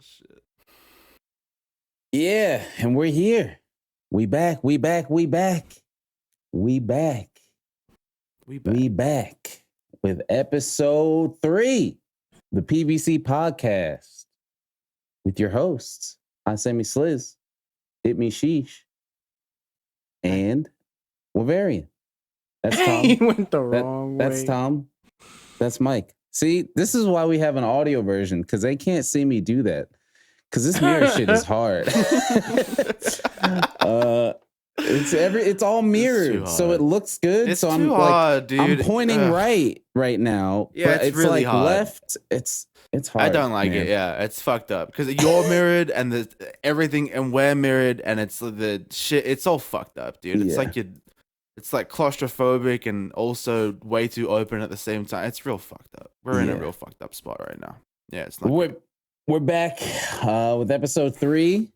shit. Yeah, and we're here. We back. We back with episode 3, the PVC podcast, with your hosts. I'm Sammy Sliz, Hit Me Sheesh, and Wavarian. That's Tom. He went the wrong way. That's Tom. That's Mike. See, this is why we have an audio version, because they can't see me do that. Because this mirror shit is hard. It's all mirrored, so it looks good. It's so I'm too hard, dude. I'm pointing right now. Yeah, but it's really like hard. Left. It's hard. I don't like it. Yeah, it's fucked up because you're mirrored and the everything, and we're mirrored, and it's the shit. It's all fucked up, dude. It's like it's like claustrophobic and also way too open at the same time. It's real fucked up. We're in a real fucked up spot right now. Yeah, it's not. We're back with episode 3.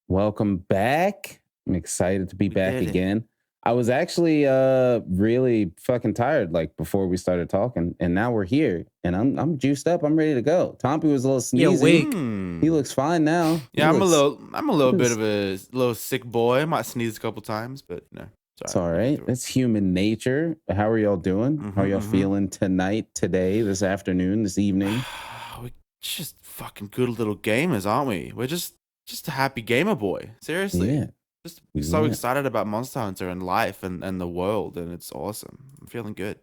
Welcome back. I'm excited to be back again. I was actually really fucking tired like before we started talking, and now we're here, and I'm juiced up. I'm ready to go. Tompi was a little sneezy. He looks fine now. Yeah, I'm a little bit of a little sick boy. I might sneeze a couple times, but no. It's all right. That's human nature. How are y'all doing? How are y'all feeling tonight, today, this afternoon, this evening? We're just fucking good little gamers, aren't we? We're just a happy gamer boy. Seriously. Yeah. Just so excited about Monster Hunter and life and the world, and it's awesome. I'm feeling good.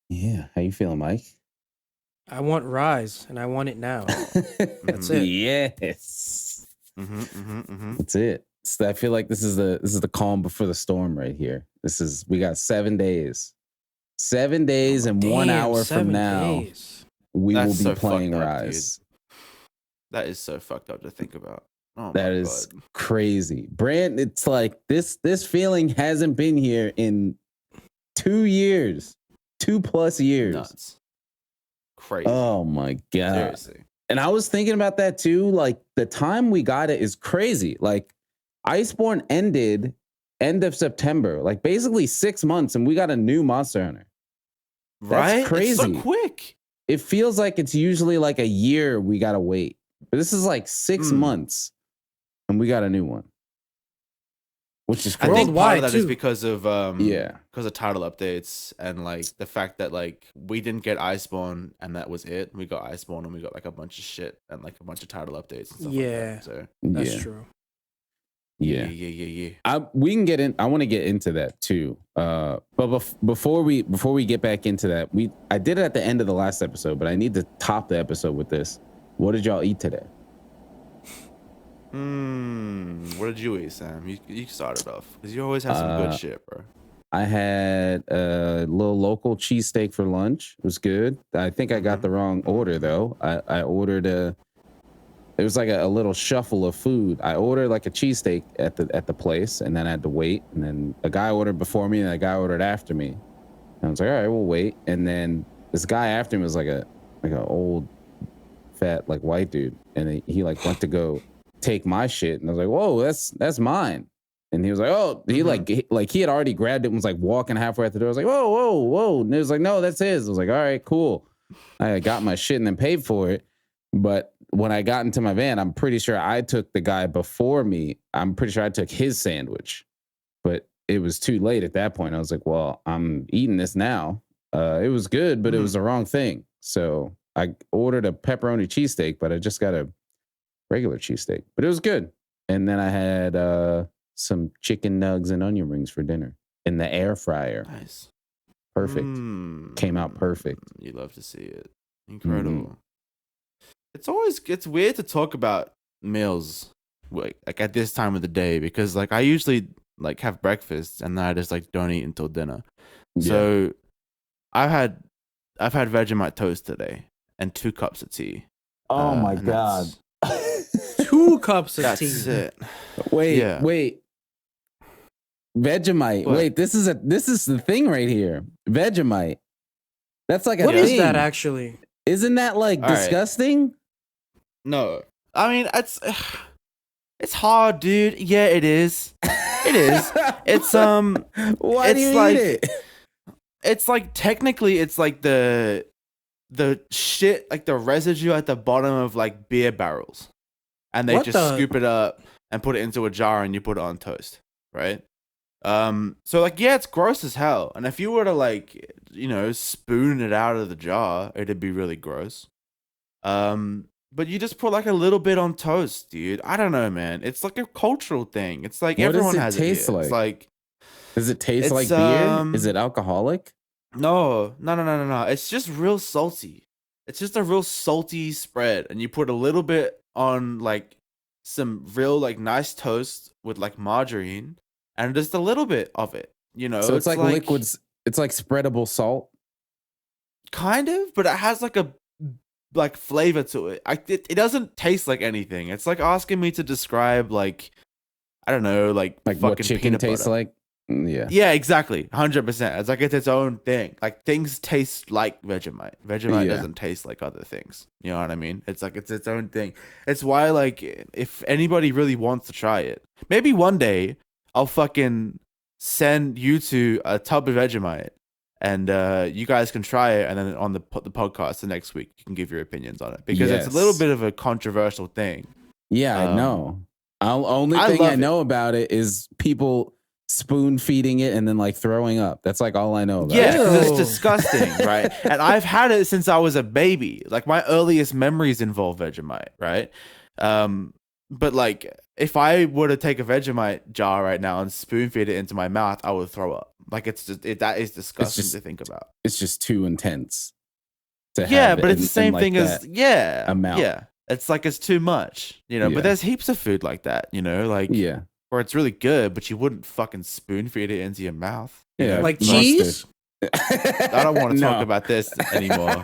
Yeah. How you feeling, Mike? I want Rise, and I want it now. That's it. Yes. That's it. So I feel like this is the calm before the storm right here. We got 7 days. 7 days and 1 hour from now, we will be playing Rise. Dude. That is so fucked up to think about. Oh, that is crazy. Brand, it's like this feeling hasn't been here in 2 years. 2+ years. Nuts. Crazy. Oh my God. Seriously. And I was thinking about that too. Like the time we got it is crazy. Like Iceborne ended end of September, like basically 6 months, and we got a new Monster Hunter. That's right? crazy. It's so quick. It feels like it's usually like a year we gotta wait. But this is like 6 months. And we got a new one, which is crazy. I think part of that is because of because of title updates and like the fact that like we didn't get Iceborne and that was it. We got Iceborne and we got like a bunch of shit and like a bunch of title updates and stuff like that. So that's true. Yeah. We can get in. I want to get into that too. But before we get back into that, I did it at the end of the last episode, but I need to top the episode with this. What did y'all eat today? What did you eat, Sam? You started off because you always have some good shit, bro. I had a little local cheesesteak for lunch. It was good. I think I got the wrong order though. I ordered it was like a little shuffle of food. I ordered like a cheesesteak at the place, and then I had to wait. And then a guy ordered before me, and a guy ordered after me. And I was like, all right, we'll wait. And then this guy after me was like an old, fat like white dude, and he like went to go take my shit, and I was like, whoa, that's mine. And he was like, oh, he he had already grabbed it and was like walking halfway out the door. I was like, whoa. And it was like, no, that's his. I was like, all right, cool. I got my shit and then paid for it. But when I got into my van, I'm pretty sure I took the guy before me. I'm pretty sure I took his sandwich, but it was too late at that point. I was like, well, I'm eating this now. It was good, but it was the wrong thing. So I ordered a pepperoni cheesesteak, but I just got a regular cheesesteak, but it was good. And then I had some chicken nugs and onion rings for dinner in the air fryer. Nice. Perfect. Came out perfect. You love to see it. Incredible. It's weird to talk about meals like at this time of the day, because like I usually like have breakfast and then I just like don't eat until dinner. Yeah. So I've had Vegemite toast today and 2 cups of tea. Oh my God. 2 cups of tea. That's it. Wait. Vegemite. What? Wait, this is the thing right here. Vegemite. That's like what is that actually? Isn't that like disgusting? No. I mean, it's hard, dude. Yeah, it is. It is. It's why do you eat it? It's like technically it's like the shit, like the residue at the bottom of like beer barrels. and they What just the- scoop it up and put it into a jar and you put it on toast, right? So like, yeah, it's gross as hell. And if you were to like, spoon it out of the jar, it'd be really gross. But you just put like a little bit on toast, dude. I don't know, man. It's like a cultural thing. It's like What does everyone it has taste it here. It's like, does it taste it's, like beer? Is it alcoholic? no. It's just real salty. It's just a real salty spread, and you put a little bit on like some real like nice toast with like margarine, and just a little bit of it. So it's like liquids. It's like spreadable salt. Kind of, but it has like a flavor to it. It doesn't taste like anything. It's like asking me to describe like, I don't know, like Like fucking what chicken peanut tastes butter. like. Yeah. Yeah, exactly. 100%. It's like it's its own thing. Like things taste like Vegemite. Vegemite Yeah. doesn't taste like other things. You know what I mean? It's like it's its own thing. It's why like if anybody really wants to try it, maybe one day I'll fucking send you to a tub of Vegemite and you guys can try it, and then on the podcast the next week you can give your opinions on it, because it's a little Yes. bit of a controversial thing. Yeah, I know. Only I thing love I it. know about it is people spoon feeding it and then like throwing up. That's like all I know about Yeah, it. 'cause it's Ew. disgusting, right? And I've had it since I was a baby. Like my earliest memories involve Vegemite, right? But like if I were to take a Vegemite jar right now and spoon feed it into my mouth, I would throw up. Like it's just that is disgusting just- to think about. It's just too intense. To Yeah, have but it it's the in same like thing as that amount. Yeah, it's like it's too much, Yeah. But there's heaps of food like that, like Yeah. where it's really good, but you wouldn't fucking spoon feed it into your mouth. you Yeah. know? Like Mustard. cheese? I don't want to talk No. about this anymore.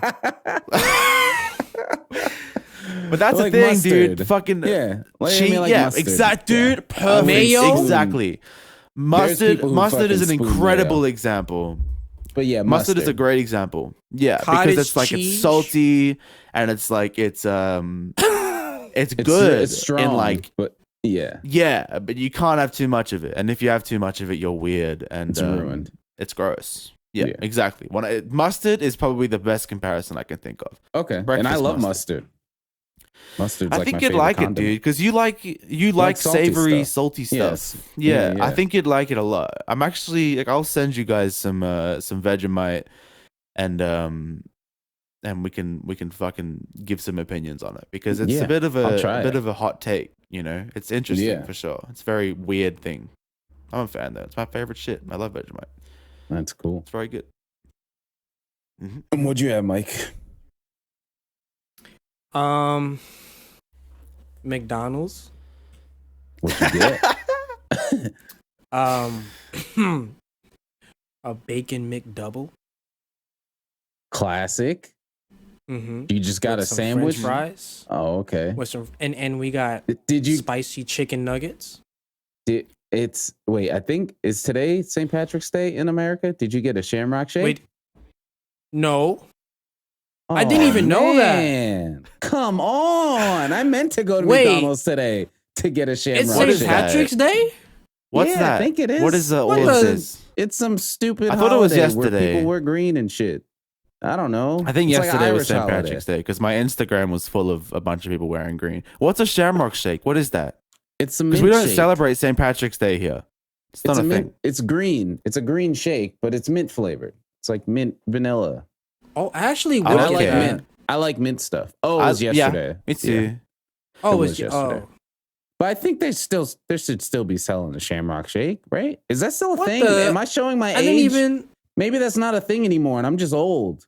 But that's Like the thing, mustard. dude. Fucking Yeah. Like, I cheese. mean, like yeah, mustard. exact, Yeah. dude. Perfect. Mayo? Exactly. Mustard. people who Mustard is an fucking spoon incredible mayo. example. But yeah, Mustard is a great example. Yeah, Cottage because it's like cheese? it's salty and it's like it's It's good. It's strong. And like but yeah, yeah, but you can't have too much of it. And if you have too much of it, you're weird and it's ruined. It's gross. Yeah, Yeah. exactly. Mustard is probably the best comparison I can think of. Okay. And breakfast I love mustard. mustard. Mustard's I like think my you'd favorite like condiment. it, dude, because you like salty savory, stuff. salty stuff. Yes. Yeah, Yeah, I yeah. think you'd like it a lot. I'm actually like, I'll send you guys some Vegemite, and we can fucking give some opinions on it, because it's Yeah, a bit of I'll a try bit it. of a hot take. It's interesting Yeah. for sure. It's a very weird thing. I'm a fan though. It's my favorite shit. I love Vegemite. That's cool. It's very good. And what'd you have, Mike? McDonald's. What'd you get? A bacon McDouble. Classic. Mm-hmm. You just got With a some sandwich? French fries. Oh, okay. With some, and we got Did you spicy chicken nuggets. wait, I think is today St. Patrick's Day in America? Did you get a shamrock shake? Wait, no. I didn't even know that. Man. Come on. I meant to go to Wait. McDonald's today to get a shamrock It's What St. is shake. that? Patrick's Day. What's Yeah, that? I think it is. What is all What of the- this? It's some stupid I thought it was holiday where yesterday. people wear green and shit. I don't know. I think It's like yesterday was Irish St. holiday. Patrick's Day, because my Instagram was full of a bunch of people wearing green. What's a shamrock shake? What is that? It's a Because mint we don't shake. celebrate St. Patrick's Day here. It's not It's a a thing. mint. It's green. It's a green shake, but it's mint flavored. It's like mint vanilla. Oh, actually, I And look I at like Okay. that. mint. I like mint stuff. Oh, it was Yeah, yesterday. me too. Yeah. Oh, It it was was yesterday. oh. But I think there should still be selling the Shamrock Shake, right? Is that still a What thing? the- Am I showing my I age? didn't even. Maybe that's not a thing anymore, and I'm just old.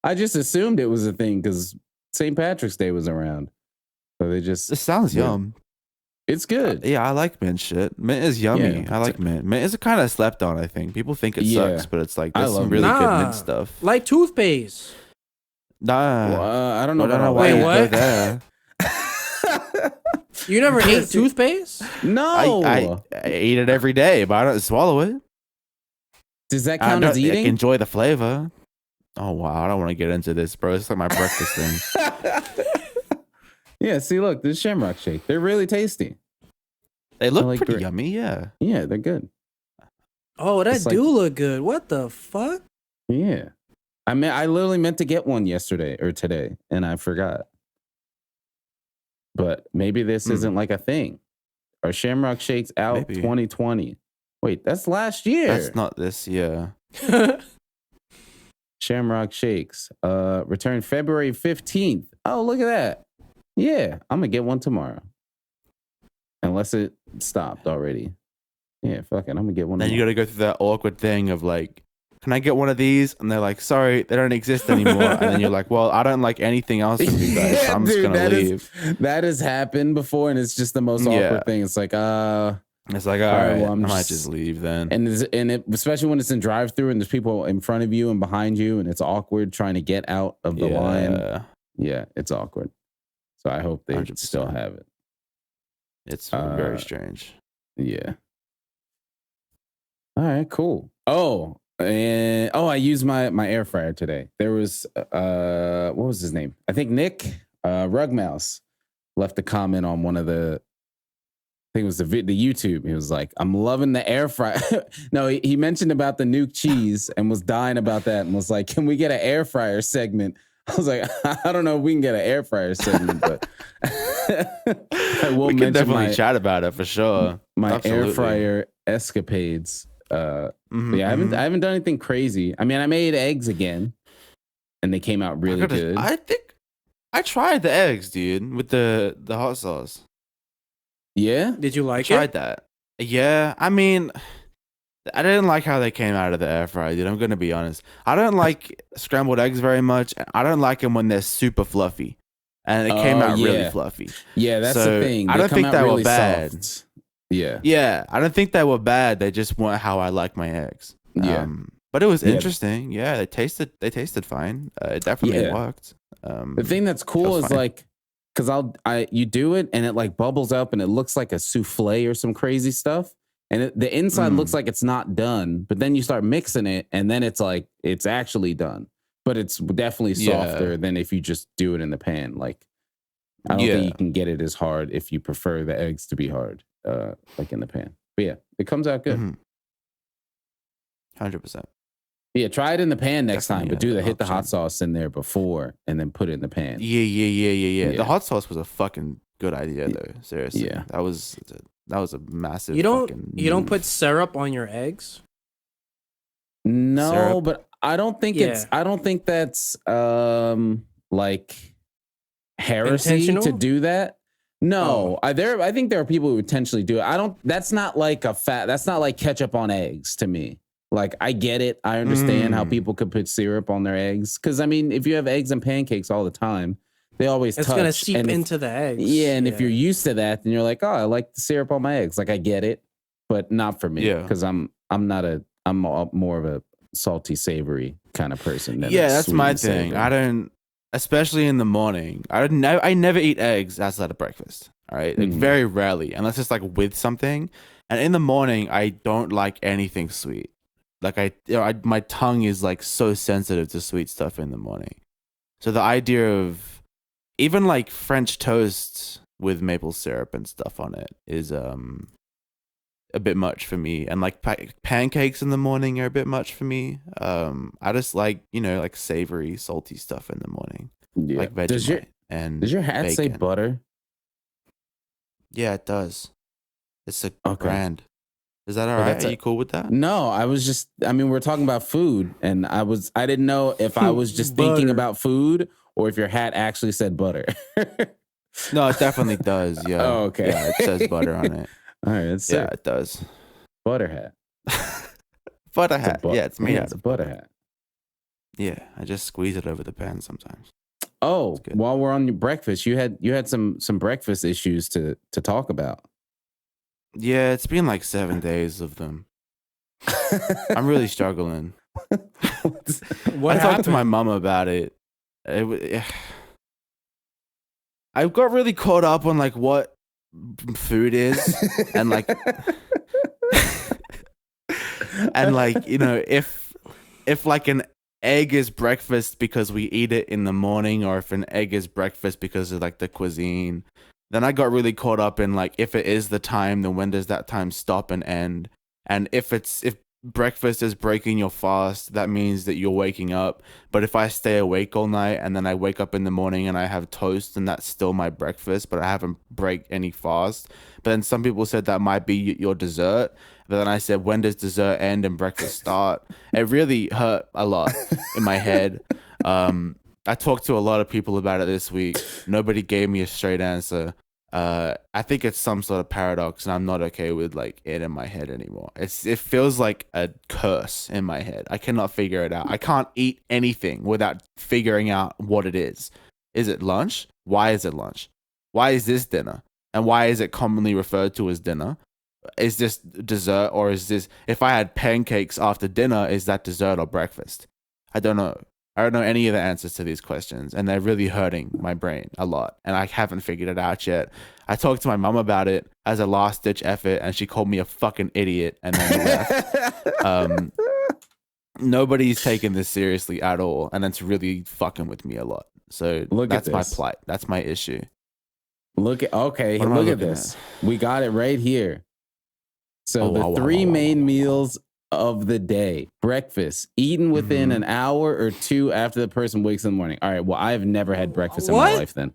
I just assumed it was a thing because St. Patrick's Day was around. So they just This sounds Yeah. yum. it's good. Yeah, I like mint shit. Mint is yummy. Yeah. I like mint. Mint is kind of slept on, I think. People think it Yeah. sucks, but it's like I there's some love really mint. good Nah. mint stuff. Like toothpaste. Nah. Well, I don't know I don't about know all why Wait, you that. what? go there. You never ate toothpaste? No. I eat it every day, but I don't swallow it. Does that I count don't as eating? enjoy the flavor. Oh wow, I don't want to get into this, bro. It's like my breakfast thing. Yeah, see, look, this Shamrock Shake. They're really tasty. They look like pretty gra- yummy, yeah. Yeah, they're good. Oh, that It's like- do look good. What the fuck? Yeah. I literally meant to get one yesterday or today, and I forgot. but maybe this isn't like a thing. Are Shamrock Shakes out Maybe. 2020? Wait, that's last year. That's not this year. Shamrock Shakes return February 15th. Oh, look at that. Yeah, I'm gonna get one tomorrow. Unless it stopped already. Yeah, fuck it. I'm gonna get one. Then you got to go through that awkward thing of like, can I get one of these? And they're like, sorry, they don't exist anymore. And then you're like, well, I don't like anything else from you guys. So I'm just gonna leave. That has happened before, and it's just the most awkward thing. It's like, it's like, all right, well, I might just leave then. And especially when it's in drive-through and there's people in front of you and behind you, and it's awkward trying to get out of the line. Yeah, it's awkward. So I hope they 100%. still have it. It's very strange. Yeah. All right, cool. I used my air fryer today. There was what was his name? I think Nick Rugmouse left a comment on one of the, I think it was the YouTube. He was like, "I'm loving the air fryer." No, he mentioned about the nuke cheese and was dying about that and was like, "Can we get an air fryer segment?" I was like, "I don't know if we can get an air fryer segment, but we can definitely chat about it for sure." My air fryer escapades. Yeah, I haven't done anything crazy. I mean, I made eggs again, and they came out really good. I think I tried the eggs, dude, with the hot sauce. Yeah, did you like it? I tried that. Yeah, I mean, I didn't like how they came out of the air fryer, dude. I'm gonna be honest. I don't like scrambled eggs very much. I don't like them when they're super fluffy, and it came out really fluffy. Yeah, that's the thing. I don't think they were bad. Soft. Yeah. Yeah, I don't think they were bad. They just weren't how I like my eggs. Yeah. But it was interesting. Yeah, they tasted fine. It definitely worked. The thing that's cool is like, because you do it and it like bubbles up and it looks like a souffle or some crazy stuff. And the inside looks like it's not done, but then you start mixing it and then it's like, it's actually done. But it's definitely softer than if you just do it in the pan. Like, I don't think you can get it as hard if you prefer the eggs to be hard. Like in the pan. But yeah, it comes out good. 100%. Yeah, try it in the pan next time, but hit the hot sauce in there before and then put it in the pan. Yeah. The hot sauce was a fucking good idea though. Seriously. Yeah. That was a massive You don't put syrup on your eggs? No, syrup? But I don't think that's like heresy to do that. No, I think there are people who intentionally do it. That's not like that's not like ketchup on eggs to me. Like, I get it. I understand how people could put syrup on their eggs. Because, I mean, if you have eggs and pancakes all the time, they always touch. It's going to seep into the eggs. Yeah, and if you're used to that, then you're like, oh, I like the syrup on my eggs. Like, I get it, but not for me. Because I'm more of a salty, savory kind of person. That's my thing. Savory. I don't, especially in the morning. I never eat eggs outside of breakfast. All right, like very rarely, unless it's like with something. And in the morning, I don't like anything sweet. Like my tongue is like so sensitive to sweet stuff in the morning. So the idea of even like French toast with maple syrup and stuff on it is a bit much for me. And like pancakes in the morning are a bit much for me. I just like, like savory, salty stuff in the morning. Yeah. Like Vegemite. Does your hat say butter? Yeah, it does. It's a grand. Is that all right? Are you cool with that? No, we're talking about food, and I didn't know if I was just thinking about food or if your hat actually said butter. No, it definitely does. Yeah. Oh, okay. Yeah, it says butter on it. All right. It does. Butter hat. Butter hat. It's made out of butter hat. Yeah, I just squeeze it over the pan sometimes. Oh, while we're on your breakfast, you had some breakfast issues to talk about. Yeah, it's been like 7 days of them. I'm really struggling. What I talked to my mom about it. I got really caught up on like what food is and like and like, if like an egg is breakfast because we eat it in the morning, or if an egg is breakfast because of like the cuisine. Then I got really caught up in like, if it is the time, then when does that time stop and end? And if breakfast is breaking your fast, that means that you're waking up. But if I stay awake all night and then I wake up in the morning and I have toast, and that's still my breakfast, but I haven't break any fast. But then some people said that might be your dessert. But then I said, when does dessert end and breakfast start? It really hurt a lot in my head. I talked to a lot of people about it this week. Nobody gave me a straight answer. I think it's some sort of paradox, and I'm not okay with like it in my head anymore. It feels like a curse in my head. I cannot figure it out. I can't eat anything without figuring out what it is. Is it lunch? Why is it lunch? Why is this dinner? And why is it commonly referred to as dinner? Is this dessert, or is this, if I had pancakes after dinner, is that dessert or breakfast? I don't know. I don't know any of the answers to these questions, and they're really hurting my brain a lot, and I haven't figured it out yet. I talked to my mom about it as a last-ditch effort, and she called me a fucking idiot, and then left. Nobody's taking this seriously at all, and it's really fucking with me a lot. So that's my plight. That's my issue. Look at this. We got it right here. So the three main meals of the day: breakfast, eaten within an hour or two after the person wakes in the morning. All right, well, I've never had breakfast in my life then.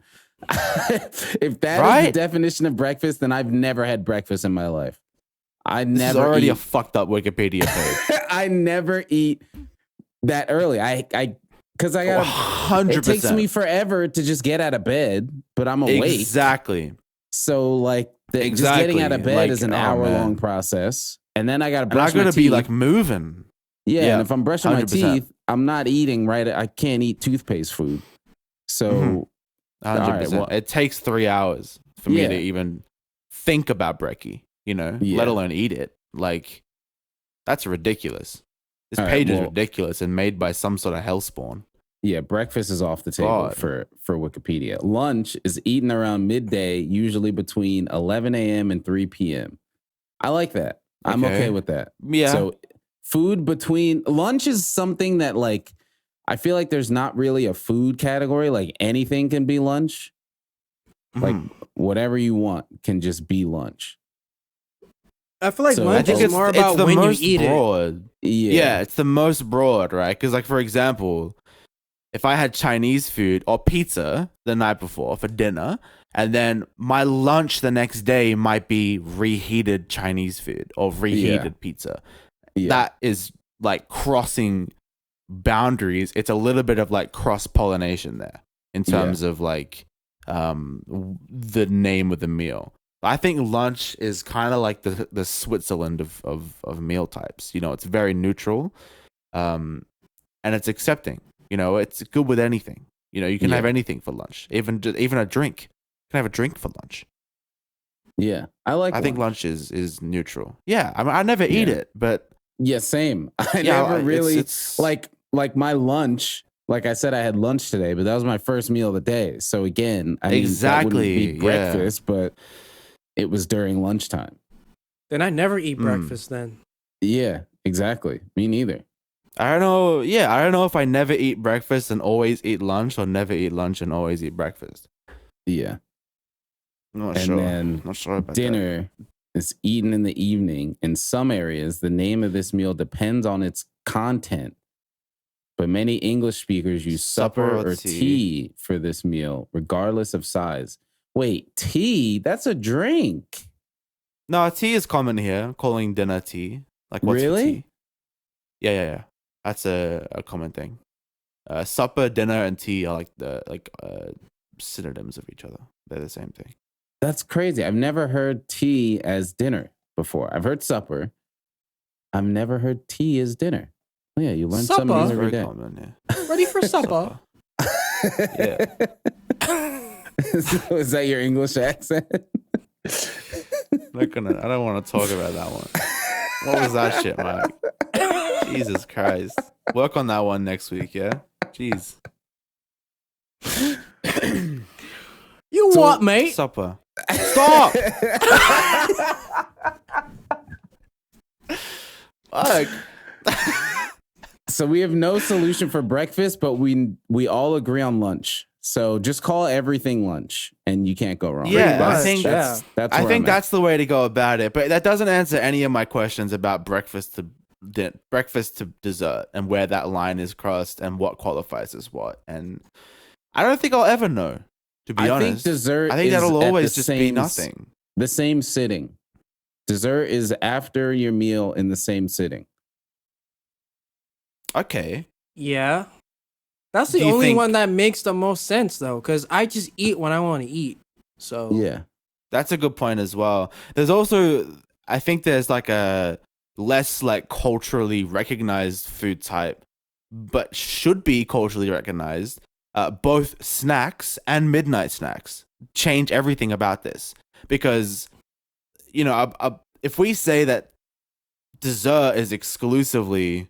If that is the definition of breakfast, then I've never had breakfast in my life. This is already a fucked up Wikipedia page. I never eat that early. Because I got 100%. It takes me forever to just get out of bed, but I'm awake. Exactly. So like just getting out of bed is an hour-long process. And then I got to brush my teeth. Be like moving. Yeah, and if I'm brushing 100%. My teeth, I'm not eating right. I can't eat toothpaste food. So 100%. Right, well, it takes 3 hours for me to even think about brekkie, let alone eat it. Like, that's ridiculous. This page is ridiculous and made by some sort of hellspawn. Yeah, breakfast is off the table for Wikipedia. Lunch is eaten around midday, usually between 11 a.m. and 3 p.m. I like that. I'm okay with that. Yeah. So food between lunch is something that like, I feel like there's not really a food category. Like anything can be lunch. Like whatever you want can just be lunch. I feel like lunch is more about when you eat broad. It. Yeah, it's the most broad, right? Because like, for example, if I had Chinese food or pizza the night before for dinner, and then my lunch the next day might be reheated Chinese food or reheated pizza. Yeah. That is like crossing boundaries. It's a little bit of like cross-pollination there in terms of like the name of the meal. I think lunch is kind of like the Switzerland of meal types. It's very neutral and it's accepting. It's good with anything. You can have anything for lunch, even a drink. You can have a drink for lunch. Yeah, I think lunch is neutral. Yeah, I never eat it, but same. I never really it's like my lunch. Like I said, I had lunch today, but that was my first meal of the day. So again, that wouldn't be breakfast, but it was during lunchtime. Then I never eat breakfast. Then. Yeah, exactly. Me neither. I don't know. Yeah, I don't know if I never eat breakfast and always eat lunch, or never eat lunch and always eat breakfast. Yeah. Not sure about dinner is eaten in the evening. In some areas, the name of this meal depends on its content, but many English speakers use supper or tea for this meal, regardless of size. Wait, tea? That's a drink. No, tea is common here. I'm calling dinner tea. Like, what's for tea? Yeah. That's a common thing. Supper, dinner, and tea are like synonyms of each other. They're the same thing. That's crazy. I've never heard tea as dinner before. I've heard supper. I've never heard tea as dinner. Oh yeah, you learn something every day. Common, Ready for supper? Yeah. So is that your English accent? I don't want to talk about that one. What was that shit, Mike? Jesus Christ. Work on that one next week, yeah? Jeez. What, mate? Supper. Stop! Fuck. So we have no solution for breakfast, but we all agree on lunch. So just call everything lunch, and you can't go wrong. Yeah, I think that's the way to go about it. But that doesn't answer any of my questions about breakfast to breakfast to dessert and where that line is crossed and what qualifies as what. And I don't think I'll ever know, to be honest. Think dessert I think is that'll at always the just same be nothing. The same sitting. Dessert is after your meal in the same sitting. Okay. Yeah. That's the Do you only think- one that makes the most sense, though, because I just eat when I want to eat. So Yeah. That's a good point as well. There's also, I think there's like a less like culturally recognized food type, but should be culturally recognized. Both snacks and midnight snacks change everything about this, because, you know, if we say that dessert is exclusively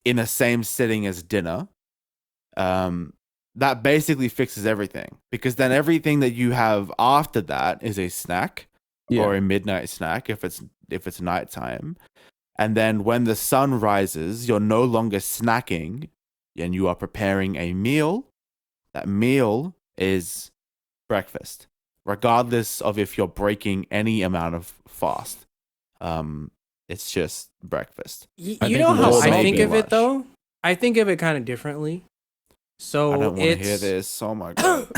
in the same sitting as dinner, that basically fixes everything, because then everything that you have after that is a snack or a midnight snack if it's nighttime. And then when the sun rises, you're no longer snacking and you are preparing a meal. That meal is breakfast, regardless of if you're breaking any amount of fast. It's just breakfast. You I think know how we'll I all think be of it, lunch. though? I think of it kind of differently. So I don't want to it's hear this. Oh my god.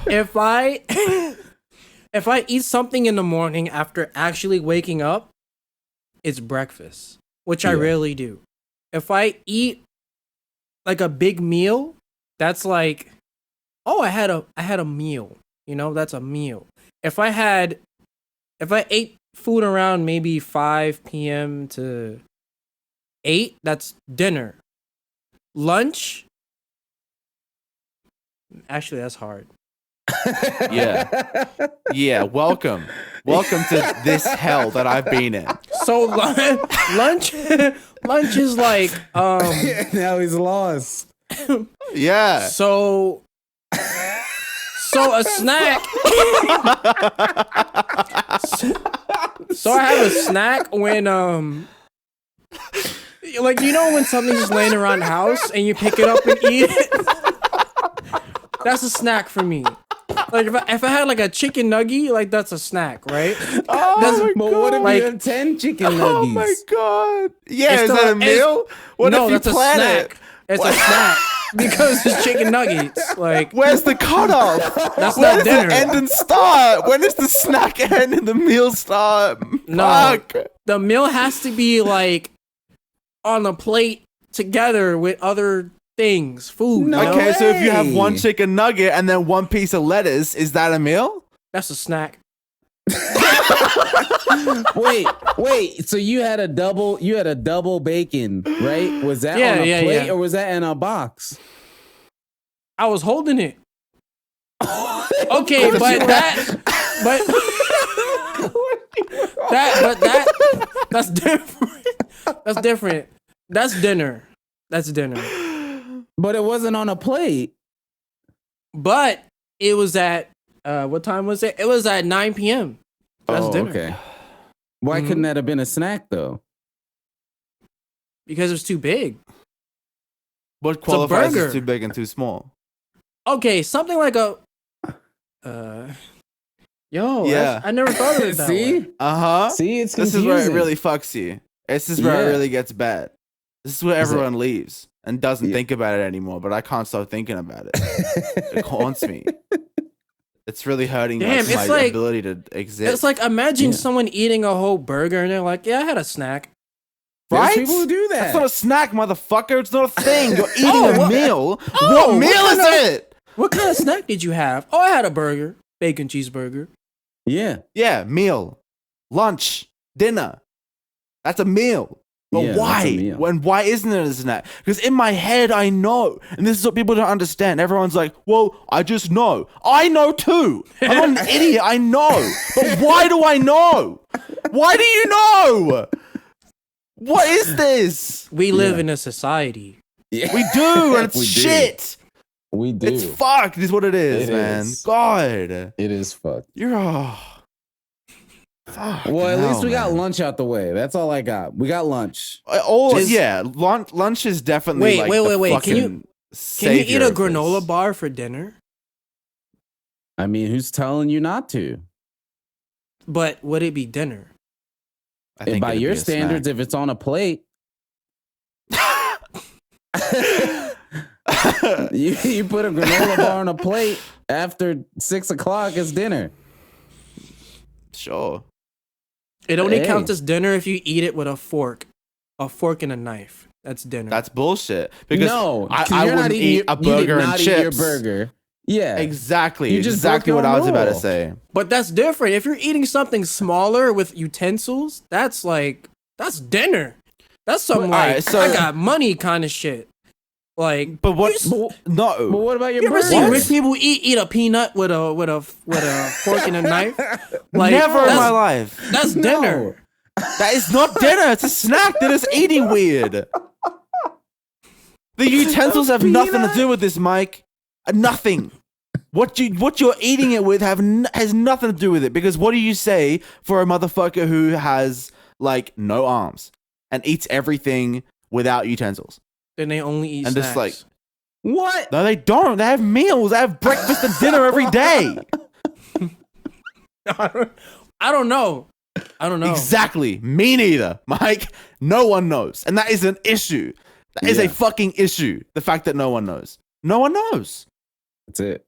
if I eat something in the morning after actually waking up, it's breakfast, which I Yeah. rarely do. If I eat like a big meal, that's like, oh, I had a meal. You know, that's a meal. If I ate food around maybe 5 p.m. to 8, that's dinner. Lunch, actually, that's hard. Yeah, welcome to this hell that I've been in. So lunch is like Now he's lost. Yeah. so a snack. So I have a snack when like, you know, when something's just laying around the house and you pick it up and eat it. That's a snack for me. Like if I had like a chicken nugget, like that's a snack, right? Oh But what if Like- you have 10 chicken nuggets? Oh my god. Yeah, It's is still that a a- it's- meal? What no, if you that's a plan snack. it? It's a snack because it's chicken nuggets. Like Where's the cutoff? that's Where not does dinner. it end and start? When does the snack end and the meal start? No. Fuck. The meal has to be like on a plate together with other things, food. No. you know? Okay, so if you have way. one chicken nugget and then one piece of lettuce, is that a meal? That's a snack. Wait. So you had a double bacon, right? Was that Yeah, on a yeah, plate yeah. or was that in a box? I was holding it. Okay, but that's different. That's different. That's dinner. That's dinner. But it wasn't on a plate. But it was at what time was it? It was at 9 p.m. That's dinner. Okay. Why Mhm. couldn't that have been a snack though? Because it was too big. What qualifies burger. as too big and too small? Okay, something like a Yeah. I never thought of it that way. See? Uh-huh. See, it's This confusing. is where it really fucks you. This is where it Yeah. really gets bad. This is where Is it- everyone leaves and doesn't Yeah. think about it anymore, but I can't stop thinking about it. It haunts me. It's really hurting Damn, my it's like- ability to exist. It's like imagine Yeah. someone eating a whole burger and they're like, "Yeah, I had a snack." There's right? people who do that. That's not a snack, motherfucker. It's not a thing. You're eating Oh, a what- meal. Oh, what what meal is kind of- it? What kind of snack did you have? Oh, I had a burger, bacon cheeseburger. Yeah. Yeah, meal, lunch, dinner. That's a meal. But Yeah, that's a why? meal. Why isn't it a snack? Because in my head, I know, and this is what people don't understand. Everyone's like, "Well, I just know." I know too. I'm not an idiot. I know, but why do I know? Why do you know? What is this? We live Yeah. in a society. Yeah. We do, and it's We do. shit. We do. It's fucked. Is what it is, It man. is. God, It is fucked. you're fuck. Well, at least hell, we got man. lunch out the way. That's all I got. We got lunch. Just- Lunch is definitely Wait, like wait, the wait. Can you- fucking Can you eat savior a of this. granola bar for dinner? I mean, who's telling you not to? But would it be dinner? I think by it'd your be a standards, snack. if it's on a plate, you put a granola bar on a plate after 6 o'clock, it's dinner. Sure. It only Hey. counts as dinner if you eat it with a fork and a knife. That's dinner. That's bullshit. Because No, I you're not wouldn't eating eat a you did burger and not eat your chips. burger. Yeah, Exactly. You just exactly broke what your I was about to rule. say. But that's different. If you're eating something smaller with utensils, that's dinner. That's some But, like alright, so- I got money kind of shit. Like, But what? But No. what about your you ever burger? seen rich people eat a peanut with a fork and a knife? Like, Never in that's- my life. That's No. dinner. That is not dinner. It's a snack that is eating weird. The utensils have nothing to do with this, Mike. Nothing. What you're eating it with has nothing to do with it. Because what do you say for a motherfucker who has like no arms and eats everything without utensils? Then they only eat And snacks. just like- What? No, they don't. They have meals. They have breakfast and dinner every day. I don't know. Exactly. Me neither, Mike. No one knows. And that is an issue. That is Yeah. a fucking issue. The fact that no one knows. No one knows. That's it.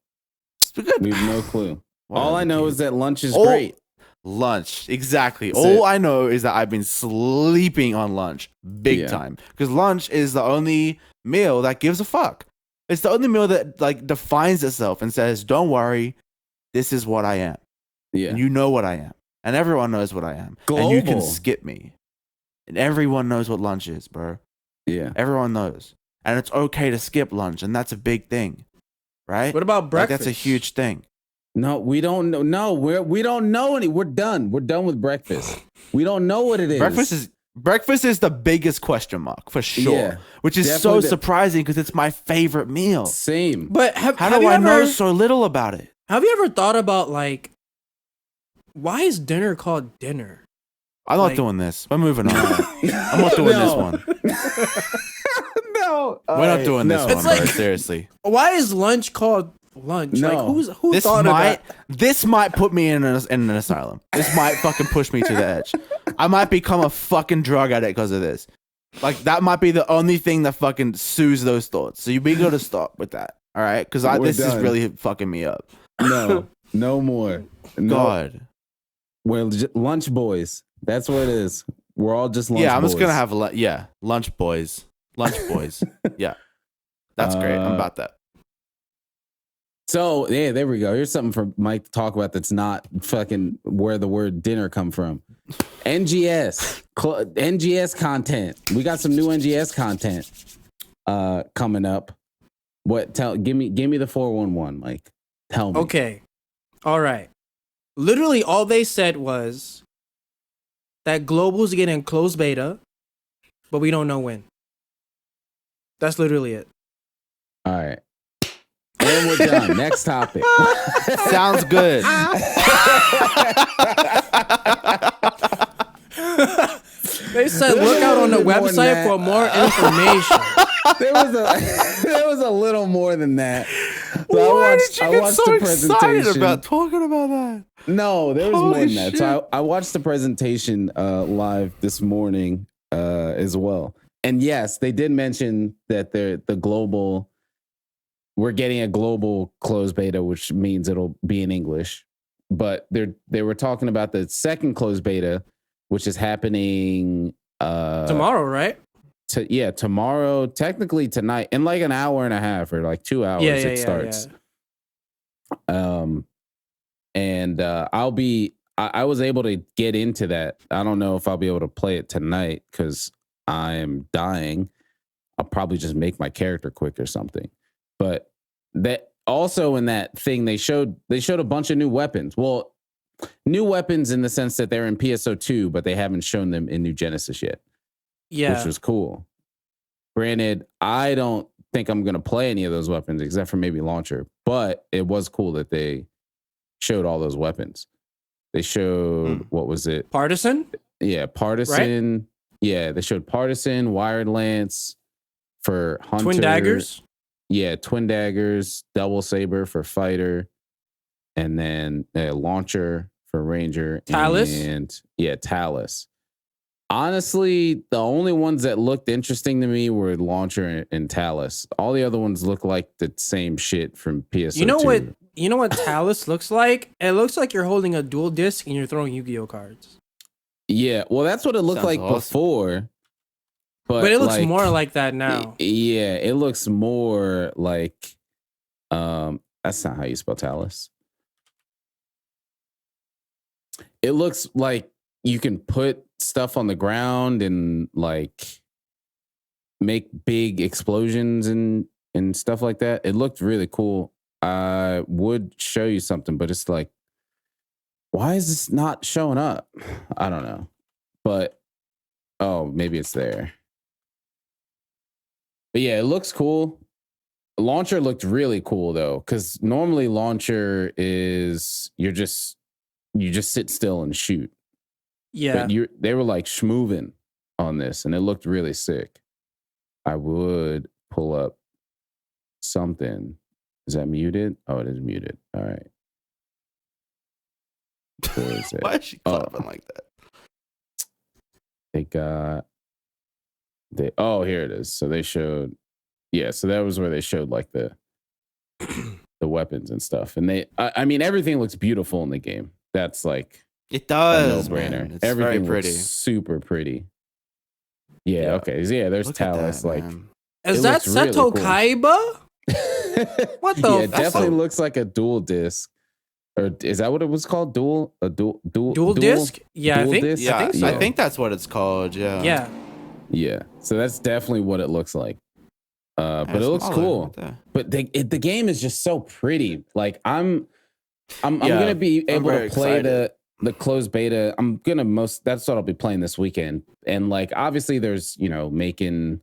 It's good. We have no clue. All Whatever, I know dude. is that lunch is Oh, great. Lunch. Exactly. That's All it. I know is that I've been sleeping on lunch big Yeah. time. Because lunch is the only meal that gives a fuck. It's the only meal that like defines itself and says, don't worry, this is what I am. Yeah. And you know what I am. And everyone knows what I am. And you can Global. skip me. And everyone knows what lunch is, bro. Yeah. Everyone knows. And it's okay to skip lunch. And that's a big thing. Right? What about Like, breakfast? that's a huge thing. No, we don't know. No, we don't know any. We're done. We're done with breakfast. We don't know what it is. Breakfast is the biggest question mark for sure. Yeah, Which is definitely so surprising because it's my favorite meal. Same. But How have do you I ever, know so little about it? Have you ever thought about like why is dinner called dinner? I'm not Like- doing this. We're moving on. I'm not doing this one. No, We're not doing this no. one, It's bro. like- Seriously. Who is lunch called lunch? No. Like who This thought of might put me in an asylum. This might fucking push me to the edge. I might become a fucking drug addict because of this. Like that might be the only thing that fucking soothes those thoughts. So you be able to stop with that. All right? Because We're this is done. really fucking me up. No, no more. No. God. We're lunch boys. That's what it is. We're all just lunch Yeah, I'm just boys. gonna have lunch boys. Lunch boys. Yeah. That's great. I'm about that. So yeah, there we go. Here's something for Mike to talk about that's not fucking where the word dinner come from. NGS content. We got some new NGS content coming up. What? Give me the 411, Mike. Tell me. Okay. All right. Literally all they said was that Global's getting closed beta, but we don't know when. That's literally it. All right. And we're done. Next topic. Sounds good. They said look out on the More than website that. for more information. there was a little more than that. So Why did you I get watched so the excited presentation. about talking about that? No, there was more Holy than that. shit. So I watched the presentation live this morning as well. And yes, they did mention that the global, we're getting a global closed beta, which means it'll be in English. But they were talking about the second closed beta, which is happening Tomorrow, right? tomorrow, technically tonight, in like an hour and a half or like 2 hours it starts. And I was able to get into that. I don't know if I'll be able to play it tonight because I'm dying. I'll probably just make my character quick or something. But that also in that thing they showed a bunch of new weapons. Well, new weapons in the sense that they're in PSO2, but they haven't shown them in New Genesis yet. Yeah. Which was cool. Granted, I don't think I'm gonna play any of those weapons except for maybe launcher, but it was cool that they showed all those weapons. They showed what was it? Partisan? Yeah, partisan. Right? Yeah, they showed partisan, wired lance for hunter, twin daggers. Yeah, twin daggers, double saber for fighter, and then a launcher for ranger, Talus. and yeah, Talus. Honestly, the only ones that looked interesting to me were Launcher and Talus. All the other ones look like the same shit from PSO2. You know what Talus looks like? It looks like you're holding a dual disc and you're throwing Yu-Gi-Oh cards. Yeah, well, that's what it looked Sounds like awesome. before. But it looks more like that now. Yeah, it looks more like that's not how you spell Talus. It looks like you can put stuff on the ground and like make big explosions and stuff like that. It looked really cool. I would show you something, but it's like, why is this not showing up? I don't know. But oh, maybe it's there. But yeah, it looks cool. Launcher looked really cool though, because normally Launcher is you just sit still and shoot. Yeah. But they were like schmoovin' on this, and it looked really sick. I would pull up something. Is that muted? Oh, it is muted. All right. Where is it? Why is she clapping like that? They got here it is. So they showed, so that was where they showed like the weapons and stuff. And I mean, everything looks beautiful in the game. That's like it does, a no-brainer. Man. It's Everything very pretty. Looks super pretty. Yeah, okay. Yeah, there's Look at Talus. that, like, man. Is that really Seto cool. Kaiba? What the? Yeah, it definitely looks like a dual disc. Or is that what it was called? Dual disc? Yeah, dual I think. disc? Yeah, I think so. I think that's what it's called. Yeah. Yeah. Yeah. So that's definitely what it looks like. But it looks smaller, cool. right. But the game is just so pretty. Like I'm gonna be able to play the closed beta. That's what I'll be playing this weekend. And like obviously there's making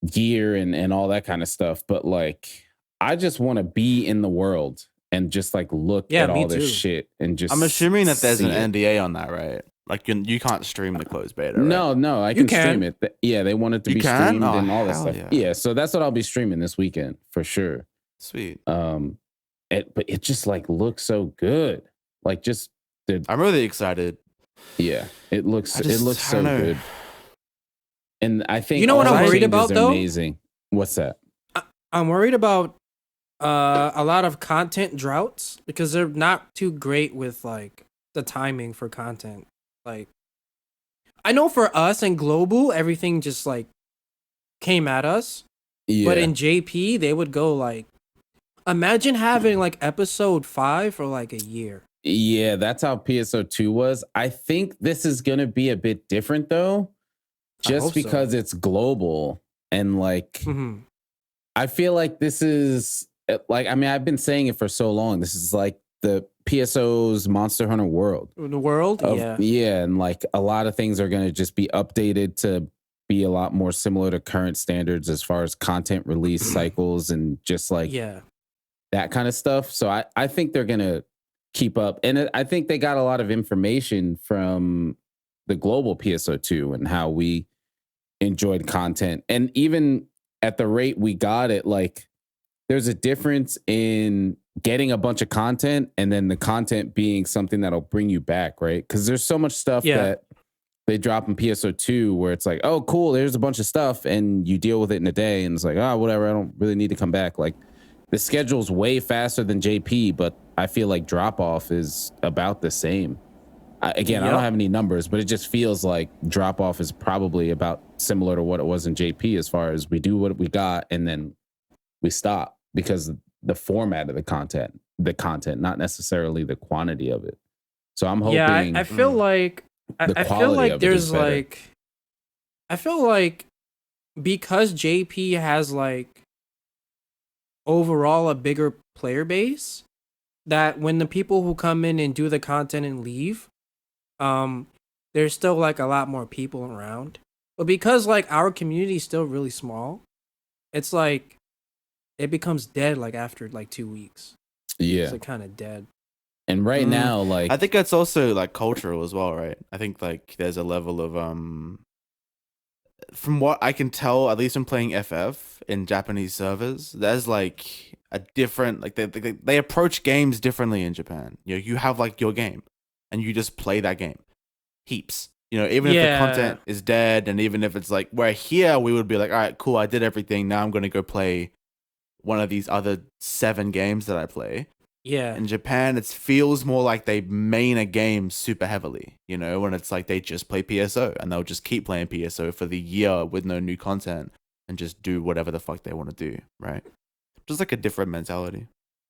gear and all that kind of stuff. But like I just want to be in the world and just like look at all this shit and just. I'm assuming that there's an it. NDA on that, right? Like you can't stream the closed beta. Right? No, I can stream it. Yeah, they want it to be streamed and all that stuff. Yeah, so that's what I'll be streaming this weekend for sure. Sweet. But it just like looks so good. Like just I'm really excited. Yeah, it looks so good. And I think what I'm worried about though? Amazing. What's that? I'm worried about a lot of content droughts because they're not too great with like the timing for content. Like I know for us and global, everything just like came at us. Yeah. But in JP, they would go like, imagine having like episode 5 for like a year. Yeah, that's how PSO2 was. I think this is gonna be a bit different though, just because it's global and like I feel like this is like, I mean, I've been saying it for so long. This is like the PSO's Monster Hunter world. The world? Yeah. And like a lot of things are going to just be updated to be a lot more similar to current standards as far as content release cycles and just like that kind of stuff. So I think they're going to keep up. And I think they got a lot of information from the global PSO2 and how we enjoyed content. And even at the rate we got it, like there's a difference in getting a bunch of content and then the content being something that'll bring you back, right? Because there's so much stuff that they drop in PSO2 where it's like, oh, cool, there's a bunch of stuff, and you deal with it in a day, and it's like, oh, whatever, I don't really need to come back. Like the schedule's way faster than JP, but I feel like drop off is about the same. I don't have any numbers, but it just feels like drop off is probably about similar to what it was in JP as far as we do what we got and then we stop because the format of the content, not necessarily the quantity of it. So I'm hoping. Yeah, I feel like I feel like there's like I feel like because JP has like overall a bigger player base, that when the people who come in and do the content and leave, there's still like a lot more people around. But because like our community is still really small, it's like it becomes dead like after like 2 weeks. Yeah, it's like kind of dead. And right now, like I think that's also like cultural as well, right? I think like there's a level of from what I can tell, at least from playing FF in Japanese servers, there's like a different like they approach games differently in Japan. You have like your game, and you just play that game, heaps. You know, even if the content is dead, and even if it's like where here we would be like, all right, cool, I did everything. Now I'm gonna go play one of these other 7 games that I play. Yeah. In Japan, it feels more like they main a game super heavily, you know, when it's like they just play PSO and they'll just keep playing PSO for the year with no new content and just do whatever the fuck they want to do, right? Just like a different mentality,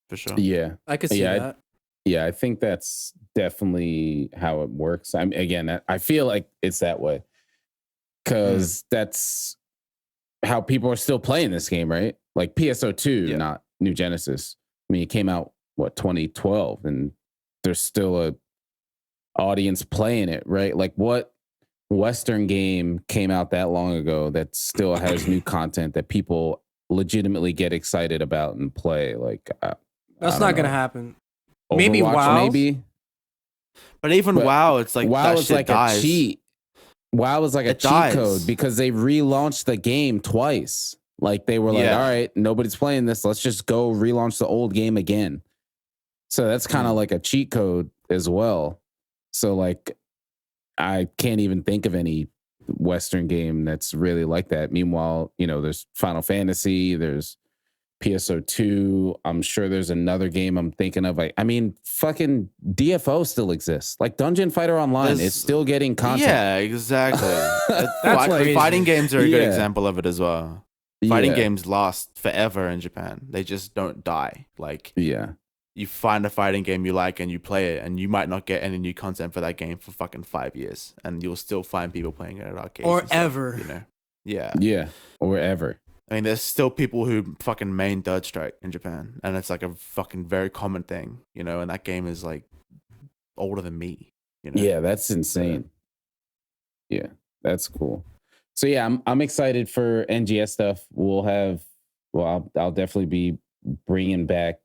for sure. Yeah. I could see that. Yeah, I think that's definitely how it works. I feel like it's that way because that's how people are still playing this game, right? Like PSO2, not New Genesis. I mean, it came out, 2012, and there's still a audience playing it, right? Like, what Western game came out that long ago that still has new content that people legitimately get excited about and play? Like, that's not going to happen. Overwatch, maybe WoW. Maybe. But even WoW, it's like WoW is like dies. a cheat. WoW is like a cheat code because they relaunched the game twice. Like they were like, all right, nobody's playing this. Let's just go relaunch the old game again. So that's kind of like a cheat code as well. So like, I can't even think of any Western game that's really like that. Meanwhile, you know, there's Final Fantasy, there's PSO2. I'm sure there's another game I'm thinking of. I mean, fucking DFO still exists. Like Dungeon Fighter Online, it's still getting content. Yeah, exactly. Fighting games are a good example of it as well. Fighting games last forever in Japan. They just don't die. Like, you find a fighting game you like and you play it, and you might not get any new content for that game for fucking 5 years, and you'll still find people playing it at arcades or ever. You know, or ever. I mean, there's still people who fucking main Third Strike in Japan, and it's like a fucking very common thing, you know. And that game is like older than me. You know? Yeah, that's insane. Yeah, that's cool. So yeah, I'm excited for NGS stuff. I'll definitely be bringing back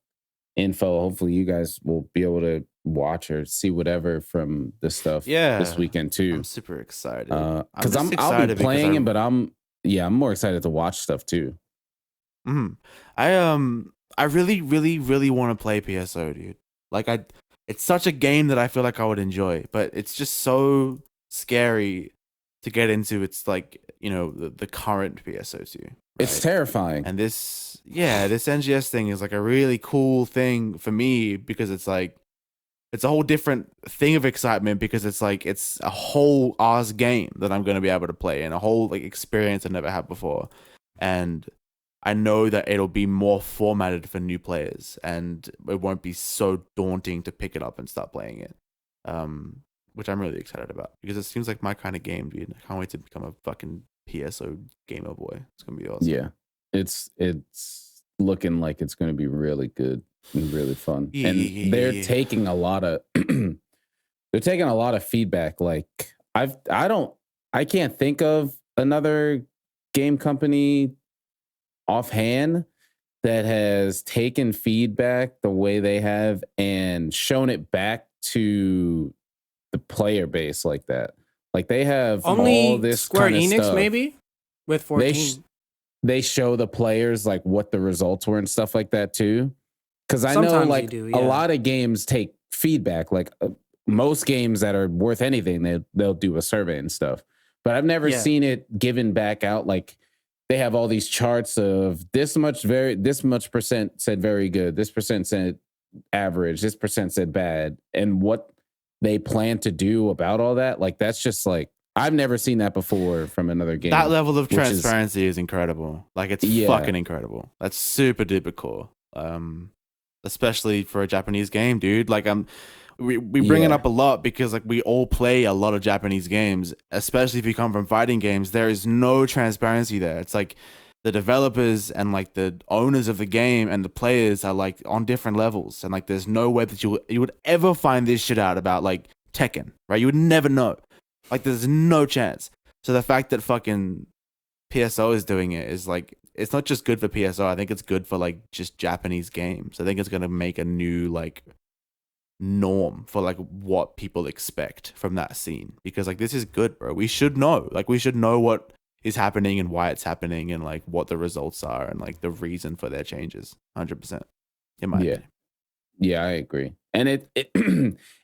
info. Hopefully you guys will be able to watch or see whatever from the stuff this weekend too. I'm super excited because I'll be playing it, but I'm more excited to watch stuff too. I really want to play PSO, dude. Like it's such a game that I feel like I would enjoy, but it's just so scary to get into. It's like, you know, the current PSO2. Right? It's terrifying. And this NGS thing is like a really cool thing for me because it's like, it's a whole different thing of excitement because it's like, it's a whole ass game that I'm going to be able to play and a whole like experience I never had before. And I know that it'll be more formatted for new players and it won't be so daunting to pick it up and start playing it. Which I'm really excited about because it seems like my kind of game, dude. I can't wait to become a fucking PSO gamer boy. It's gonna be awesome. Yeah, it's looking like it's gonna be really good and really fun. And they're taking a lot of feedback. Like I can't think of another game company offhand that has taken feedback the way they have and shown it back to the player base like that. Like they have only all this Square kind of Enix stuff. maybe with 14. They show the players like what the results were and stuff like that too. Because I know like a lot of games take feedback. Like most games that are worth anything, they'll do a survey and stuff. But I've never seen it given back out. Like they have all these charts of this much percent said very good, this percent said average, this percent said bad, and what they plan to do about all that. Like that's just like I've never seen that before from another game. That level of transparency is incredible. Like it's fucking incredible. That's super duper cool. Especially for a Japanese game, dude. Like we bring it up a lot because like we all play a lot of Japanese games, especially if you come from fighting games. There is no transparency there. It's like the developers and like the owners of the game and the players are like on different levels, and like there's no way that you would ever find this shit out about like Tekken, right? You would never know. Like there's no chance. So the fact that fucking PSO is doing it is like, it's not just good for PSO. I think it's good for like just Japanese games. I think it's gonna make a new like norm for like what people expect from that scene, because like this is good, bro. We should know. Like we should know what is happening and why it's happening and like what the results are and like the reason for their changes. 100%. In my opinion. Yeah, I agree. And it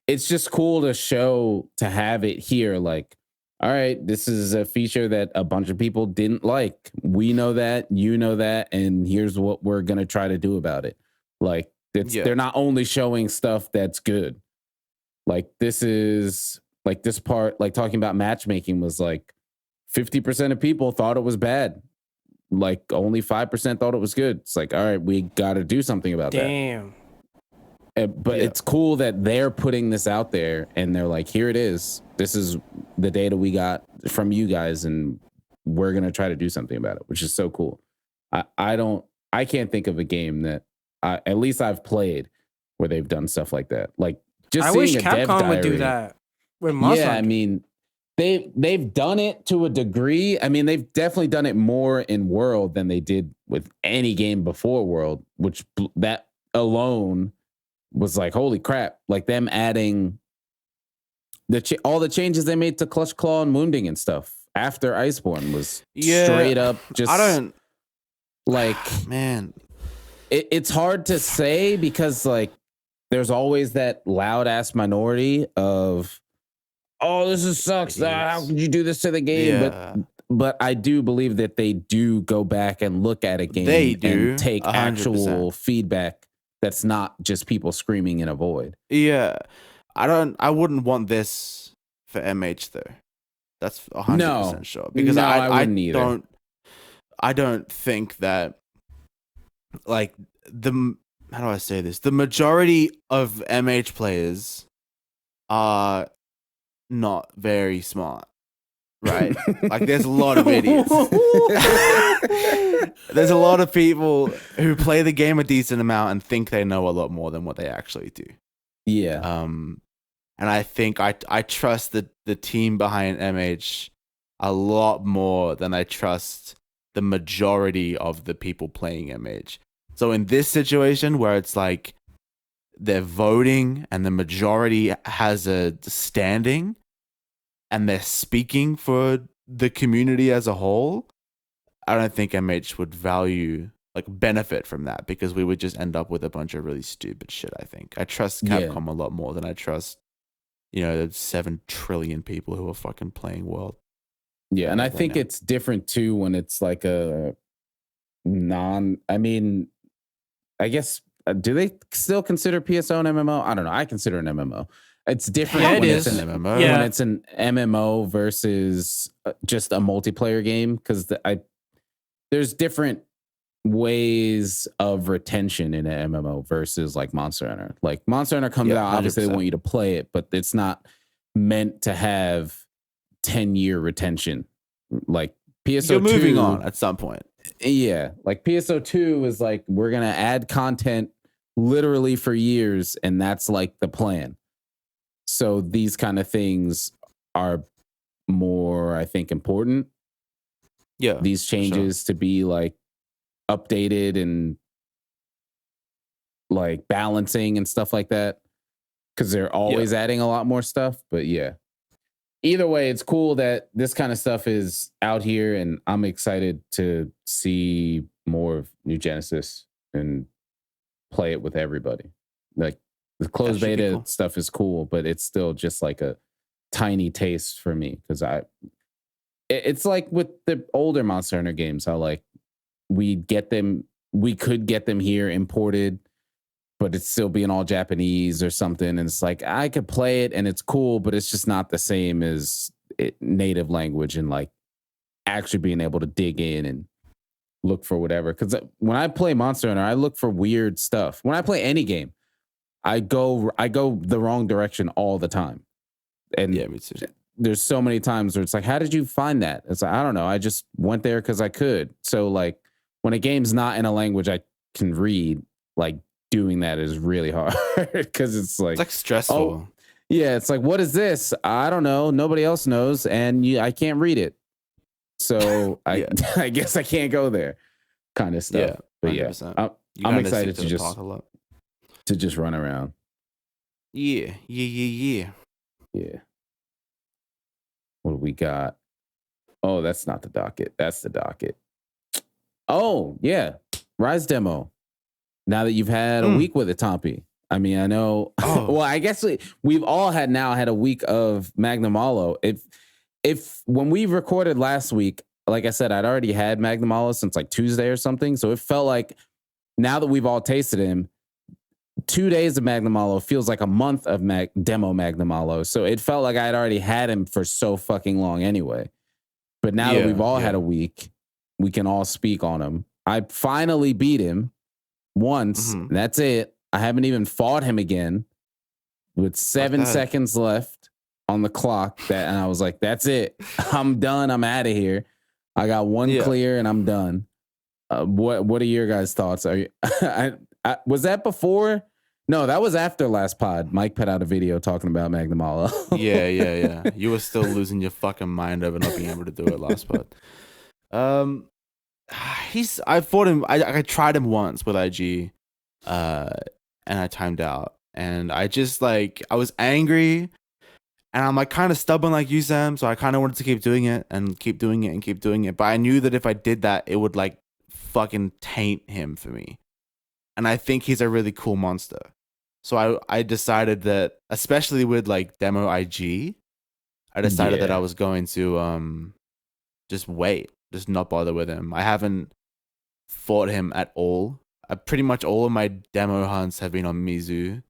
it's just cool to have it here. Like all right, this is a feature that a bunch of people didn't like. We know that, you know that, and here's what we're gonna try to do about it. Like they're not only showing stuff that's good. Like this is like this part, like talking about matchmaking was like 50% of people thought it was bad. Like only 5% thought it was good. It's like, all right, we got to do something about Damn. that. But it's cool that they're putting this out there and they're like, here it is. This is the data we got from you guys, and we're gonna try to do something about it, which is so cool. I can't think of a game that at least I've played where they've done stuff like that. Like just I seeing wish a dev Capcom would do diary. that with Monster Yeah, I Hunter. mean, they've done it to a degree. I mean, they've definitely done it more in World than they did with any game before World, which that alone was like, holy crap. Like them adding all the changes they made to Clutch Claw and Wounding and stuff after Iceborne was straight up just... I don't... Like... Man. It's hard to say because like there's always that loud ass minority of, oh, this sucks. How could you do this to the game? Yeah. But I do believe that they do go back and look at a game and take 100%. actual feedback that's not just people screaming in a void. Yeah. I wouldn't want this for MH though. That's 100% sure. Because I wouldn't either. I don't think that like how do I say this? The majority of MH players are not very smart, right? Like there's a lot of idiots. There's a lot of people who play the game a decent amount and think they know a lot more than what they actually do. Yeah. And I think I trust the team behind MH a lot more than I trust the majority of the people playing MH. So in this situation where it's like they're voting and the majority has a standing and they're speaking for the community as a whole, I don't think MH would benefit from that because we would just end up with a bunch of really stupid shit, I think. I trust Capcom a lot more than I trust, the 7 trillion people who are fucking playing World. Yeah, and I think it's different too when it's like a I guess, do they still consider PSO an MMO? I don't know. I consider an MMO. It's different when it's an MMO. When it's an MMO versus just a multiplayer game, because there's different ways of retention in an MMO versus like Monster Hunter. Like Monster Hunter comes out, obviously 100%. They want you to play it, but it's not meant to have 10-year retention. Like PSO2, you're moving on at some point. Yeah, like PSO2 is like, we're gonna add content literally for years, and that's like the plan. So these kind of things are more, I think, important. Yeah, these changes to be like updated and like balancing and stuff like that, because they're always adding a lot more stuff. But yeah, either way, it's cool that this kind of stuff is out here, and I'm excited to see more of New Genesis and play it with everybody. Like the closed beta stuff is cool, but it's still just like a tiny taste for me, because it's like with the older Monster Hunter games, how like we could get them here imported, but it's still being all Japanese or something. And it's like, I could play it and it's cool, but it's just not the same as native language and like actually being able to dig in and look for whatever. Because when I play Monster Hunter, I look for weird stuff. When I play any game, I go the wrong direction all the time. And yeah, me too. There's so many times where it's like, how did you find that? It's like, I don't know. I just went there because I could. So like when a game's not in a language I can read, like doing that is really hard because it's like stressful. Oh, yeah, it's like, what is this? I don't know. Nobody else knows, and I can't read it. So I guess I can't go there, kind of stuff. Yeah, but yeah, I'm excited to just run around. Yeah. What do we got? Oh, that's not the docket. That's the docket. Oh yeah, Rise demo. Now that you've had a week with it, Tompi. I mean, I know. Well, I guess we've all had a week of Magnamalo. if when we recorded last week, like I said, I'd already had Magnamalo since like Tuesday or something. So it felt like now that we've all tasted him, 2 days of Magnamalo feels like a month of Demo Magnamalo. So it felt like I had already had him for so fucking long anyway. But now that we've all had a week, we can all speak on him. I finally beat him once. That's it. I haven't even fought him again with 7 seconds left on the clock. And I was like, that's it. I'm done. I'm out of here. I got one clear and I'm done. What are your guys' thoughts? Are you, was that before? No, that was after last pod. Mike put out a video talking about Magnamalo. Yeah. You were still losing your fucking mind over not being able to do it last pod. I fought him. I tried him once with IG, and I timed out. And I just I was angry, and I'm like kind of stubborn like you, Sam. So I kind of wanted to keep doing it and keep doing it and keep doing it. But I knew that if I did that, it would like fucking taint him for me. And I think he's a really cool monster. So I decided that, especially with like Demo IG, I decided that I was going to just wait, just not bother with him. I haven't fought him at all. Pretty much all of my demo hunts have been on Mizu.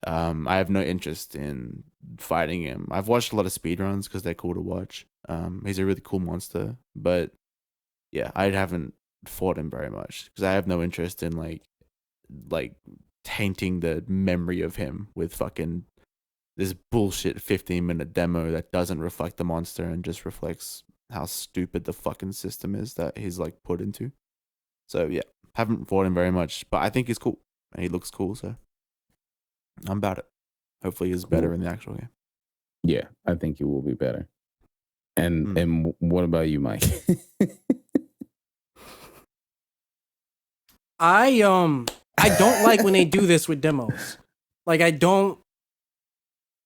I have no interest in fighting him. I've watched a lot of speedruns because they're cool to watch. He's a really cool monster. But yeah, I haven't fought him very much because I have no interest in like tainting the memory of him with fucking this bullshit 15-minute demo that doesn't reflect the monster and just reflects how stupid the fucking system is that he's like put into. So yeah, haven't fought him very much, but I think he's cool and he looks cool, so I'm about it. Hopefully he's better in the actual game. Yeah, I think he will be better. And what about you, Mike? I don't like when they do this with demos. Like I don't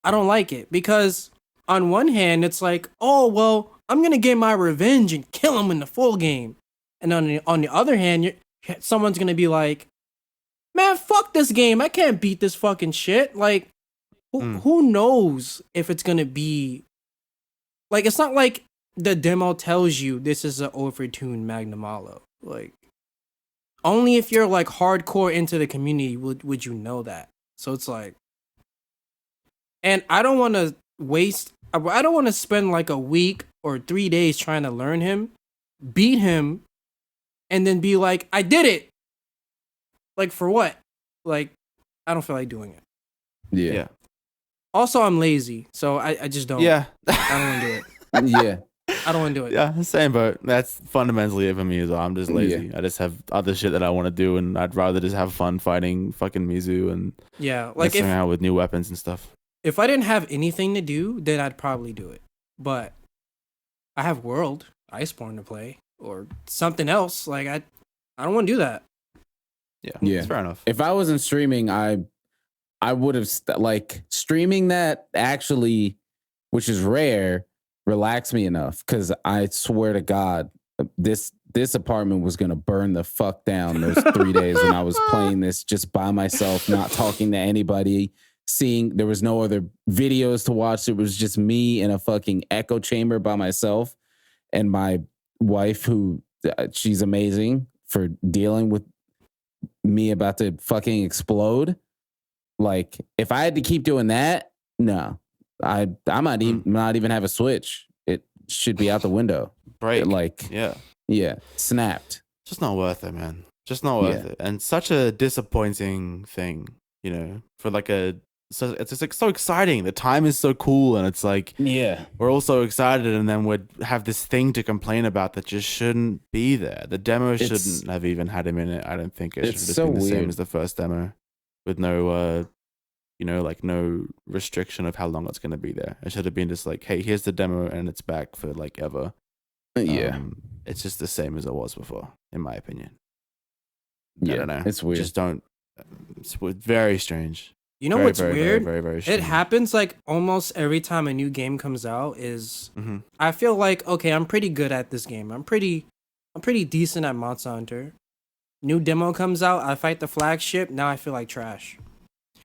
like it because on one hand it's like, oh well, I'm gonna get my revenge and kill him in the full game, and on the other hand, someone's gonna be like, man, fuck this game. I can't beat this fucking shit. Like, who knows if it's gonna be like? It's not like the demo tells you this is an overtuned Magnamalo. Like, only if you're like hardcore into the community would you know that. So it's like, and I don't want to I don't want to spend like a week or 3 days trying to learn him, beat him, and then be like, I did it. Like for what? Like, I don't feel like doing it. Yeah. Also, I'm lazy, so I just don't. Yeah. I don't want to do it. Yeah. I don't want to do it. Yeah, same boat. That's fundamentally it for me as well. I'm just lazy. Yeah. I just have other shit that I want to do, and I'd rather just have fun fighting fucking Mizu and like messing around with new weapons and stuff. If I didn't have anything to do, then I'd probably do it. But I have World, Iceborne to play, or something else. Like I don't want to do that. Yeah, Yeah. That's fair enough. If I wasn't streaming, I would have streaming that actually, which is rare, relaxed me enough because I swear to God, this apartment was gonna burn the fuck down those 3 days when I was playing this just by myself, not talking to anybody. There was no other videos to watch. It was just me in a fucking echo chamber by myself, and my wife, who she's amazing for dealing with me about to fucking explode. Like, if I had to keep doing that, no, I might not even have a Switch. It should be out the window. Break. Yeah, snapped. Just not worth it, man. Just not worth it. And such a disappointing thing, for like so it's just like so exciting. The time is so cool, and it's like we're all so excited, and then we'd have this thing to complain about that just shouldn't be there. The demo shouldn't have even had him in it. I don't think it should have just been the same as the first demo, with no no restriction of how long it's going to be there. It should have been just like, hey, here's the demo, and it's back for like ever. It's just the same as it was before, in my opinion. I don't know. It's weird. It's very strange. You know what's weird? Very, very strange. It happens like almost every time a new game comes out. I feel like, okay, I'm pretty good at this game. I'm pretty decent at Monster Hunter. New demo comes out, I fight the flagship. Now I feel like trash.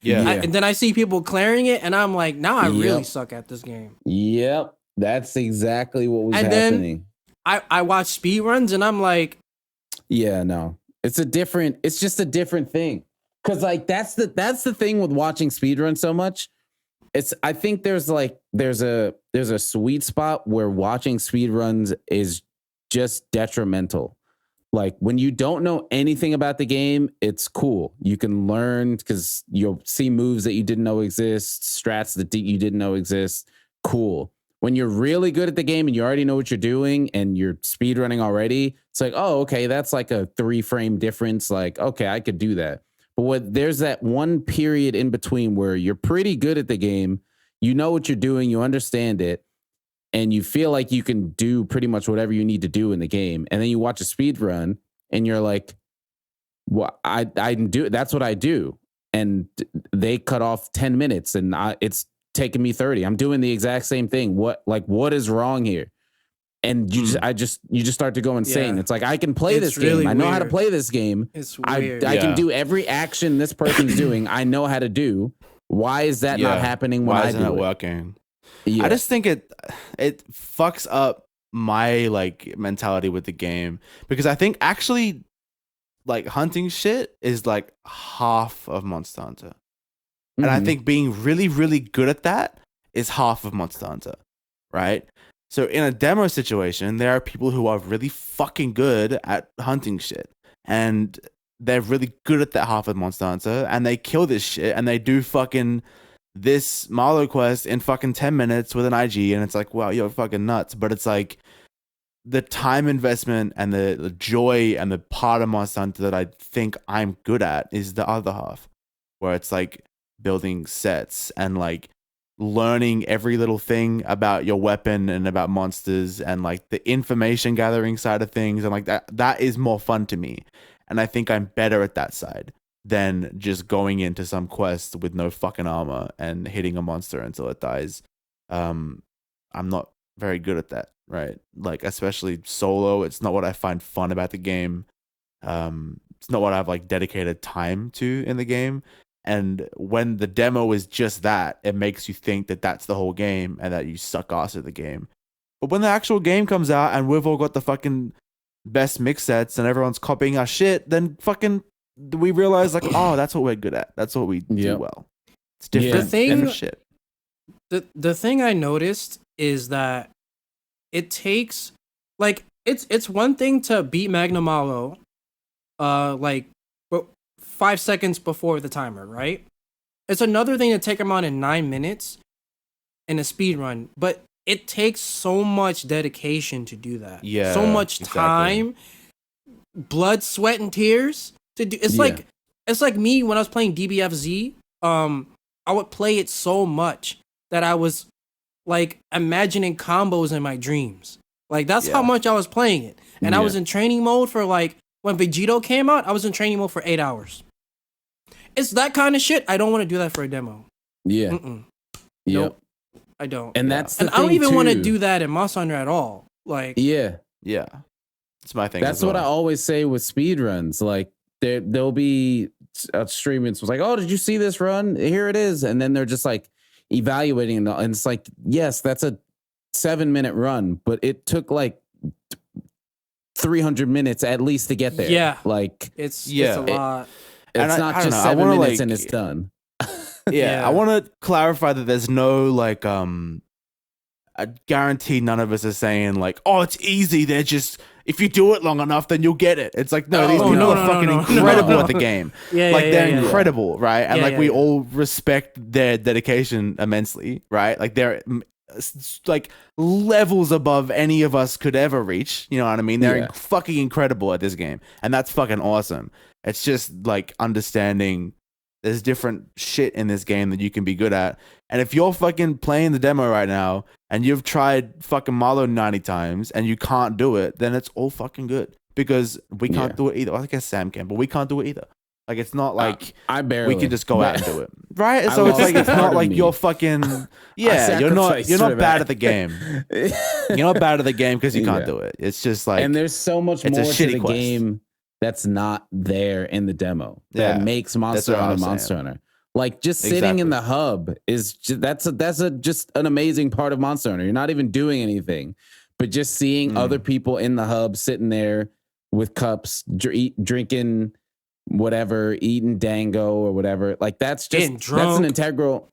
Yeah. And then I see people clearing it, and I'm like, now I really suck at this game. Yep. That's exactly what was And then- happening. I watch speedruns and I'm like, Yeah, no. It's just a different thing. Cause like that's the thing with watching speedrun so much. I think there's a sweet spot where watching speedruns is just detrimental. Like when you don't know anything about the game, it's cool. You can learn because you'll see moves that you didn't know exist, strats that you didn't know exist. Cool. When you're really good at the game and you already know what you're doing and you're speedrunning already, it's like, oh, okay, that's like a 3-frame difference. Like, okay, I could do that. But there's that one period in between where you're pretty good at the game, you know what you're doing, you understand it, and you feel like you can do pretty much whatever you need to do in the game. And then you watch a speed run and you're like, well, I do, that's what I do. And they cut off 10 minutes and it's taking me 30. I'm doing the exact same thing. What is wrong here? And you just start to go insane. Yeah. It's like, I can play It's this game. really I know how to weird. play this game. it's I weird. can do every action this person's doing. I know how to do. Why is that not happening when Why I isn't do it it? working? Yeah. I just think it fucks up my like mentality with the game because I think actually like hunting shit is like half of Monster Hunter. And I Mhm. think being really, really good at that is half of Monster Hunter, right? So in a demo situation, there are people who are really fucking good at hunting shit. And they're really good at that half of Monster Hunter. And they kill this shit. And they do fucking this Malo quest in fucking 10 minutes with an IG. And it's like, wow, you're fucking nuts. But it's like the time investment and the joy and the part of Monster Hunter that I think I'm good at is the other half. Where it's like building sets and like learning every little thing about your weapon and about monsters and like the information gathering side of things and like that is more fun to me. And I think I'm better at that side than just going into some quest with no fucking armor and hitting a monster until it dies. I'm not very good at that, right? Like especially solo, it's not what I find fun about the game. It's not what I've like dedicated time to in the game. And when the demo is just that, it makes you think that that's the whole game and that you suck ass at the game. But when the actual game comes out and we've all got the fucking best mix sets and everyone's copying our shit, then fucking we realize like, oh, that's what we're good at. That's what we do well. It's different, different shit. The thing I noticed is that it takes like it's one thing to beat Magnamalo, like 5 seconds before the timer, right? It's another thing to take him on in 9 minutes in a speed run, but it takes so much dedication to do that. Yeah, so much time, blood, sweat, and tears to do. It's like me when I was playing DBFZ. I would play it so much that I was like imagining combos in my dreams. Like that's how much I was playing it, and I was in training mode for like. When Vegito came out, I was in training mode for 8 hours. It's that kind of shit. I don't want to do that for a demo. Yeah. Mm-mm. Yep. Nope. I don't. And that's and I don't even want to do that in Monster Hunter at all. Like yeah. It's my thing. That's what I always say with speedruns. Like there'll be a stream and it's like, oh, did you see this run? Here it is. And then they're just like evaluating it. And it's like, yes, that's a 7-minute run, but it took like 300 minutes at least to get there. Yeah. Like it's a lot. It's not just 7 minutes and it's done. I want to clarify that there's no like I guarantee none of us are saying like, oh, it's easy. They're just if you do it long enough, then you'll get it. It's like no, these people are fucking incredible at the game. They're incredible, right? And like we all respect their dedication immensely, right? Like they're like levels above any of us could ever reach. You know what I mean? They're fucking incredible at this game, and that's fucking awesome. It's just like understanding there's different shit in this game that you can be good at. And if you're fucking playing the demo right now and you've tried fucking Malo 90 times and you can't do it, then it's all fucking good because we can't do it either. I guess Sam can, but we can't do it either. Like it's not like we can just go out and do it, right? So it's like it's not like you're fucking you're not bad at the game. You're not bad at the game because you can't do it. It's just like and there's so much more to the game that's not there in the demo that makes Monster Hunter Monster Hunter. Like just sitting in the hub is that's just an amazing part of Monster Hunter. You're not even doing anything, but just seeing other people in the hub sitting there with cups, drinking whatever, eating dango or whatever. Like that's an integral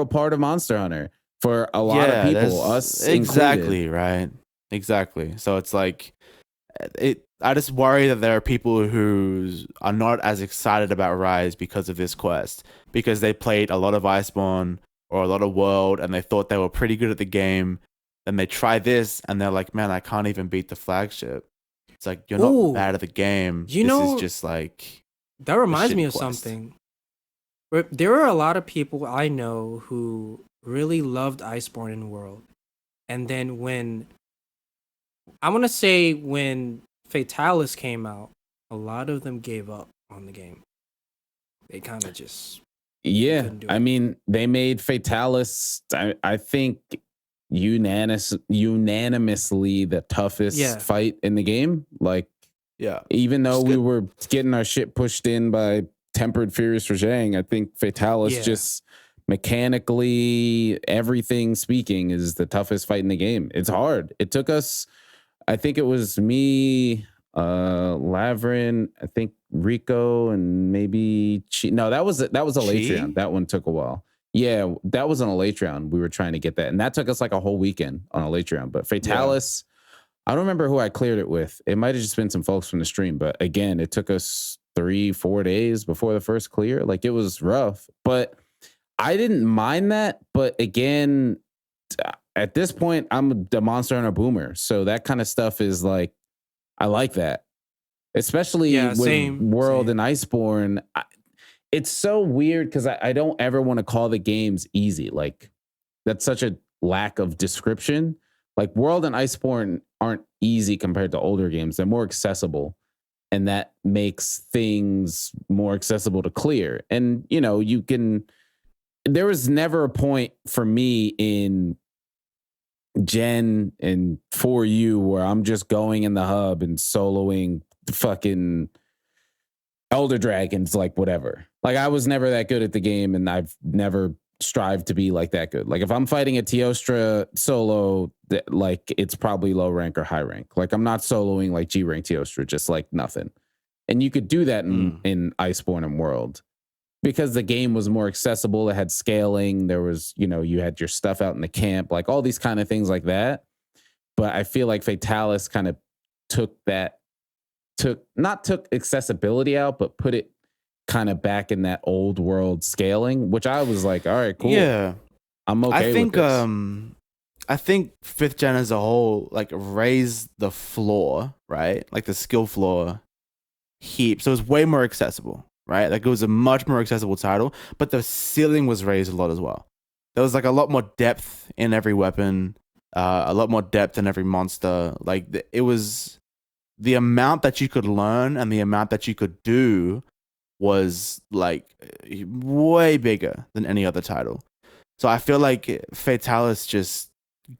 part of Monster Hunter for a lot of people, us exactly included. Right, exactly. So it's like I just worry that there are people who are not as excited about Rise because of this quest, because they played a lot of Iceborne or a lot of World and they thought they were pretty good at the game. Then they try this and they're like, man, I can't even beat the flagship. It's like, you're not bad at the game. This is just like... That reminds me of something. There are a lot of people I know who really loved Iceborne and World. And then when Fatalis came out, a lot of them gave up on the game. They kind of just... Yeah, I mean, they made Fatalis, I think, unanimously the toughest fight in the game. Like, even though we were getting our shit pushed in by Tempered Furious Rajang, I think Fatalis just mechanically, everything speaking, is the toughest fight in the game. It's hard. It took us, I think it was me, Lavrin, I think Rico, and maybe no, that was a late round. That one took a while. Yeah, that was on a late round. We were trying to get that, and that took us like a whole weekend on a late round. But Fatalis, I don't remember who I cleared it with. It might have just been some folks from the stream, but again, it took us 3-4 days before the first clear. Like, it was rough, but I didn't mind that. But again, at this point, I'm the Monster Hunter boomer, so that kind of stuff is like, I like that, especially with World and Iceborne. It's so weird because I don't ever want to call the games easy. Like, that's such a lack of description. Like, World and Iceborne aren't easy compared to older games. They're more accessible, and that makes things more accessible to clear. And, you know, there was never a point for me in Gen and for you where I'm just going in the hub and soloing the fucking Elder Dragons, like whatever. Like, I was never that good at the game, and I've never strived to be like that good. Like, if I'm fighting a Teostra solo, like, it's probably low rank or high rank. Like, I'm not soloing like G rank Teostra, just like nothing. And you could do that in Iceborne and World because the game was more accessible. It had scaling. There was, you know, you had your stuff out in the camp, like all these kind of things like that. But I feel like Fatalis kind of took accessibility out, but put it kind of back in that old world scaling, which I was like, all right, cool. Yeah, I'm okay with this. I think 5th gen as a whole, like, raised the floor, right? Like, the skill floor heap. So it was way more accessible, right? Like, it was a much more accessible title, but the ceiling was raised a lot as well. There was like a lot more depth in every weapon, a lot more depth in every monster. Like, it was the amount that you could learn and the amount that you could do was like way bigger than any other title. So I feel like Fatalis just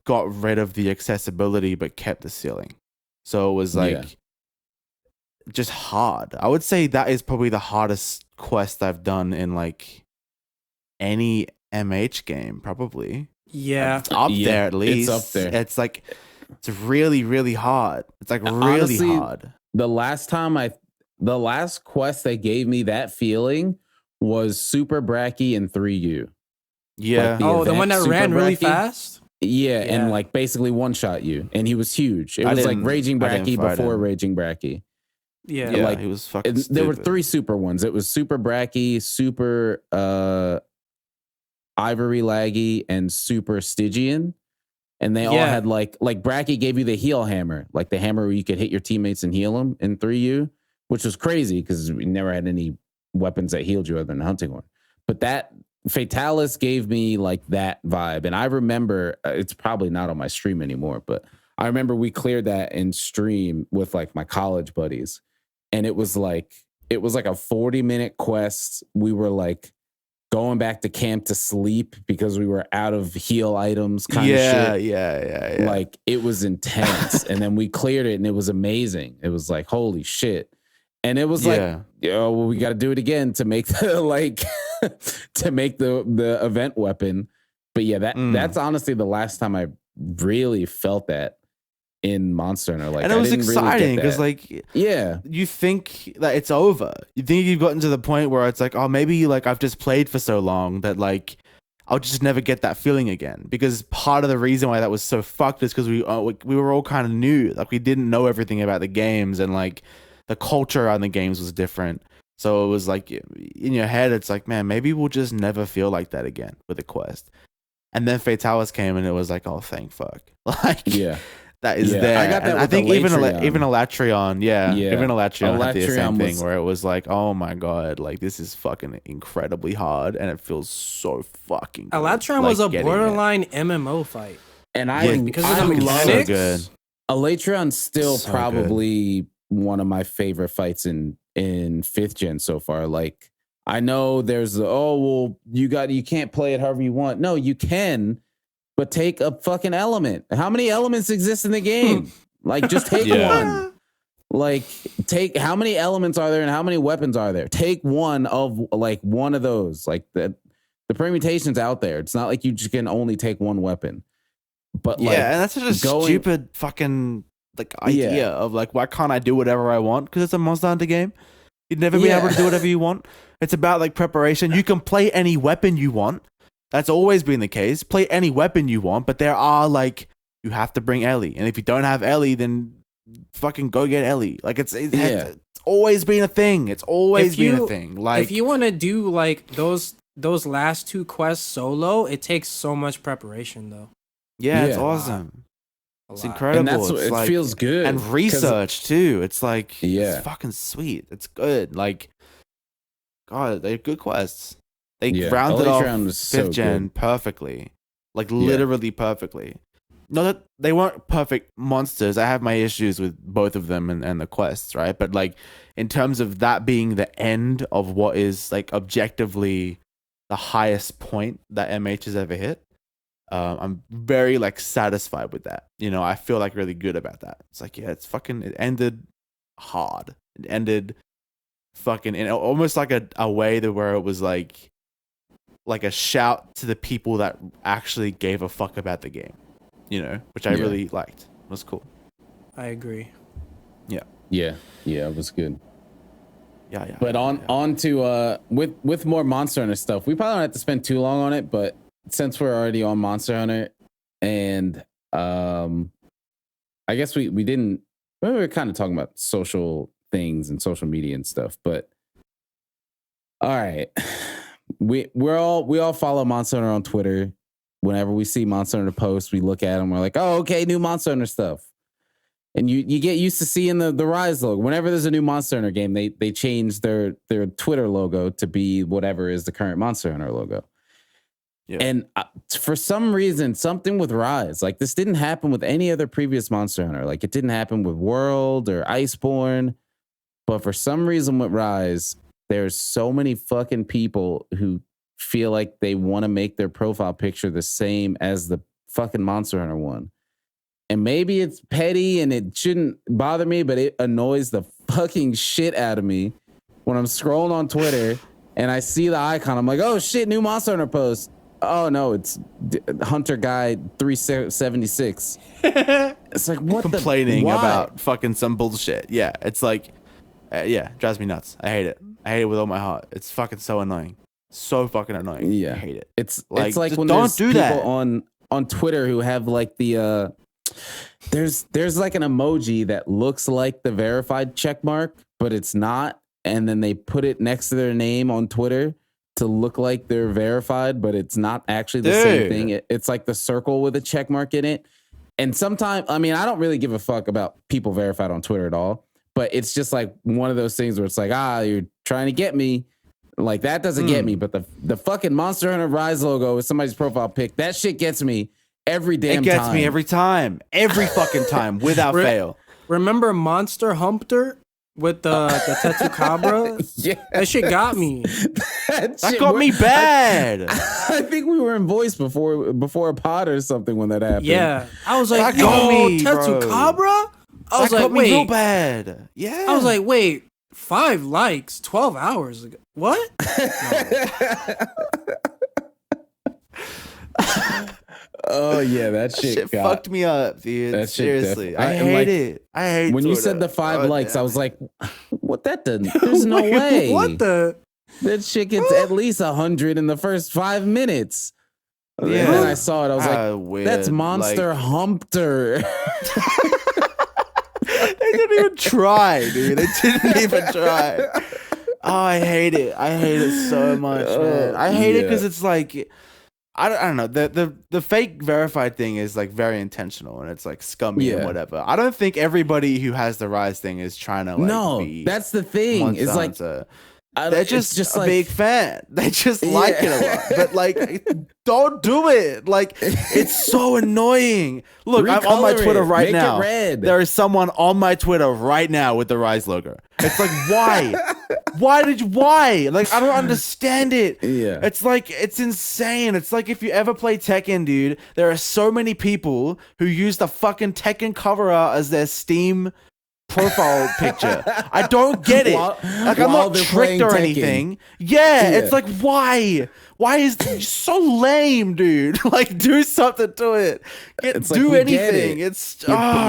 got rid of the accessibility but kept the ceiling. So it was like just hard. I would say that is probably the hardest quest I've done in like any MH game, probably. Yeah. It's up there at least. It's up there. It's like, it's really, really hard. It's like really Honestly, hard. The last quest that gave me that feeling was Super Bracky in 3U. Yeah. Like the one that ran really fast? Yeah, and like basically one-shot you. And he was huge. It was like Raging Bracky before Raging Bracky. Yeah. Like, he was fucking stupid. There were 3 super ones. It was Super Bracky, Super Ivory Laggy, and Super Stygian. And they all had like Bracky gave you the heal hammer, like the hammer where you could hit your teammates and heal them in 3U, which was crazy because we never had any weapons that healed you other than Hunting Horn. But that Fatalis gave me like that vibe. And I remember, it's probably not on my stream anymore, but I remember we cleared that in stream with like my college buddies. And it was like a 40-minute quest. We were like going back to camp to sleep because we were out of heal items kind of shit. Yeah. Like, it was intense. And then we cleared it and it was amazing. It was like, holy shit. And it was like, well, we got to do it again to make the like to make the event weapon. But yeah, that's honestly the last time I really felt that in Monster Hunter. Like, and it was exciting because, yeah, you think that it's over. You think you've gotten to the point where it's like, oh, maybe like I've just played for so long that like I'll just never get that feeling again. Because part of the reason why that was so fucked is because we were all kind of new. Like, we didn't know everything about the games, and like the culture on the games was different. So it was like in your head, it's like, man, maybe we'll just never feel like that again with a quest. And then Fatalis came, and it was like, oh, thank fuck. Like, yeah, that is there. I got that. I think even Elatrion, even Elatrion had the same thing where it was like, oh my god, like this is fucking incredibly hard, and it feels so fucking good. Elatrion was a borderline MMO fight, and I love so good. Elatrion's still so probably one of my favorite fights in 5th gen so far. Like, I know there's you can't play it however you want. No, you can, but take a fucking element. How many elements exist in the game? Like, just take one. Like, how many elements are there and how many weapons are there? Take one of those. Like, the permutation's out there. It's not like you just can only take one weapon. But like, and that's such a stupid fucking like idea of like, why can't I do whatever I want? Because it's a Monster Hunter game. You'd never be able to do whatever you want. It's about like preparation. You can play any weapon you want. That's always been the case. Play any weapon you want, but there are like, you have to bring Ellie, and if you don't have Ellie, then fucking go get Ellie. Like, it's always been a thing. It's always been a thing. Like, if you want to do like those last 2 quests solo, it takes so much preparation though. Yeah, it's awesome. It's incredible. And that's it feels good. And research too. It's like, it's fucking sweet. It's good. Like, God, they're good quests. They rounded off 5th gen perfectly. Like, literally perfectly. Not that they weren't perfect monsters. I have my issues with both of them and the quests, right? But like, in terms of that being the end of what is like objectively the highest point that MH has ever hit, I'm very like satisfied with that. You know, I feel like really good about that. It's like, it ended hard. It ended fucking in almost like a way that where it was like a shout to the people that actually gave a fuck about the game, you know, which I really liked. It was cool. I agree. Yeah, it was good. But on to with more Monster Hunter stuff. We probably don't have to spend too long on it, but since we're already on Monster Hunter, and I guess we were kind of talking about social things and social media and stuff, but all right. We all follow Monster Hunter on Twitter. Whenever we see Monster Hunter posts, we look at them. We're like, oh, okay, new Monster Hunter stuff. And you get used to seeing the Rise logo. Whenever there's a new Monster Hunter game, they change their Twitter logo to be whatever is the current Monster Hunter logo. Yeah. And for some reason, something with Rise, like this didn't happen with any other previous Monster Hunter. Like, it didn't happen with World or Iceborne. But for some reason with Rise, there's so many fucking people who feel like they want to make their profile picture the same as the fucking Monster Hunter one. And maybe it's petty and it shouldn't bother me, but it annoys the fucking shit out of me when I'm scrolling on Twitter and I see the icon. I'm like, oh shit, new Monster Hunter post. Oh no, it's Hunter Guy 376. It's like, what? Complaining about fucking some bullshit. Yeah, it's like, drives me nuts. I hate it. I hate it with all my heart. It's fucking so annoying. So fucking annoying. Yeah, I hate it. It's like when there's people on Twitter who have like the there's like an emoji that looks like the verified check mark, but it's not, and then they put it next to their name on Twitter to look like they're verified, but it's not actually the same thing. It's like the circle with a check mark in it. And sometimes, I mean, I don't really give a fuck about people verified on Twitter at all, but it's just like one of those things where it's like, you're trying to get me. Like, that doesn't get me, but the fucking Monster Hunter Rise logo with somebody's profile pic, that shit gets me every damn time. It gets me every time. Every fucking time, without fail. Remember Monster Hunter with the Tetzukabra? Yeah. That shit got me. That got me bad. I think we were in voice before a pod or something when that happened. Yeah. I was like, Tetzukabra? I was like, wait. Real bad. Yeah. I was like, wait, 5 likes 12 hours ago. What? Oh yeah, that shit fucked me up, dude. That shit Seriously, I and, hate like, it. I hate when you Twitter. said the 5 Oh, likes, I damn was it. like, what? That doesn't. There's no Wait, way. What the? That shit gets at least 100 in the first 5 minutes. And Yeah. then I saw it. I was like, weird. that's Monster Like, Humpter. they didn't even try, dude. They didn't even try. Oh, I hate it. I hate it so much, man. I hate it because it's like, I don't know. The fake verified thing is like very intentional and it's like scummy and whatever. I don't think everybody who has the Rise thing is trying to like be that's the thing. It's like they're just a big fan. They just like it a lot. But like, don't do it. Like, it's so annoying. Look, I'm on my Twitter right now. There is someone on my Twitter right now with the Rise logo. It's like, why? Why? Like, I don't understand it. Yeah. It's like, it's insane. It's like if you ever play Tekken, dude, there are so many people who use the fucking Tekken cover art as their Steam profile picture. I don't get it. Like, I'm not tricked or anything. Yeah, it's like, why? Why is this so lame, dude? Like, do something to it. Do anything. It's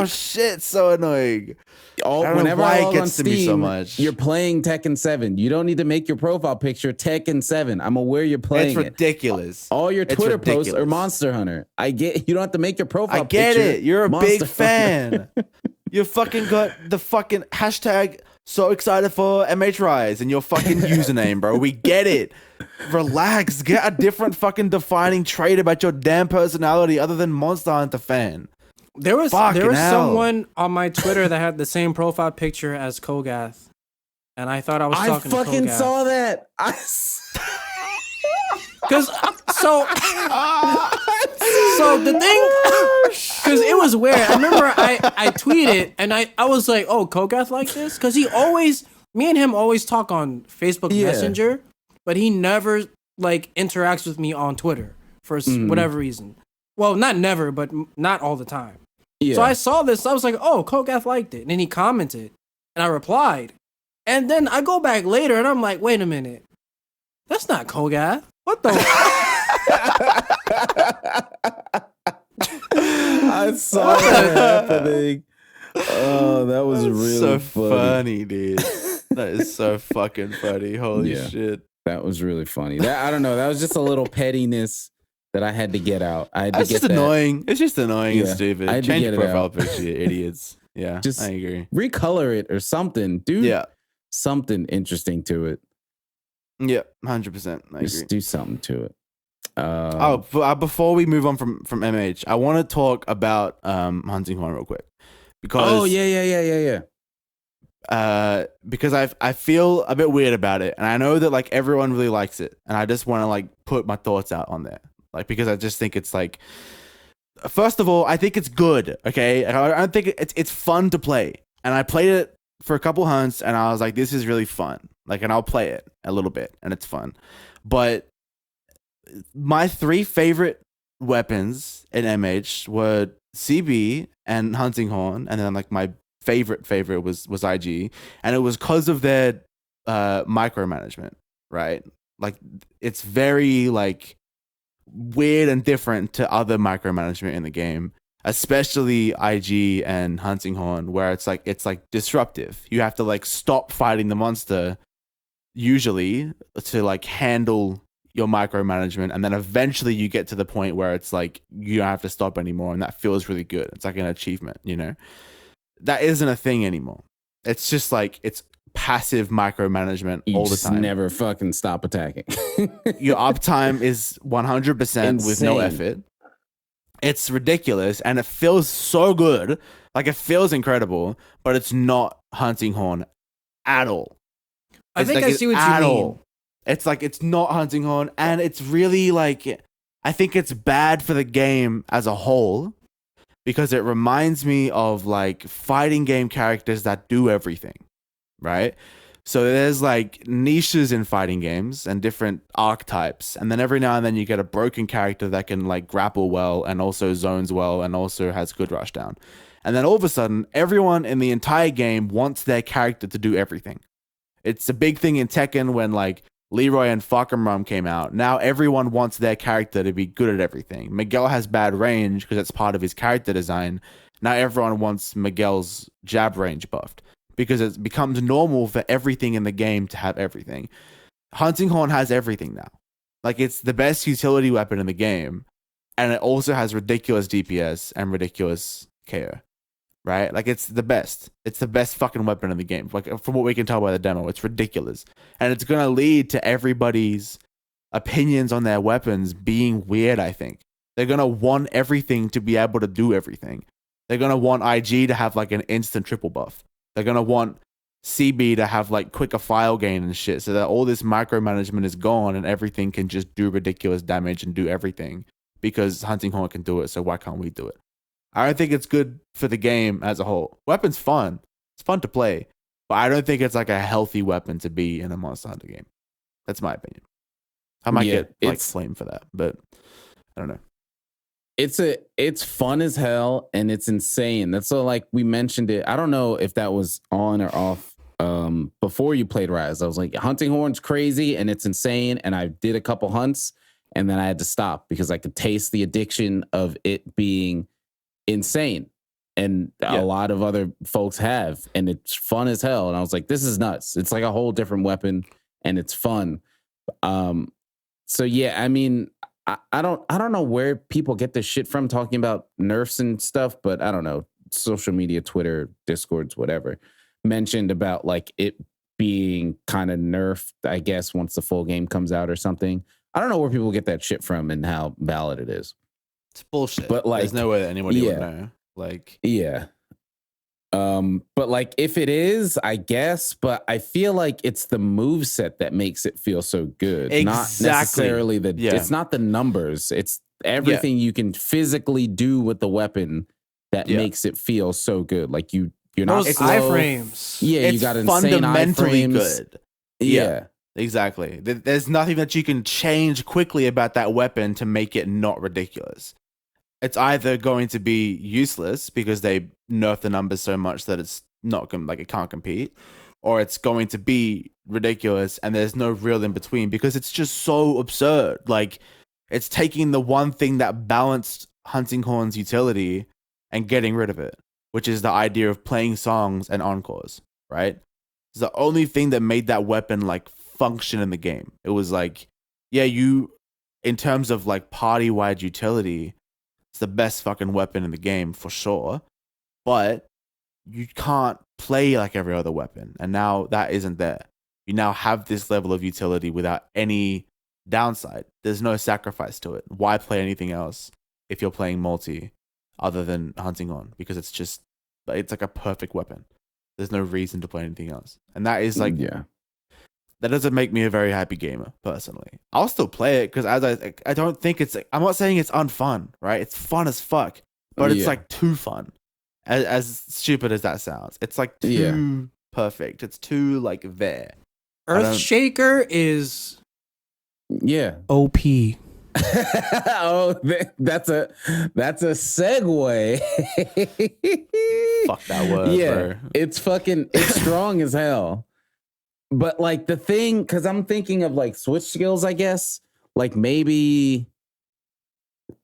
shit, so annoying. Whenever I log on to me so Steam, much. You're playing Tekken 7. You don't need to make your profile picture Tekken 7. I'm aware you're playing It's ridiculous. All your Twitter posts are Monster Hunter. I get you don't have to make your profile picture. I get it. You're a Monster big fan. You fucking got the fucking hashtag so excited for MH Rise and your fucking username, bro. We get it. Relax. Get a different fucking defining trait about your damn personality other than Monster Hunter fan. There was someone on my Twitter that had the same profile picture as Kogath, and I thought I was talking to Kogath. I fucking saw that. Because so the thing, because it was weird. I remember I tweeted and I was like, oh, Kogath like this? Because me and him always talk on Facebook Messenger, but he never like interacts with me on Twitter for whatever reason. Well, not never, but not all the time. Yeah. So I saw this. I was like, oh, Kogath liked it. And then he commented and I replied. And then I go back later and I'm like, wait a minute. That's not Kogath. What the? I saw that happening. Oh, that was really so funny, dude. That is so fucking funny. Holy shit. That was really funny. I don't know. That was just a little pettiness that I had to get out. It's just annoying. It's just annoying and stupid. Change your profile picture, you idiots. Yeah, just I agree. Recolor it or something, dude. Yeah. Something interesting to it. Yeah, 100%. I agree. Just do something to it. Before we move on from MH, I want to talk about Hunting Horn real quick. Because because I feel a bit weird about it, and I know that like everyone really likes it, and I just want to like put my thoughts out on there, like because I just think it's like, first of all, I think it's good. Okay, I think it's fun to play, and I played it for a couple hunts, and I was like, this is really fun. Like, and I'll play it a little bit, and it's fun. But my 3 favorite weapons in MH were CB and Hunting Horn, and then like my favorite was IG, and it was because of their micromanagement, right? Like, it's very like weird and different to other micromanagement in the game, especially IG and Hunting Horn, where it's like disruptive. You have to like stop fighting the monster usually to like handle your micromanagement, and then eventually you get to the point where it's like you don't have to stop anymore, and that feels really good. It's like an achievement, you know? That isn't a thing anymore. It's just like it's passive micromanagement all the time. Never fucking stop attacking. Your uptime is 100% with no effort. It's ridiculous, and it feels so good. Like, it feels incredible, but it's not Hunting Horn at all. I think I see what you mean. It's like, it's not Hunting Horn, and it's really like, I think it's bad for the game as a whole, because it reminds me of like fighting game characters that do everything, right? So there's like niches in fighting games and different archetypes, and then every now and then you get a broken character that can like grapple well and also zones well and also has good rushdown. And then all of a sudden, everyone in the entire game wants their character to do everything. It's a big thing in Tekken when like Leroy and Fucking Rum came out. Now everyone wants their character to be good at everything. Miguel has bad range because it's part of his character design. Now everyone wants Miguel's jab range buffed because it becomes normal for everything in the game to have everything. Hunting Horn has everything now. Like, it's the best utility weapon in the game, and it also has ridiculous DPS and ridiculous KO. Right? Like, it's the best. It's the best fucking weapon in the game. Like, from what we can tell by the demo, it's ridiculous. And it's going to lead to everybody's opinions on their weapons being weird, I think. They're going to want everything to be able to do everything. They're going to want IG to have, like, an instant triple buff. They're going to want CB to have, like, quicker file gain and shit, so that all this micromanagement is gone and everything can just do ridiculous damage and do everything because Hunting Horn can do it, so why can't we do it? I don't think it's good for the game as a whole. Weapon's fun. It's fun to play. But I don't think it's like a healthy weapon to be in a Monster Hunter game. That's my opinion. I might get like flamed for that, but I don't know. It's fun as hell and it's insane. That's so, like, we mentioned it. I don't know if that was on or off before you played Rise. I was like, Hunting Horn's crazy and it's insane. And I did a couple hunts and then I had to stop because I could taste the addiction of it being insane, and a lot of other folks have, and it's fun as hell. And I was like, this is nuts. It's like a whole different weapon and it's fun. So yeah, I mean, I don't know where people get this shit from talking about nerfs and stuff, but I don't know, social media, Twitter, Discords, whatever, mentioned about like it being kind of nerfed, I guess, once the full game comes out or something. I don't know where people get that shit from and how valid it is. It's bullshit. But like, there's no way that anybody would know. Like, yeah. But like, if it is, I guess, but I feel like it's the moveset that makes it feel so good. Exactly. Not necessarily it's not the numbers. It's everything you can physically do with the weapon that makes it feel so good. Like you're not those slow. iframes. Yeah, it's you got insane fundamentally iframes. good. Yeah. Exactly. There's nothing that you can change quickly about that weapon to make it not ridiculous. It's either going to be useless because they nerf the numbers so much that it's not like it can't compete, or it's going to be ridiculous and there's no real in between because it's just so absurd. Like, it's taking the one thing that balanced Hunting Horn's utility and getting rid of it, which is the idea of playing songs and encores, right? It's the only thing that made that weapon like function in the game. It was like, yeah, in terms of like party-wide utility, it's the best fucking weapon in the game for sure, but you can't play like every other weapon, and now that isn't there. You now have this level of utility without any downside. There's no sacrifice to it. Why play anything else if you're playing multi other than Hunting On? Because it's like a perfect weapon. There's no reason to play anything else, and that is like, that doesn't make me a very happy gamer personally. I'll still play it because I don't think it's like, I'm not saying it's unfun, right? It's fun as fuck, but it's like too fun. As stupid as that sounds, it's like too perfect. It's too like there. Earthshaker is OP. Oh, that's a segue. Fuck that word, bro. It's strong as hell. But like the thing, because I'm thinking of like switch skills, I guess. Like maybe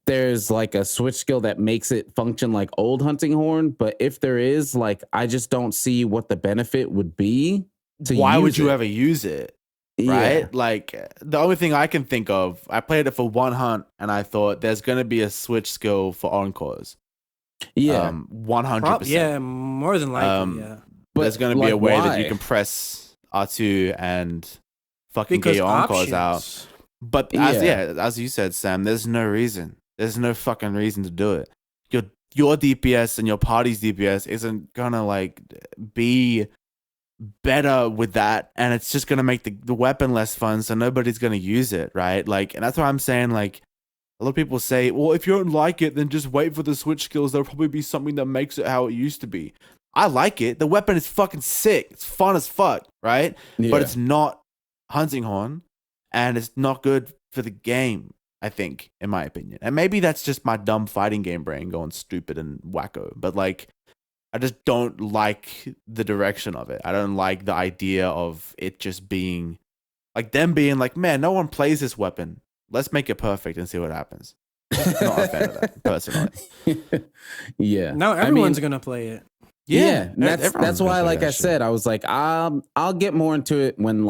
there's like a switch skill that makes it function like old Hunting Horn. But if there is, like, I just don't see what the benefit would be. Why would you ever use it? Right? Yeah. Like, the only thing I can think of, I played it for one hunt and I thought there's going to be a switch skill for encores. Yeah. 100%. Yeah, more than likely. But there's going to be a way that you can press R2 and fucking get your encores out. But as you said, Sam, there's no reason. There's no fucking reason to do it. Your DPS and your party's DPS isn't gonna like be better with that, and it's just gonna make the weapon less fun, so nobody's gonna use it, right? Like, and that's why I'm saying, like, a lot of people say, well, if you don't like it, then just wait for the switch skills. There'll probably be something that makes it how it used to be. I like it. The weapon is fucking sick. It's fun as fuck, right? Yeah. But it's not Hunting Horn, and it's not good for the game, I think, in my opinion. And maybe that's just my dumb fighting game brain going stupid and wacko. But like, I just don't like the direction of it. I don't like the idea of it just being Like them being like, man, no one plays this weapon. Let's make it perfect and see what happens. Not a fan of that, personally. Yeah. Now everyone's gonna play it. Yeah, and that's everyone's why, gonna play like that I shit. said, I was like, I'll get more into it when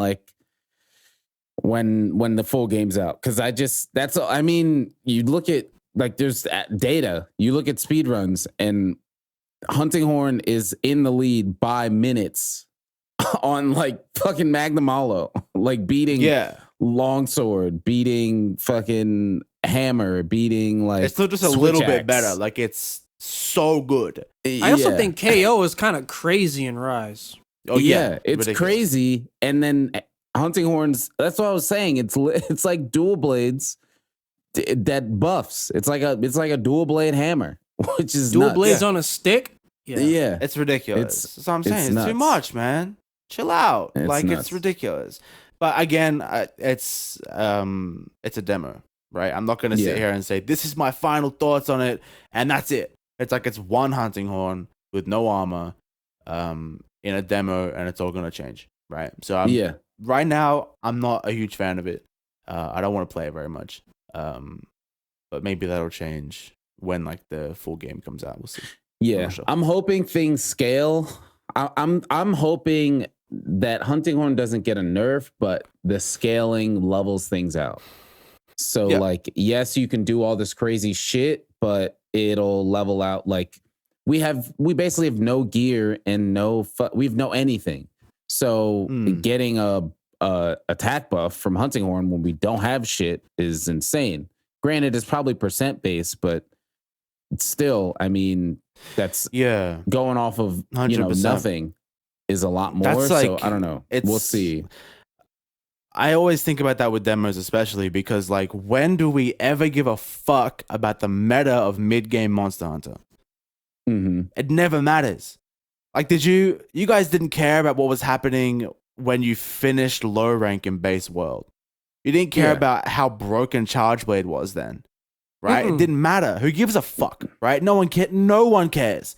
when the full game's out, because I mean, you look at like there's data. You look at speedruns, and Hunting Horn is in the lead by minutes on like fucking Magnamalo, like beating Longsword, beating fucking Hammer, beating like it's still just a Switch little bit Axe. better. Like it's so good. I also think KO is kind of crazy in Rise. Oh yeah, it's ridiculous. crazy. And then Hunting Horns, that's what I was saying. It's like dual blades that buffs. It's like a dual blade hammer, which is Dual nuts. blades on a stick. Yeah. It's ridiculous. That's what I'm saying. It's nuts. too much, man. Chill out. It's nuts. It's ridiculous. But again, it's a demo, right? I'm not going to sit here and say this is my final thoughts on it, and that's it. It's like it's one Hunting Horn with no armor, in a demo, and it's all going to change, right? So right now, I'm not a huge fan of it. I don't want to play it very much, but maybe that'll change when like the full game comes out. We'll see. Yeah, Sure. I'm hoping things scale. I'm hoping that Hunting Horn doesn't get a nerf, but the scaling levels things out. So like, yes, you can do all this crazy shit, but it'll level out. Like we basically have no gear and we have no anything. So getting a attack buff from Hunting Horn when we don't have shit is insane. Granted, it's probably percent based, but still, I mean, that's going off of 100%. Nothing is a lot more. That's like, so I don't know. We'll see. I always think about that with demos, especially because like, when do we ever give a fuck about the meta of mid-game Monster Hunter? Mm-hmm. It never matters. Like, you guys didn't care about what was happening when you finished low rank in base world. You didn't care about how broken Charge Blade was then, right? It didn't matter. Who gives a fuck, right? No one cares.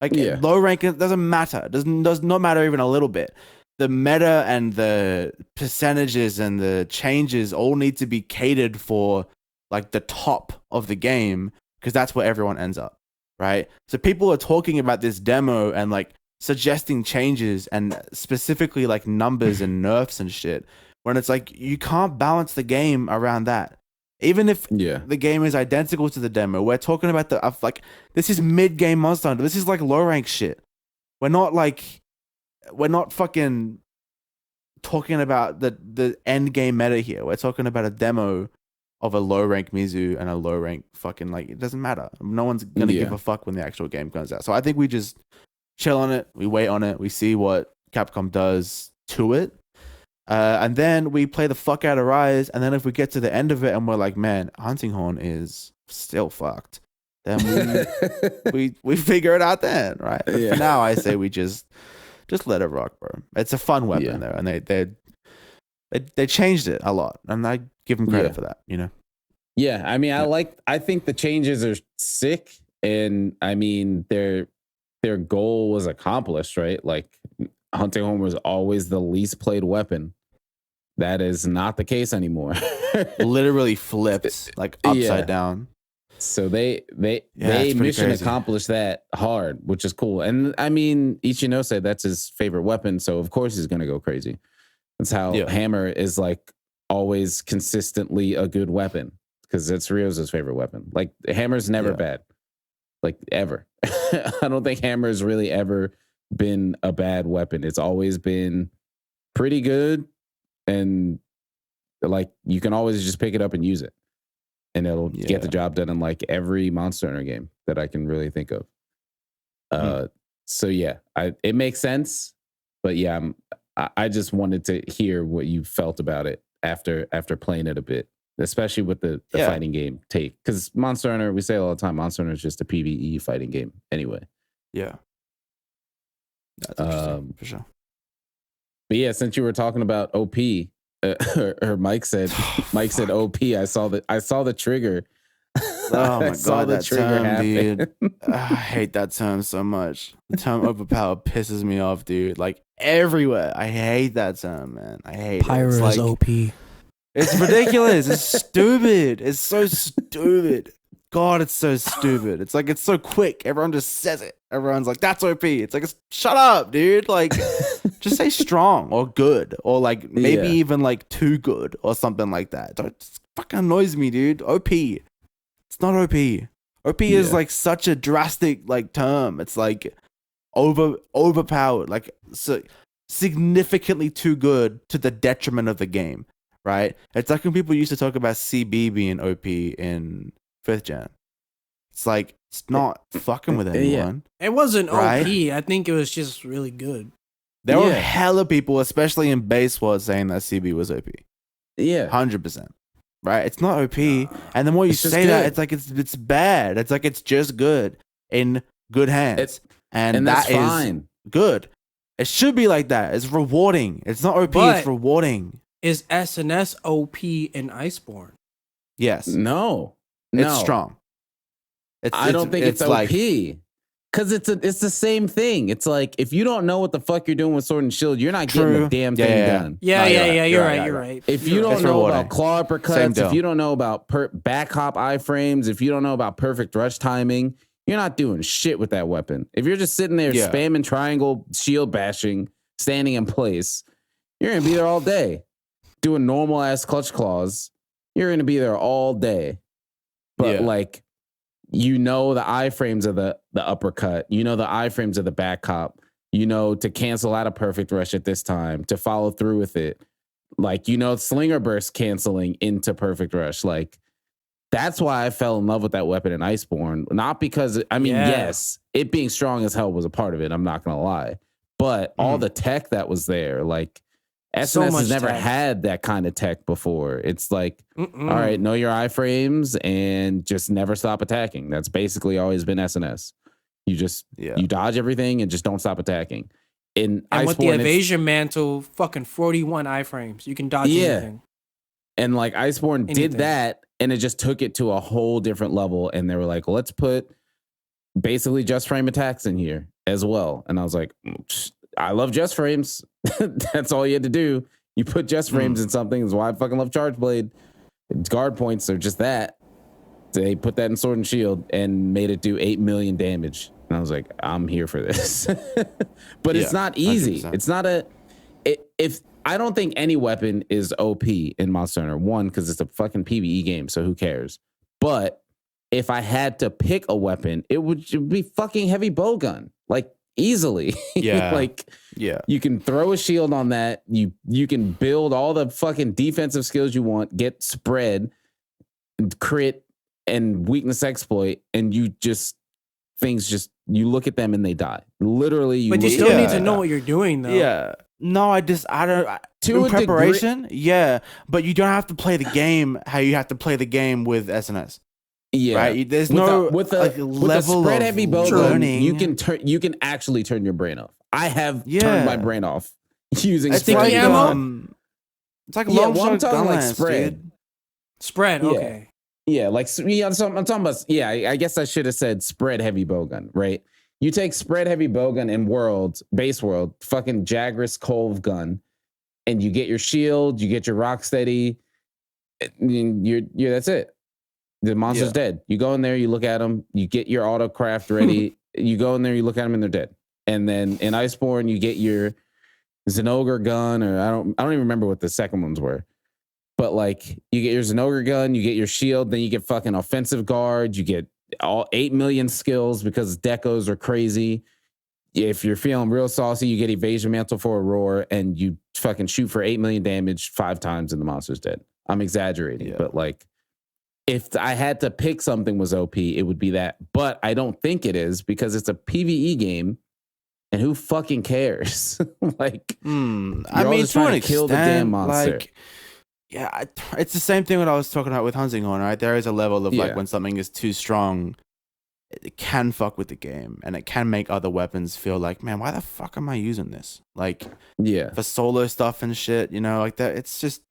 Like, low rank, it doesn't matter. It does not matter even a little bit. The meta and the percentages and the changes all need to be catered for like the top of the game, because that's where everyone ends up, right? So people are talking about this demo and like suggesting changes and specifically like numbers and nerfs and shit, when it's like you can't balance the game around that. Even if the game is identical to the demo, we're talking about this is mid-game Monster Hunter. This is like low rank shit. We're not fucking talking about the end game meta here. We're talking about a demo of a low rank Mizu and a low rank fucking, like, it doesn't matter. No one's gonna give a fuck when the actual game comes out. So I think we just chill on it. We wait on it. We see what Capcom does to it. And then we play the fuck out of Rise. And then if we get to the end of it and we're like, man, Hunting Horn is still fucked, then we figure it out then, right? But for now, I say we just let it rock, bro. It's a fun weapon though, and they changed it a lot, and I give them credit for that. Yeah, I mean, I think the changes are sick, and I mean their goal was accomplished, right? Like, Hunting Horn was always the least played weapon. That is not the case anymore. Literally flipped like upside down. So they mission crazy. accomplished that hard, which is cool. And I mean, Ichinose, that's his favorite weapon, so of course he's gonna go crazy. That's how Hammer is like always consistently a good weapon, because it's Ryo's favorite weapon. Like, Hammer's never bad, like, ever. I don't think Hammer has really ever been a bad weapon. It's always been pretty good, and like you can always just pick it up and use it, and it'll get the job done in like every Monster Hunter game that I can really think of. So yeah, it makes sense, but yeah, I just wanted to hear what you felt about it after playing it a bit, especially with the fighting game take, because Monster Hunter, we say it all the time, Monster Hunter is just a PvE fighting game anyway. Yeah, that's interesting, for sure. But yeah, since you were talking about OP, or Mike said OP, I saw the trigger. Oh I my saw god, the that trigger term, happen. dude. I hate that term so much. The term overpowered pisses me off, dude. Like everywhere. I hate that term, man. I hate it. Pyro It's is like OP. it's ridiculous. It's stupid. It's so stupid. God, it's so stupid. It's like it's so quick. Everyone just says it. Everyone's like, "That's OP." It's like, shut up, dude. Like, just say strong or good or like maybe Yeah. even like too good or something like that. Don't it fucking annoys me, dude. OP. It's not OP. OP is Yeah. like such a drastic like term. It's like overpowered, like so significantly too good to the detriment of the game, right? It's like when people used to talk about CB being OP in 5th gen. It's like it's not fucking with anyone. It wasn't Right? OP. I think it was just really good. There were Yeah. hella people, especially in base world, saying that CB was OP. Yeah. 100%. Right? It's not OP. And the more you It's just say that, good. it's like it's bad. It's like it's just good in good hands. And that's that is fine. good. It should be like that. It's rewarding. It's not OP, But- it's rewarding. Is SNS OP in Iceborne? Yes. No. It's strong. I don't think it's OP. like Cause it's the same thing. It's like if you don't know what the fuck you're doing with Sword and Shield, you're not getting True. the damn Yeah, thing yeah, yeah. done. Yeah, No, yeah, you're right. you're You're right. If you don't It's know rewarding. about claw Same uppercuts, deal. if you don't know about back hop iframes, if you don't know about perfect rush timing, you're not doing shit with that weapon. If you're just sitting there Yeah. spamming triangle, shield bashing, standing in place, you're gonna be there all day. Doing normal ass clutch claws, you're gonna be there all day. But Yeah. like, you know the iframes of the uppercut, you know the iframes of the back hop, you know to cancel out a perfect rush at this time, to follow through with it. Like, you know, slinger burst canceling into perfect rush. Like, that's why I fell in love with that weapon in Iceborne. Not because, I mean, Yeah. yes, it being strong as hell was a part of it. I'm not going to lie. But all the tech that was there, like, So SNS much has never tech. had that kind of tech before. It's like, Mm-mm. all right, know your iframes and just never stop attacking. That's basically always been SNS. You just, you dodge everything and just don't stop attacking. In And with the Iceborne, it's- evasion mantle, fucking 41 iframes. You can dodge anything. And like Iceborne did Anything. that, and it just took it to a whole different level. And they were like, well, let's put basically just frame attacks in here as well. And I was like, I love just frames. That's all you had to do. You put just frames in something. That's why I fucking love Charge Blade. Guard points are just that. They put that in Sword and Shield and made it do 8 million damage. And I was like, I'm here for this. But it's not easy. 100%. It's not if I don't think any weapon is OP in Monster Hunter. One, because it's a fucking PvE game, so who cares? But if I had to pick a weapon, it would be fucking heavy bowgun. Like, easily. Yeah. Like, Yeah. you can throw a shield on that. You can build all the fucking defensive skills you want, get spread, crit, and weakness exploit, and you look at them and they die. Literally, you But you look still at need them. to know what you're doing, though. Yeah. No, I don't. To In a preparation, yeah, but you don't have to play the game how you have to play the game with SNS. Yeah, Right? There's with no with a level spread of heavy bowgun, learning. you can actually turn your brain off. I have Yeah. turned my brain off using It's Sticky like spread. ammo? It's like Yeah, long well, I'm shot talking gun like lance, spread. dude. Spread, Yeah. okay. Yeah, like so I'm talking about. Yeah, I guess I should have said spread heavy bowgun, right? You take spread heavy bowgun in base world, fucking Jagras Colv gun, and you get your shield, you get your rock steady, and you're that's it. The monster's dead. You go in there, you look at them, you get your auto craft ready. You go in there, you look at them, and they're dead. And then in Iceborne, you get your Zenogre gun, or I don't even remember what the second ones were. But like, you get your Zenogre gun, you get your shield, then you get fucking offensive guard, you get all 8 million skills because decos are crazy. If you're feeling real saucy, you get evasion mantle for a roar, and you fucking shoot for 8 million damage 5 times, and the monster's dead. I'm exaggerating, but like, if I had to pick something was OP, it would be that. But I don't think it is because it's a PvE game, and who fucking cares? Like, I all mean, just to trying an to kill the damn extent, monster. like, yeah, it's the same thing what I was talking about with Hunzinghorn, right? There is a level of Yeah. like when something is too strong, it can fuck with the game, and it can make other weapons feel like, man, why the fuck am I using this? Like, Yeah, for solo stuff and shit, you know, like that. It's just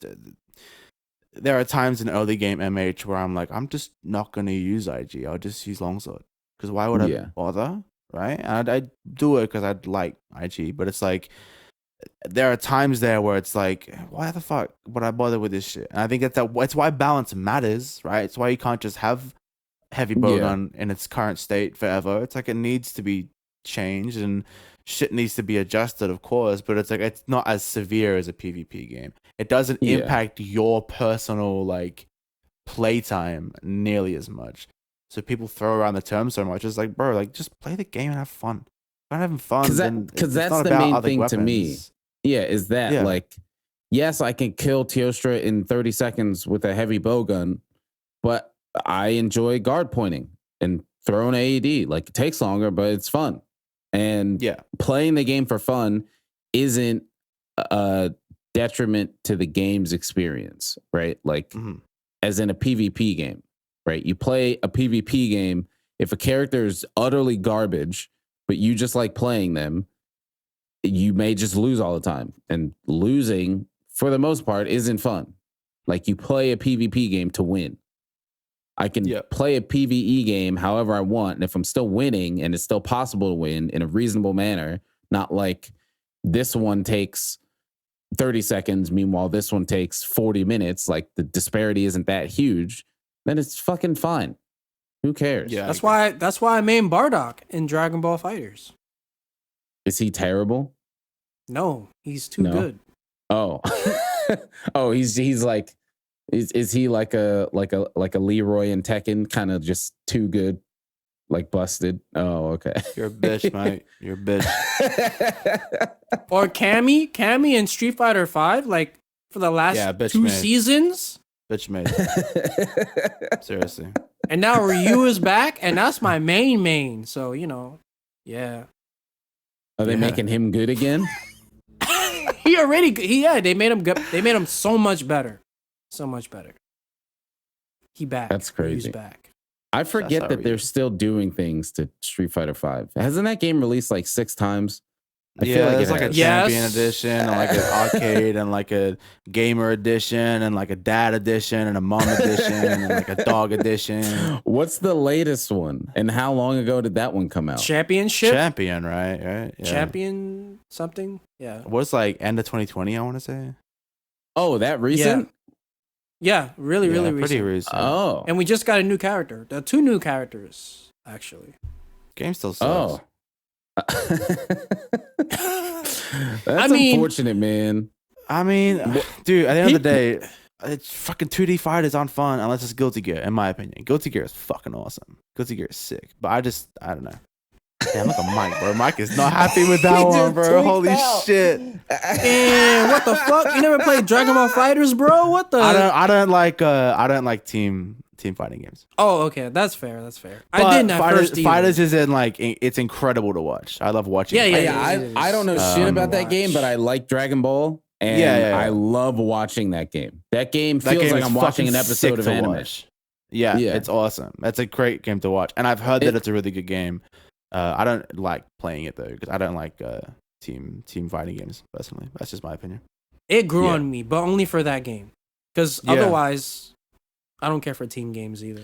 there are times in early game MH where I'm like, I'm just not gonna use IG. I'll just use longsword because why would I bother, right? And I do it because I'd like IG, but it's like there are times there where it's like, why the fuck would I bother with this shit? And I think it's why balance matters, right? It's why you can't just have heavy bowgun in its current state forever. It's like it needs to be changed and shit needs to be adjusted, of course, but it's like it's not as severe as a PvP game. It doesn't impact your personal like playtime nearly as much. So people throw around the term so much. It's like, bro, like just play the game and have fun. If I'm having fun, because that's the main thing to me. Yeah, is that like, yes, I can kill Teostra in 30 seconds with a heavy bowgun, but I enjoy guard pointing and throwing AED. Like it takes longer, but it's fun. And playing the game for fun isn't a detriment to the game's experience, right? Like as in a PvP game, right? You play a PvP game, if a character is utterly garbage, but you just like playing them, you may just lose all the time. And losing, for the most part, isn't fun. Like you play a PvP game to win. I can play a PvE game however I want. And if I'm still winning and it's still possible to win in a reasonable manner, not like this one takes 30 seconds, meanwhile this one takes 40 minutes, like the disparity isn't that huge, then it's fucking fine. Who cares? Yeah, that's why I main Bardock in Dragon Ball FighterZ. Is he terrible? No, he's too good. Oh. Oh, he's like is he like a Leroy in Tekken, kind of just too good, like busted? Oh, okay. You're a bitch, mate. You're a bitch. Or Cammy in Street Fighter 5, like for the last two seasons. Bitch made. Seriously. And now Ryu is back, and that's my main. So yeah. Are they making him good again? They made him good. They made him so much better. So much better. He back. That's crazy. He's back. I forget that they're still doing things to Street Fighter 5. Hasn't that game released like 6 times? I feel like it's like a champion edition and like an arcade and like a gamer edition and like a dad edition and a mom edition and like a dog edition. What's the latest one? And how long ago did that one come out? Championship? Champion, right? Yeah. Champion something? Yeah. It was like end of 2020, I want to say. Oh, that recent? Yeah, really recent. Pretty recent. Oh. And we just got a new character. 2 new characters, actually. Game still sucks. Oh. That's unfortunate, man. I mean, dude, at the end of the day, it's fucking 2D fighters aren't fun unless it's Guilty Gear, in my opinion. Guilty Gear is fucking awesome. Guilty Gear is sick. But I don't know. Damn, look at Mike, bro. Mike is not happy with that one, bro. Holy shit. Damn, what the fuck? You never played Dragon Ball FighterZ, bro? What the? I don't like team fighting games. Oh, okay, that's fair. I didn't at first either. Fighters isn't like, it's incredible to watch. I love watching. I don't know shit about that game, but I like Dragon Ball, and I love watching that game. That game feels like I'm watching an episode of anime. Yeah, it's awesome. That's a great game to watch, and I've heard that it's a really good game. I don't like playing it though because I don't like team fighting games personally. That's just my opinion. It grew on me, but only for that game. Because otherwise, I don't care for team games either.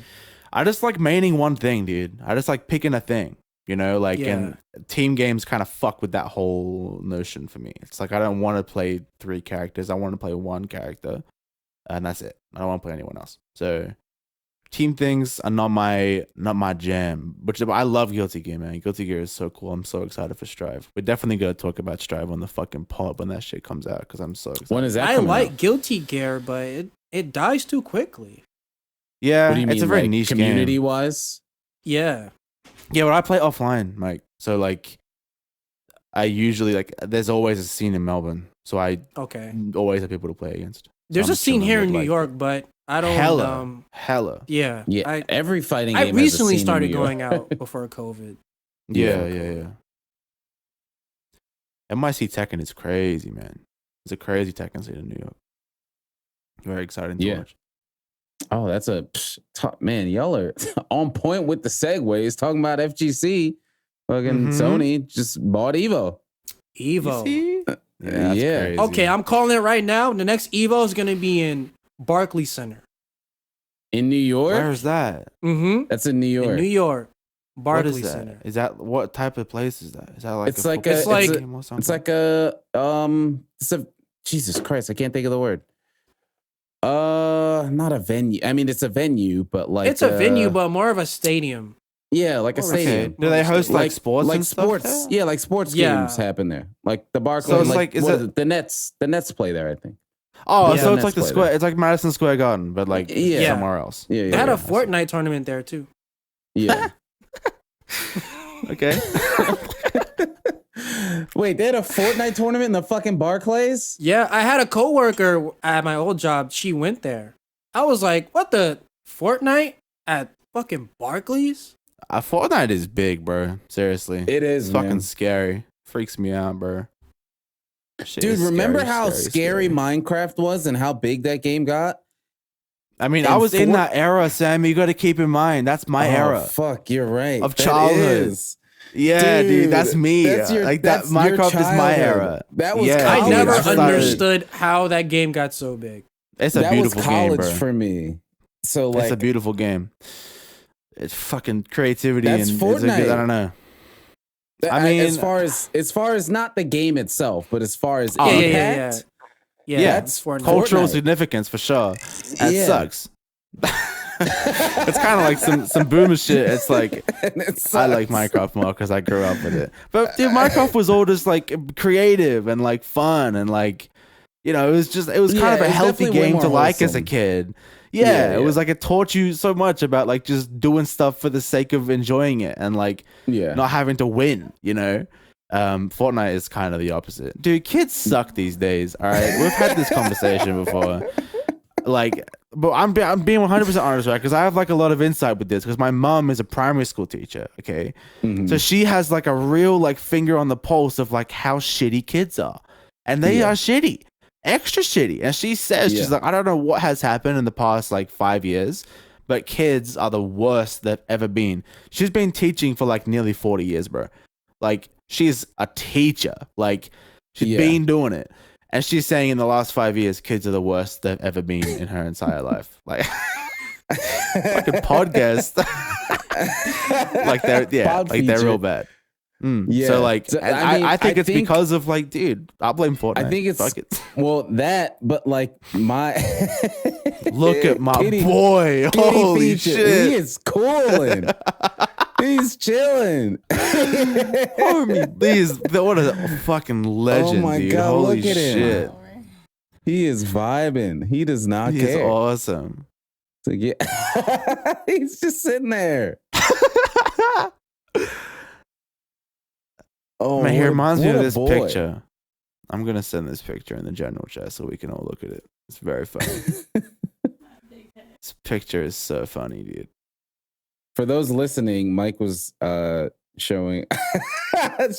I just like maining one thing, dude. I just like picking a thing, and team games kind of fuck with that whole notion for me. It's like I don't want to play 3 characters. I want to play 1 character, and that's it. I don't want to play anyone else. So team things are not my jam. But I love Guilty Gear, man. Guilty Gear is so cool. I'm so excited for Strive. We're definitely gonna talk about Strive on the fucking pod when that shit comes out because I'm so excited. When is that? I like Guilty Gear, but it dies too quickly. Yeah, it's mean, a very niche community game. wise. Yeah, but I play offline, Mike. So like, I usually there's always a scene in Melbourne, so I always have people to play against. There's a scene here in New York, but I don't. Hella. Yeah. Every fighting game. I recently started going out before COVID. Yeah. MIC Tekken is crazy, man. It's a crazy Tekken scene in New York. Very exciting to watch. Oh, that's man. Y'all are on point with the segues. Talking about FGC, fucking Sony just bought EVO. EVO. Yeah. Crazy. Okay, I'm calling it right now. The next EVO is gonna be in Barclays Center. In New York? Where's that? Mm-hmm. That's in New York. In New York. What Barclays is that? Center. Is that what type of place is that? Is that like It's a like football a- it's game or something? It's like it's a Jesus Christ, I can't think of the word. Not a venue. I mean, it's a venue, but like It's a venue, but more of a stadium. yeah, like a Okay. stadium. Do they host like sports like and stuff sports? there? Yeah, like sports Yeah. games happen there. Like the Barclays. So it's like is what it- is it? The Nets play there, I think. Oh, Yeah. so it's like the Nets play square. there. It's like Madison Square Garden, but like Yeah. somewhere else. Yeah, yeah. They had yeah. a Fortnite tournament there too. Yeah. Okay. Wait, they had a Fortnite tournament in the fucking Barclays? Yeah, I had a coworker at my old job. She went there. I was like, "What the Fortnite at fucking Barclays?" Fortnite is big, bro. Seriously, It is, it's man. fucking scary. Freaks me out, bro. Shit Dude, is remember scary, how scary, scary scary. Minecraft was and how big that game got? I mean, and I was in that era, Sam. You got to keep in mind that's my Oh, era. fuck, you're right. Of That childhood. is. Yeah, dude, that's me. That's your, like that. that's your Minecraft is my childhood. era. That was Yeah, I college. never I started- understood how that game got so big. It's a That was beautiful game, college bro. for me. So like, It's a beautiful game. It's fucking creativity That's and it's a good, Fortnite. I don't know. I mean- as far as not the game itself, but as far as Oh, impact, Yeah, Yeah, that's Fortnite. Cultural Fortnite. significance for sure. That Yeah. sucks. It's kind of like some boomer shit. It's like and it I like sucks. Minecraft more because I grew up with it. But dude, Minecraft was all just like creative and like fun and like, you know, it was kind Yeah, of a it was healthy definitely way game more to like as a wholesome. kid. Yeah, Yeah, it yeah. was like it taught you so much about like just doing stuff for the sake of enjoying it and like Yeah. not having to win, you know. Fortnite is kind of the opposite. Dude, kids suck these days, all right? We've had this conversation before. Like, but I'm being 100% honest, right? Because I have like a lot of insight with this because my mom is a primary school teacher, okay? Mhm. So she has like a real like finger on the pulse of like how shitty kids are. And they Yeah. are shitty. Extra shitty. And she says, she's Yeah. like, I don't know what has happened in the past like 5 years, but kids are the worst they've ever been. She's been teaching for like nearly 40 years, bro. Like, she's a teacher. Like, she's Yeah. been doing it. And she's saying in the last 5 years, kids are the worst they've ever been in her entire life. Like, fucking podcast. Like, Pod they're feature. real bad. Yeah. So, like, So, and I mean, I think I it's because of, like, dude, I'll blame Fortnite. I think it's Fuck it. well that, but like my Look at my Kitty- boy. Kitty Holy feature. shit. He is cooling. He's chilling. Homie, what a fucking legend, my dude. God, Holy look at him. shit. He is vibing. He does not He is care. awesome. So, yeah. He's just sitting there. Oh, Man, he what a- reminds me what of a this boy. picture. I'm gonna send this picture in the general chat so we can all look at it. It's very funny. This picture is so funny, dude. For those listening, Mike was showing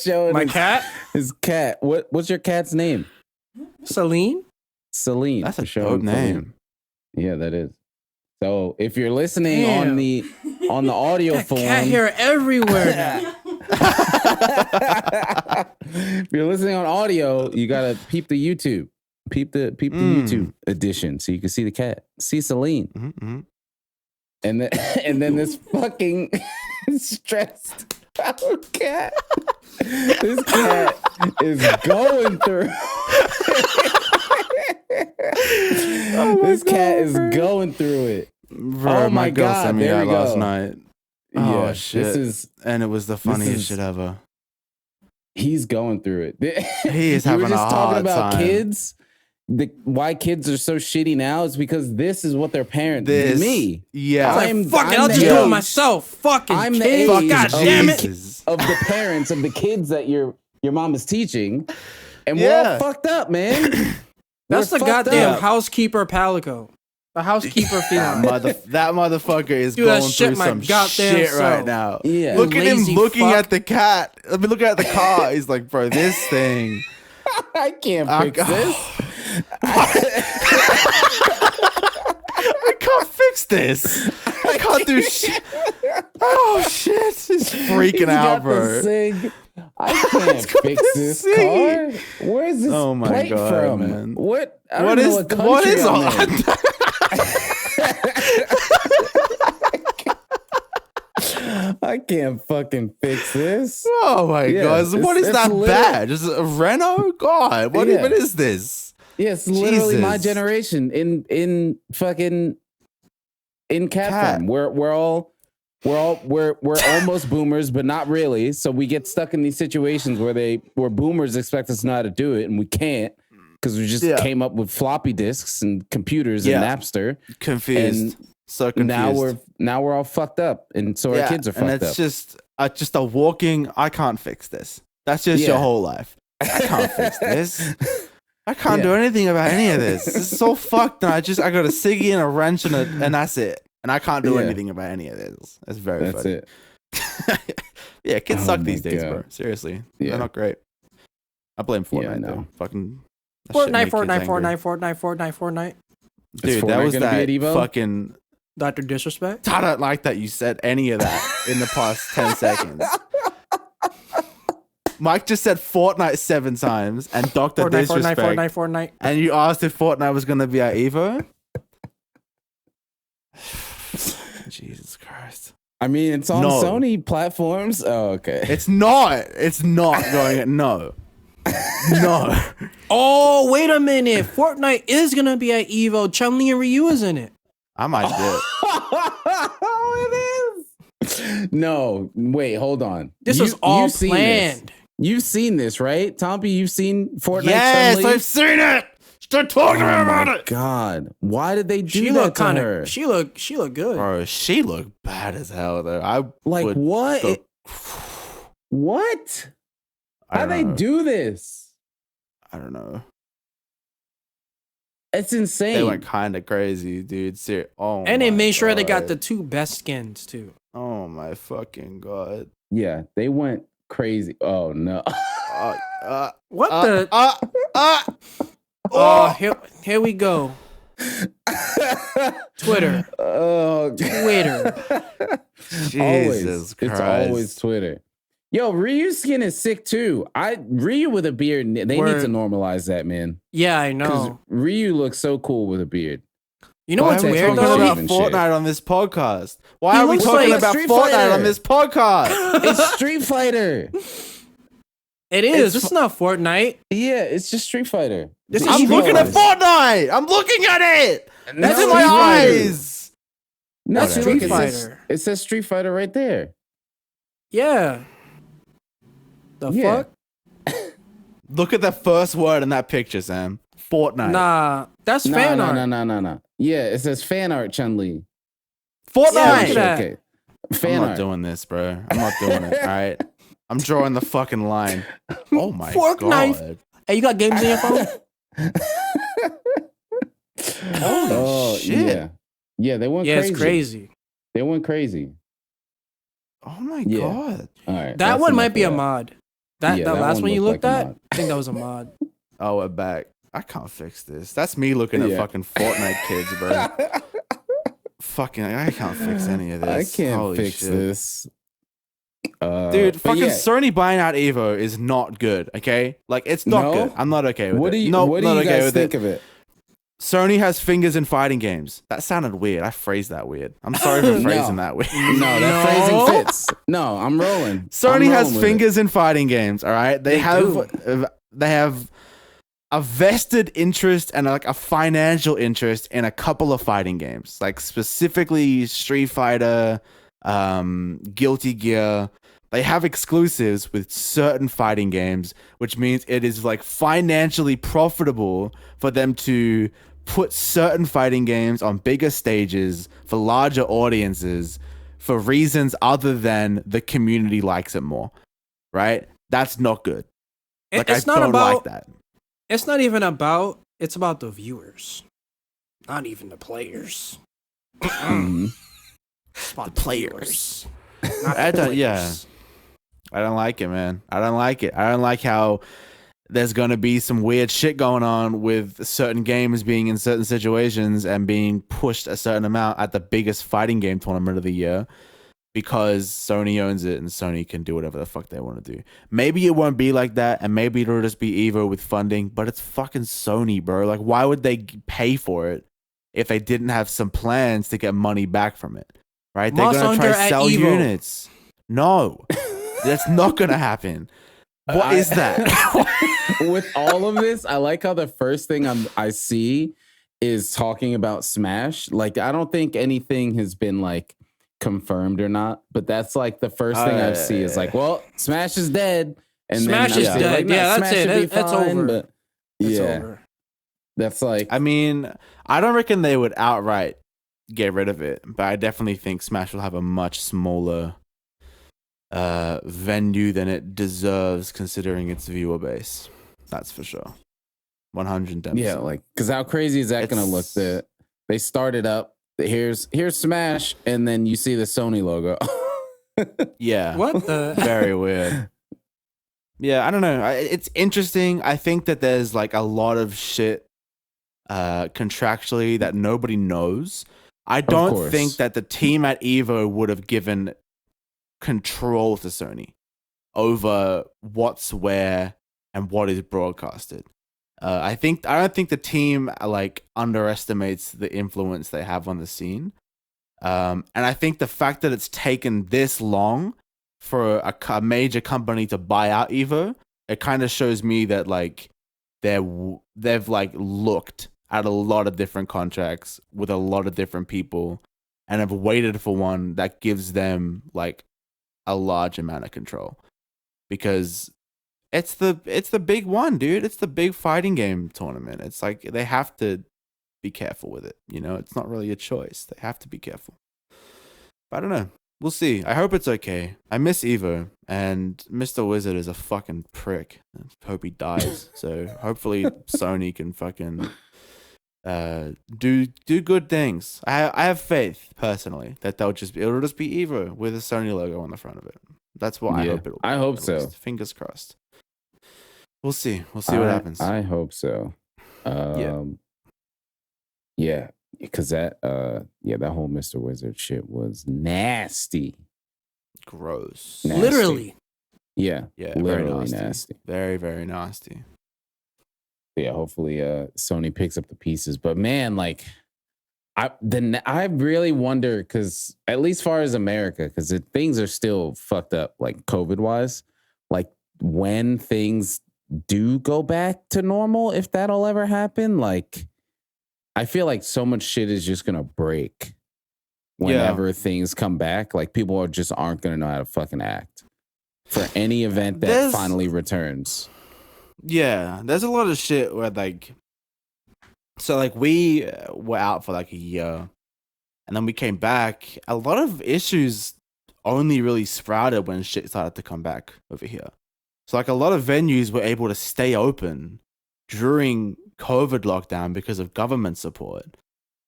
showing My his, cat, his cat. What's your cat's name? Selene. Selene. That's a for showing dope Selene. name. Yeah, that is. So if you're listening Damn. on the audio Got form, cat hair everywhere now. if you're listening on audio, you gotta peep the YouTube. Peep the YouTube edition so you can see the cat. See Selene. Mm-hmm. And then and then this fucking stressed out cat. This cat is going through. This cat is going through it. Bro, Oh my my girl God, sent me there that we last go. night. Oh, Yeah, shit. this is And it was the funniest is- shit ever. he's going through it. He is You were having a just talking hard about time. kids. Why kids are so shitty now is because this is what their parents This, me. yeah. I'm- Fuck it, I'm I'll the just do it age- myself. Fucking I'm the kids. age God of damn the it. Jesus. Of the parents of the kids that your mom is teaching, and we're Yeah. all fucked up, man. That's We're the fucked goddamn up. housekeeper Palico. The housekeeper That, feline. that motherfucker is Dude, that going shit through my some goddamn shit right self. now. Yeah. Look at him Lazy looking fuck. at the cat. I mean, looking at the car. He's like, bro, this thing. I can't I- fix this. I can't fix this. I can't do shit. Oh shit! He's freaking He's out, got the bro. Sig. I can't got fix the this Sig. car. Where's this Oh my plate God, from? man. What? I don't What know is what what country is I'm on? in. I can't fucking fix this. Oh my god! What is that bad? Just a Renault? God, what even is this? Yeah, it's literally my Jesus. generation in fucking cat form. We're almost boomers, but not really. So we get stuck in these situations where boomers expect us to know how to do it, and we can't because we just came up with floppy disks and computers and Napster. Confused. So confused. Now we're all fucked up, and so our kids are fucked up. And it's just a walking. I can't fix this. That's just your whole life. I can't fix this. I can't do anything about any of this. This is so fucked. And I got a ciggy and a wrench and that's it. And I can't do anything about any of this. That's very funny. It. Yeah, kids suck these days, bro. Seriously, they're not great. I blame Fortnite though. Fucking Fortnite. Dude, that was that fucking Dr. Disrespect. I don't like that you said any of that in the past 10 seconds. Mike just said Fortnite 7 times and Dr. Disrespect. Fortnite. And you asked if Fortnite was going to be at EVO? Jesus Christ. I mean, it's on Sony platforms. Oh, okay. It's not going. No. No. Oh, wait a minute. Fortnite is going to be at EVO. Chun-Li and Ryu is in it. I might do it. Oh, it is. No, wait, hold on. This was all planned. You've seen this, right? Tompi, you've seen Fortnite? Yes, Chun-Li? I've seen it. Start talking about it. God, why did they do that to her? She looked good. Bro, she looked bad as hell though. What? What? How they do this? I don't know. It's insane. They went kind of crazy, dude. Seriously. Oh, and they made sure they got the 2 best skins too. Oh my fucking god. Yeah, they went crazy. Oh no. What the? Oh, here we go. Twitter. Oh, Twitter. Jesus Christ. It's always Twitter. Yo, Ryu's skin is sick too. Ryu with a beard, they need to normalize that, man. Yeah, I know. Ryu looks so cool with a beard. You know what's weird though? though? About Fortnite on this podcast. Why are we talking about Fortnite on this podcast? It's Street Fighter. It is. It's not Fortnite. Yeah, it's just Street Fighter. I'm looking at Fortnite. I'm looking at it. That's in my eyes. No, that's Street Fighter. It says Street Fighter right there. Yeah. The fuck? Look at the first word in that picture, Sam. Fortnite. Nah, that's fan art. No. Yeah, it says fan art, Chun-Li. Fortnite. Yeah, okay. I'm not doing this, bro. I'm not doing it. All right. I'm drawing the fucking line. Oh my god. Hey, you got games in your phone? Oh shit. Yeah, they went crazy. Yeah, it's crazy. They went crazy. Oh my god. All right. That one might be a mod. That last one you looked like at? I think that was a mod. Oh, we're back. I can't fix this. That's me looking at fucking Fortnite kids, bro. Fucking, I can't fix any of this. I can't fix this. Dude, fucking Sony buying out EVO is not good, okay? Like, it's not good. I'm not okay with it. What do you guys think of it? Sony has fingers in fighting games. That sounded weird. I phrased that weird. I'm sorry for phrasing that weird. No, that phrasing fits. No, I'm rolling. Sony has fingers in fighting games, all right? They have a vested interest and like a financial interest in a couple of fighting games, like specifically Street Fighter, Guilty Gear. They have exclusives with certain fighting games, which means it is like financially profitable for them to put certain fighting games on bigger stages for larger audiences for reasons other than the community likes it more, right? That's not good. Like, it's I not don't about like that. It's not even about. It's about the viewers, not even the players. It's about the players. I don't like it, man. I don't like it. I don't like how there's going to be some weird shit going on with certain games being in certain situations and being pushed a certain amount at the biggest fighting game tournament of the year because Sony owns it and Sony can do whatever the fuck they want to do. Maybe it won't be like that and maybe it'll just be EVO with funding, but it's fucking Sony, bro. Like, why would they pay for it if they didn't have some plans to get money back from it? Right? They're going to try to sell units. No, that's not gonna happen. What is that? With all of this, I like how the first thing I see is talking about Smash. Like, I don't think anything has been like confirmed or not, but that's like the first thing I see is like, well, Smash is dead. And Smash then is dead. like, no, Yeah, that's Smash it. should be That's fine, over. But It's yeah, over. that's like, I mean, I don't reckon they would outright get rid of it, but I definitely think Smash will have a much smaller venue than it deserves considering its viewer base. That's for sure. 110%. yeah, like, because how crazy is that going to look? That they started up. Here's Smash, and then you see the Sony logo. Yeah. What the? Very weird. Yeah, I don't know. It's interesting. I think that there's like a lot of shit contractually that nobody knows. I don't think that the team at EVO would have given control to Sony over what's where and what is broadcasted. I don't think the team like underestimates the influence they have on the scene. And I think the fact that it's taken this long for a major company to buy out Evo, it kind of shows me that like they've like looked at a lot of different contracts with a lot of different people and have waited for one that gives them like a large amount of control, because it's the big one, dude. It's the big fighting game tournament. It's like they have to be careful with it. You know, it's not really a choice. They have to be careful. But I don't know. We'll see. I hope it's okay. I miss Evo, and Mr. Wizard is a fucking prick. I hope he dies. So hopefully Sony can fucking do good things. I have faith personally that it'll just be Evo with a Sony logo on the front of it. That's what I hope it'll be. I hope so. Least. Fingers crossed. We'll see. We'll see what happens. I hope so. Yeah, because that whole Mr. Wizard shit was nasty. Gross. Nasty. Literally. Yeah, literally very nasty. Very, very nasty. Yeah, hopefully Sony picks up the pieces. But man, like I really wonder, because at least far as America, because things are still fucked up, like COVID wise, like when things do go back to normal, if that'll ever happen, like I feel like so much shit is just gonna break whenever things come back. Like people aren't gonna know how to fucking act for any event that finally returns. Yeah, there's a lot of shit where like, so like we were out for like a year, and then we came back. A lot of issues only really sprouted when shit started to come back over here. So like a lot of venues were able to stay open during COVID lockdown because of government support.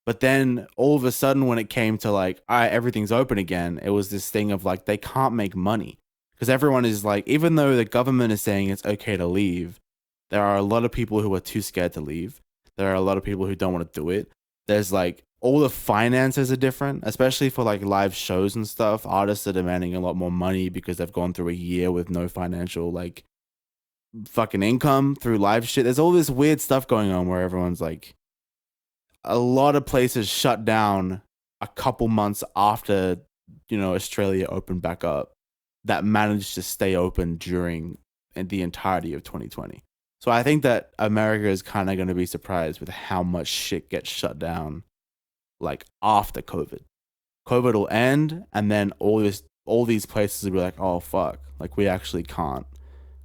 But then all of a sudden when it came to like, all right, everything's open again, it was this thing of like, they can't make money. Because everyone is like, even though the government is saying it's okay to leave, there are a lot of people who are too scared to leave. There are a lot of people who don't want to do it. There's like, all the finances are different, especially for like live shows and stuff. Artists are demanding a lot more money because they've gone through a year with no financial like fucking income through live shit. There's all this weird stuff going on where everyone's like, a lot of places shut down a couple months after, you know, Australia opened back up, that managed to stay open during the entirety of 2020. So I think that America is kind of going to be surprised with how much shit gets shut down like after COVID. COVID will end, and then all these places will be like, oh fuck, like we actually can't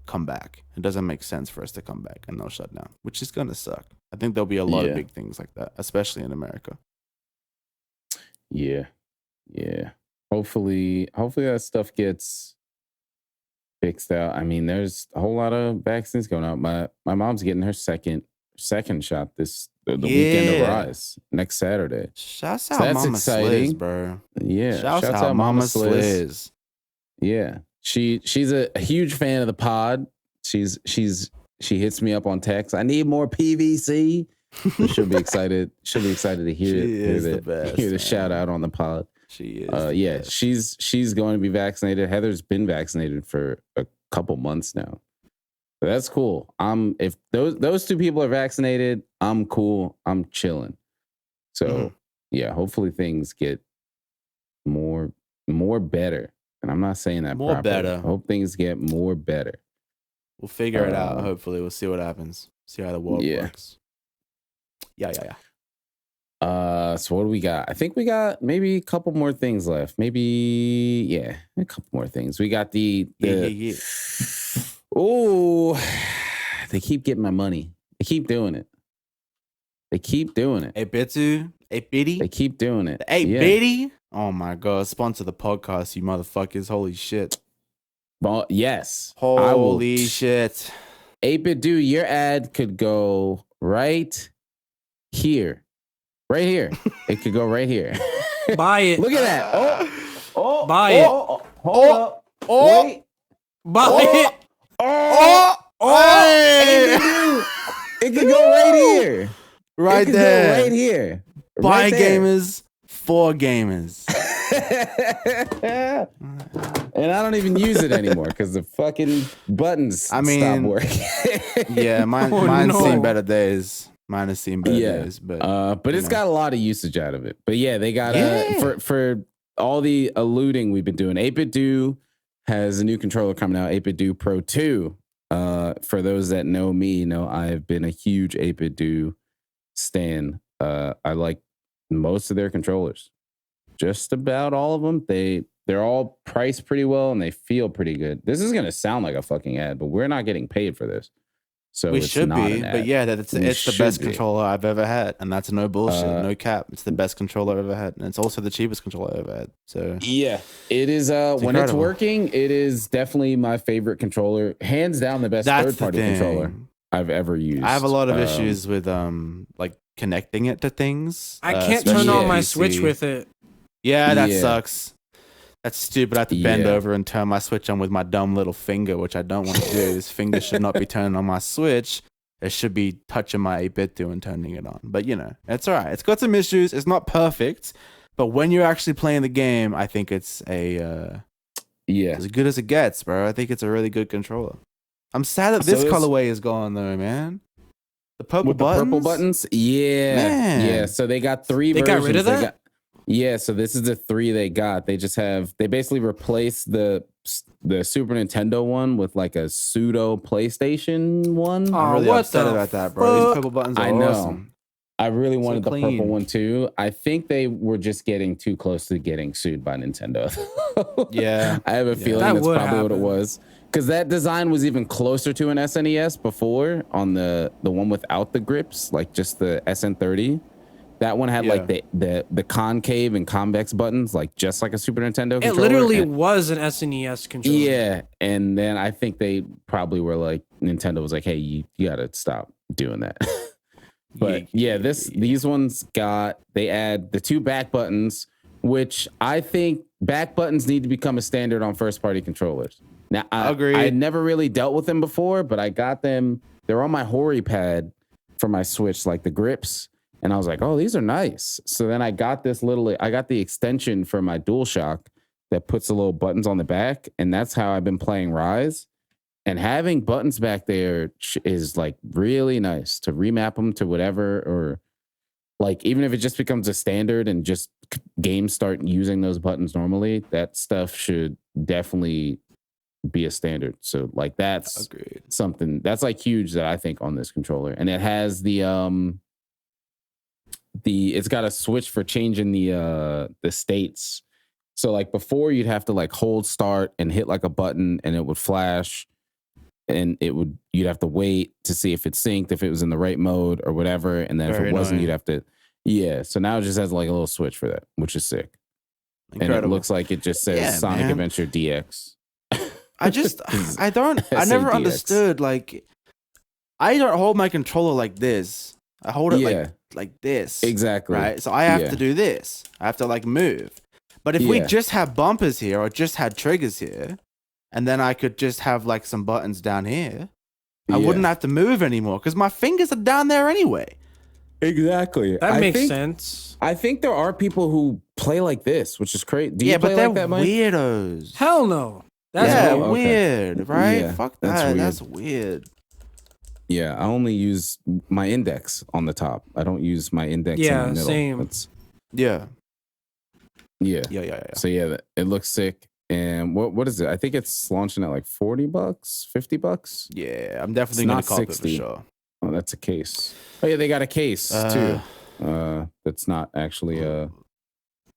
come back. It doesn't make sense for us to come back, and they'll shut down, which is gonna suck. I think there'll be a lot of big things like that, especially in America. Yeah. Hopefully that stuff gets fixed out. I mean, there's a whole lot of vaccines going out. My mom's getting her second shot the weekend of Rise next Saturday. Shouts out Mama Sliz, bro. Yeah. Shouts out Mama Sliz. Yeah. She's a huge fan of the pod. She hits me up on text. I need more PVC. So she'll be excited. She'll be excited to hear the shout out on the pod. She is. She's going to be vaccinated. Heather's been vaccinated for a couple months now. So that's cool. If those two people are vaccinated, I'm cool. I'm chilling. So yeah, hopefully things get more better and I'm not saying that More properly. better. I hope things get more better. We'll figure it out. Hopefully, we'll see what happens. See how the world works. Yeah. So what do we got? I think we got maybe a couple more things left. Maybe a couple more things. We got the Oh, they keep getting my money. They keep doing it. Hey, Bitty. They keep doing it. Hey, Bitty. Oh my god! Sponsor the podcast, you motherfuckers! Holy shit! Well, yes. Holy shit! 8-bit do your ad could go right here. Right here. It could go right here. Buy it. Look at that. Oh, buy it. Hold up. Wait. Buy it. It could go right here. Right there. Right here. By gamers, for gamers. And I don't even use it anymore because the fucking buttons stopped working. Yeah, mine's seen better days. Mine has seen better days, but it's got a lot of usage out of it. But yeah, they got for all the alluding we've been doing. 8-bit do has a new controller coming out, 8-bit do Pro 2. For those that know me, know I've been a huge 8-bit do stan. I like most of their controllers, just about all of them. They're all priced pretty well and they feel pretty good. This is gonna sound like a fucking ad, but we're not getting paid for this. So we should be, but yeah, it's the best controller I've ever had, and that's no bullshit, no cap. It's the best controller I've ever had, and it's also the cheapest controller I've ever had. So yeah, it is. When it's working, it is definitely my favorite controller, hands down the best third-party controller I've ever used. I have a lot of issues with like connecting it to things. I can't turn on my Switch with it. Yeah, that sucks. That's stupid. I have to bend over and turn my Switch on with my dumb little finger, which I don't want to do. This finger should not be turning on my Switch. It should be touching my 8-bit do and turning it on. But, it's all right. It's got some issues. It's not perfect. But when you're actually playing the game, I think it's as good as it gets, bro. I think it's a really good controller. I'm sad that this colorway is gone, though, man. The purple buttons? Yeah. Man. Yeah, so they got 3 versions. They got rid of that? So this is the 3 they got. They basically replaced the Super Nintendo one with like a pseudo PlayStation one. I'm really upset about that, bro. These purple buttons are awesome. I really wanted the purple one too. I think they were just getting too close to getting sued by Nintendo. Yeah. I have a feeling that's probably what it was. Because that design was even closer to an SNES before on the one without the grips, like just the SN30. That one had like the concave and convex buttons, like just like a Super Nintendo controller. It literally was an SNES controller. Yeah, and then I think they probably were like, Nintendo was like, hey, you gotta stop doing that. But these ones they add the 2 back buttons, which I think back buttons need to become a standard on first party controllers. Now, I had never really dealt with them before, but I got them. They're on my Hori pad for my Switch, like the grips. And I was like, oh, these are nice. So then I got the extension for my DualShock that puts the little buttons on the back. And that's how I've been playing Rise. And having buttons back there is like really nice to remap them to whatever, or like even if it just becomes a standard and just games start using those buttons normally, that stuff should definitely be a standard. So like that's something that's like huge that I think on this controller. And it has it's got a switch for changing the states. So like before you'd have to like hold start and hit like a button and it would flash, and you'd have to wait to see if it synced, if it was in the right mode or whatever. And then if it wasn't, you'd have to, so now it just has like a little switch for that, which is sick. Incredible. And it looks like it just says Sonic Adventure DX. I never understood, like, I don't hold my controller like this. I hold it like this. Exactly. Right? So I have to do this. I have to like move. But if we just have bumpers here or just had triggers here, and then I could just have like some buttons down here, I wouldn't have to move anymore because my fingers are down there anyway. Exactly. That makes sense. I think there are people who play like this, which is crazy. Do you play but they're like that, Mike? weirdos. Hell no. That's weird, right? Yeah, Fuck that. That's weird. Yeah, I only use my index on the top. I don't use my index in the middle. Same. Yeah. So it looks sick. And what is it? I think it's launching at like $40, $50. Yeah, I'm definitely It's gonna not cop it for 60. sure. Oh, that's a case. Oh yeah, they got a case too. That's not actually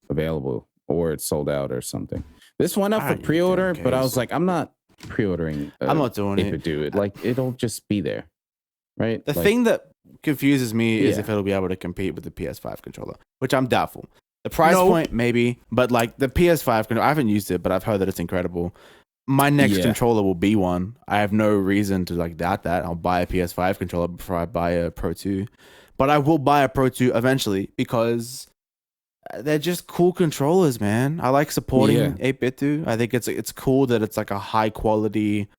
available, or it's sold out or something. This went up for pre-order, but I was like, I'm not pre-ordering. I'm not doing it. Do it. Like, it'll just be there, right? The like, thing that confuses me is if it'll be able to compete with the PS5 controller, which I'm doubtful. The price point, maybe, but like the PS5 controller, I haven't used it, but I've heard that it's incredible. My next controller will be one. I have no reason to like doubt that. I'll buy a PS5 controller before I buy a Pro 2. But I will buy a Pro 2 eventually because they're just cool controllers, man. I like supporting 8-bit 2. I think it's cool that it's like a high quality,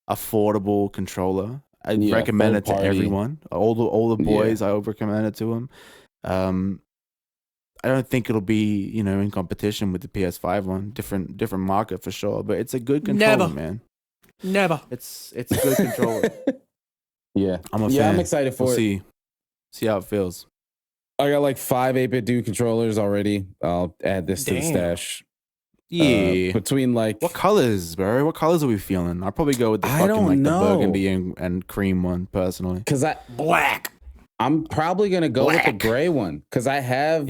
affordable controller. I recommend it to everyone. All the boys, I would recommend it to them. I don't think it'll be, in competition with the PS5 one. Different market for sure, but it's a good controller, man. Never. It's a good controller. I'm a fan. I'm excited for it. See how it feels. I got like 5 8-bit 2 controllers already. I'll add this to the stash. Yeah. Between like what colors, bro? What colors are we feeling? I'll probably go with the fucking the burgundy and cream one personally. Cause black. I'm probably gonna go with the gray one because I have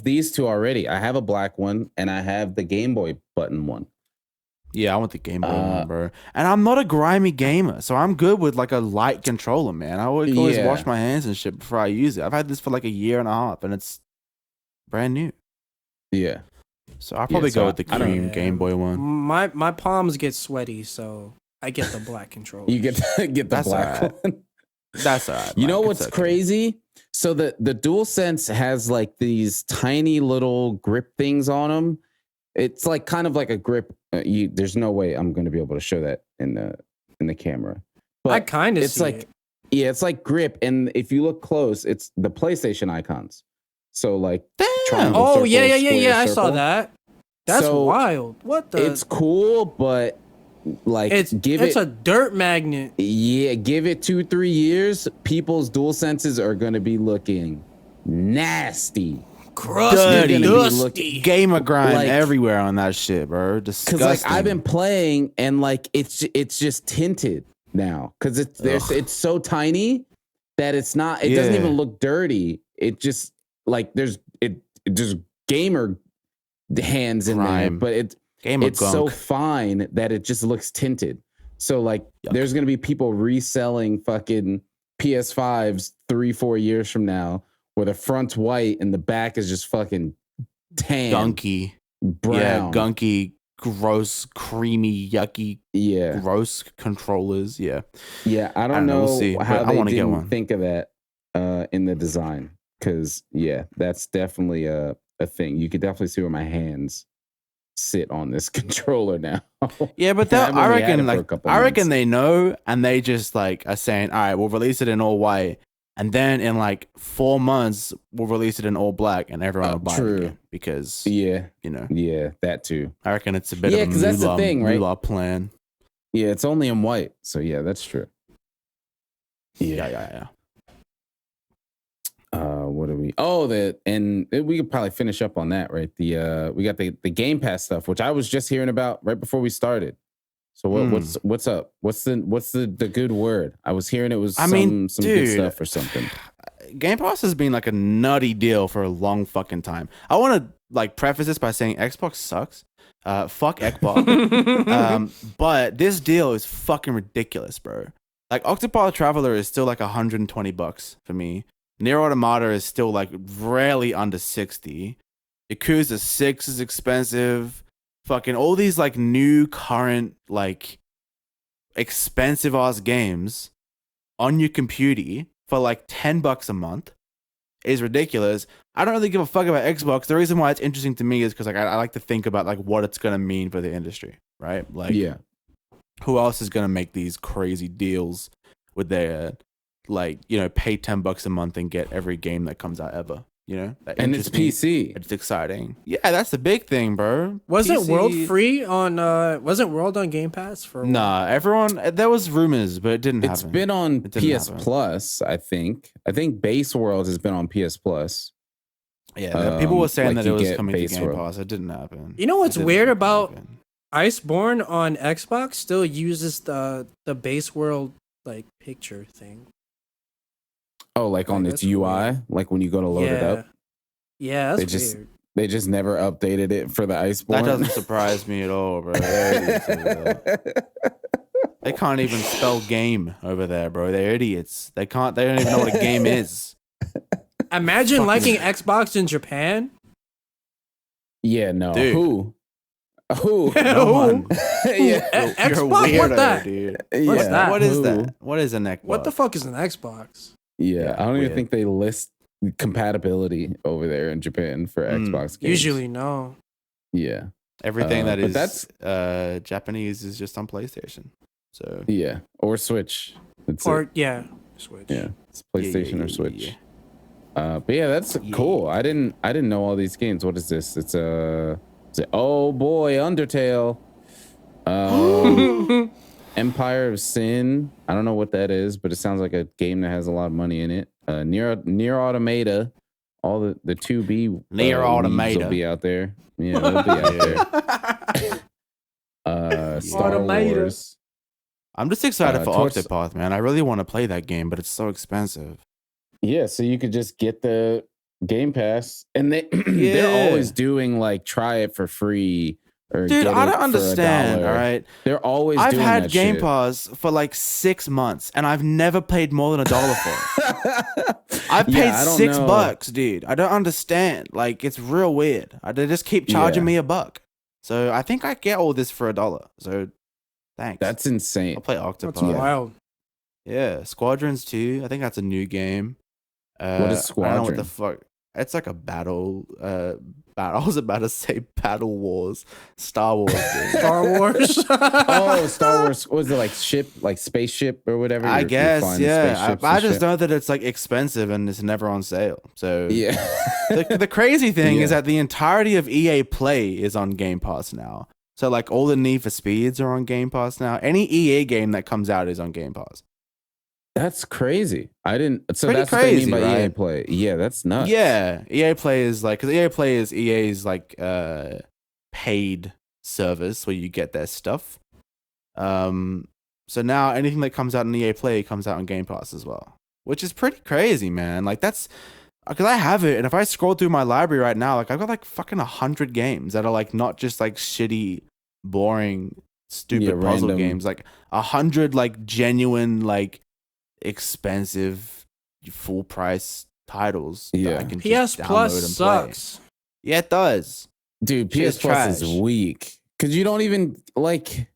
these two already. I have a black one and I have the Game Boy button one. Yeah, I want the Game Boy one, bro. And I'm not a grimy gamer, so I'm good with like a light controller, man. I always wash my hands and shit before I use it. I've had this for like a year and a half, and it's brand new. Yeah. So I'll probably go with the cream Game Boy one. My palms get sweaty, so I get the black controller. You get the black one. That's all right. You know what's crazy? So the DualSense has like these tiny little grip things on them. It's like kind of like a grip. There's no way I'm going to be able to show that in the camera. But I kind of it's like it. Yeah, it's like grip, and if you look close, it's the PlayStation icons. So like, triangle, oh circle, yeah, square, I saw that. That's wild. What the? It's cool, but like, it's a dirt magnet. Yeah, give it 2-3 years, people's DualSenses are gonna be looking nasty. Crusty, dusty, gamer grind everywhere on that shit, bro. Disgusting. Because like I've been playing and like it's just tinted now because it's so tiny that it's not. It doesn't even look dirty. It just like there's just gamer hands in there, but it's so fine that it just looks tinted. So like there's gonna be people reselling fucking PS5s 3-4 years from now, where the front's white and the back is just fucking tan, gunky, brown, gunky, gross, creamy, yucky, gross controllers. Yeah. I don't know we'll see, how I they didn't think of that in the design, because that's definitely a thing. You could definitely see where my hands sit on this controller now. Yeah, but I reckon they know, and they just like are saying, all right, we'll release it in all white. And then in like 4 months, we'll release it in all black, and everyone will buy it again because that too. I reckon it's a bit of a moolah, that's the thing, right? moolah plan. Yeah, it's only in white, so that's true. Yeah. What are we? Oh, and we could probably finish up on that, right? We got the Game Pass stuff, which I was just hearing about right before we started. So what's up? What's the good word? I was hearing it was some good stuff or something. Game Pass has been like a nutty deal for a long fucking time. I want to like preface this by saying Xbox sucks. Fuck Xbox. But this deal is fucking ridiculous, bro. Like Octopath Traveler is still like $120 for me. Nier Automata is still like rarely under 60. Yakuza 6 is expensive. Fucking all these like new current like expensive ass games on your computer for like $10 a month is ridiculous. I don't really give a fuck about Xbox. The reason why it's interesting to me is because like I like to think about like what it's gonna mean for the industry, right? Like who else is gonna make these crazy deals with their like, pay $10 a month and get every game that comes out ever, and it's PC. It's exciting. Yeah, that's the big thing, bro. Wasn't World free on wasn't World on Game Pass for a while? Nah, everyone, there was rumors, but it didn't happen. It's been on PS Plus, I think. I think Base World has been on PS Plus. Yeah, people were saying that it was coming to Game Pass. It didn't happen. You know what's weird about Iceborne on Xbox still uses the base world like picture thing. Oh, like on its That's UI, weird. like when you go to load it up. Yeah, that's They weird. They just never updated it for the Iceborne. That doesn't surprise me at all, bro. They can't even spell game over there, bro. They're idiots. They don't even know what a game is. Imagine liking Xbox in Japan. Yeah, no. Dude. Who? No one. Yeah. Xbox? What that? Dude. What's that? What is Who? that? What is an Xbox? What the fuck is an Xbox? Yeah, I don't even weird. think they list compatibility over there in Japan for Xbox games. Usually, no. Yeah. Everything that but is that's Japanese is just on PlayStation. So yeah, or Switch. That's Or it. yeah, Switch. Yeah, it's PlayStation or Yeah. Switch. But yeah, that's cool. I didn't know all these games. What is this? It's oh boy, Undertale. Empire of Sin. I don't know what that is, but it sounds like a game that has a lot of money in it. Near Automata. All the 2B Near Automata will be out there. Yeah, they'll be out there. Star Automata. Wars. I'm just excited for towards- Octopath, man. I really want to play that game, but it's so expensive. Yeah, so you could just get the Game Pass, and they're Yeah. always doing like try it for free or Dude, get I it don't for understand. $1. All right, They're always. I've doing had that Game shit. Pass for like 6 months, and I've never paid more than $1 for it. I've paid Yeah, I don't know. $6, dude. I don't understand. Like, it's real weird. They just keep charging me $1. So I think I get all this for $1. So thanks. That's insane. I'll play That's Octopath. wild. Yeah, Squadrons 2. I think that's a new game. What is I don't know what Squadron? the fuck. It's like a battle. I was about to say Battle Wars, Star Wars game. Star Wars. Oh, Star Wars. What was it like spaceship or whatever? I You're guess, flying yeah. spaceships I and just shit. know that it's like expensive and it's never on sale. So Yeah. the crazy thing is Yeah. that the entirety of EA Play is on Game Pass now. So like all the Need for Speeds are on Game Pass now. Any EA game that comes out is on Game Pass. That's crazy. I didn't. So Pretty that's what they mean crazy, by EA right? Play. Yeah, that's nuts. Yeah, EA Play is like, because EA Play is EA's like paid service where you get their stuff. So now anything that comes out in EA Play comes out on Game Pass as well, which is pretty crazy, man. Like that's because I have it, and if I scroll through my library right now, like I've got like fucking 100 games that are like not just like shitty, boring, stupid puzzle random. games, like 100 like genuine like expensive full price titles that Yeah. I can PS just Plus download and sucks. play. Yeah, it does. Dude, Shit PS is Plus is trash. weak because you don't even like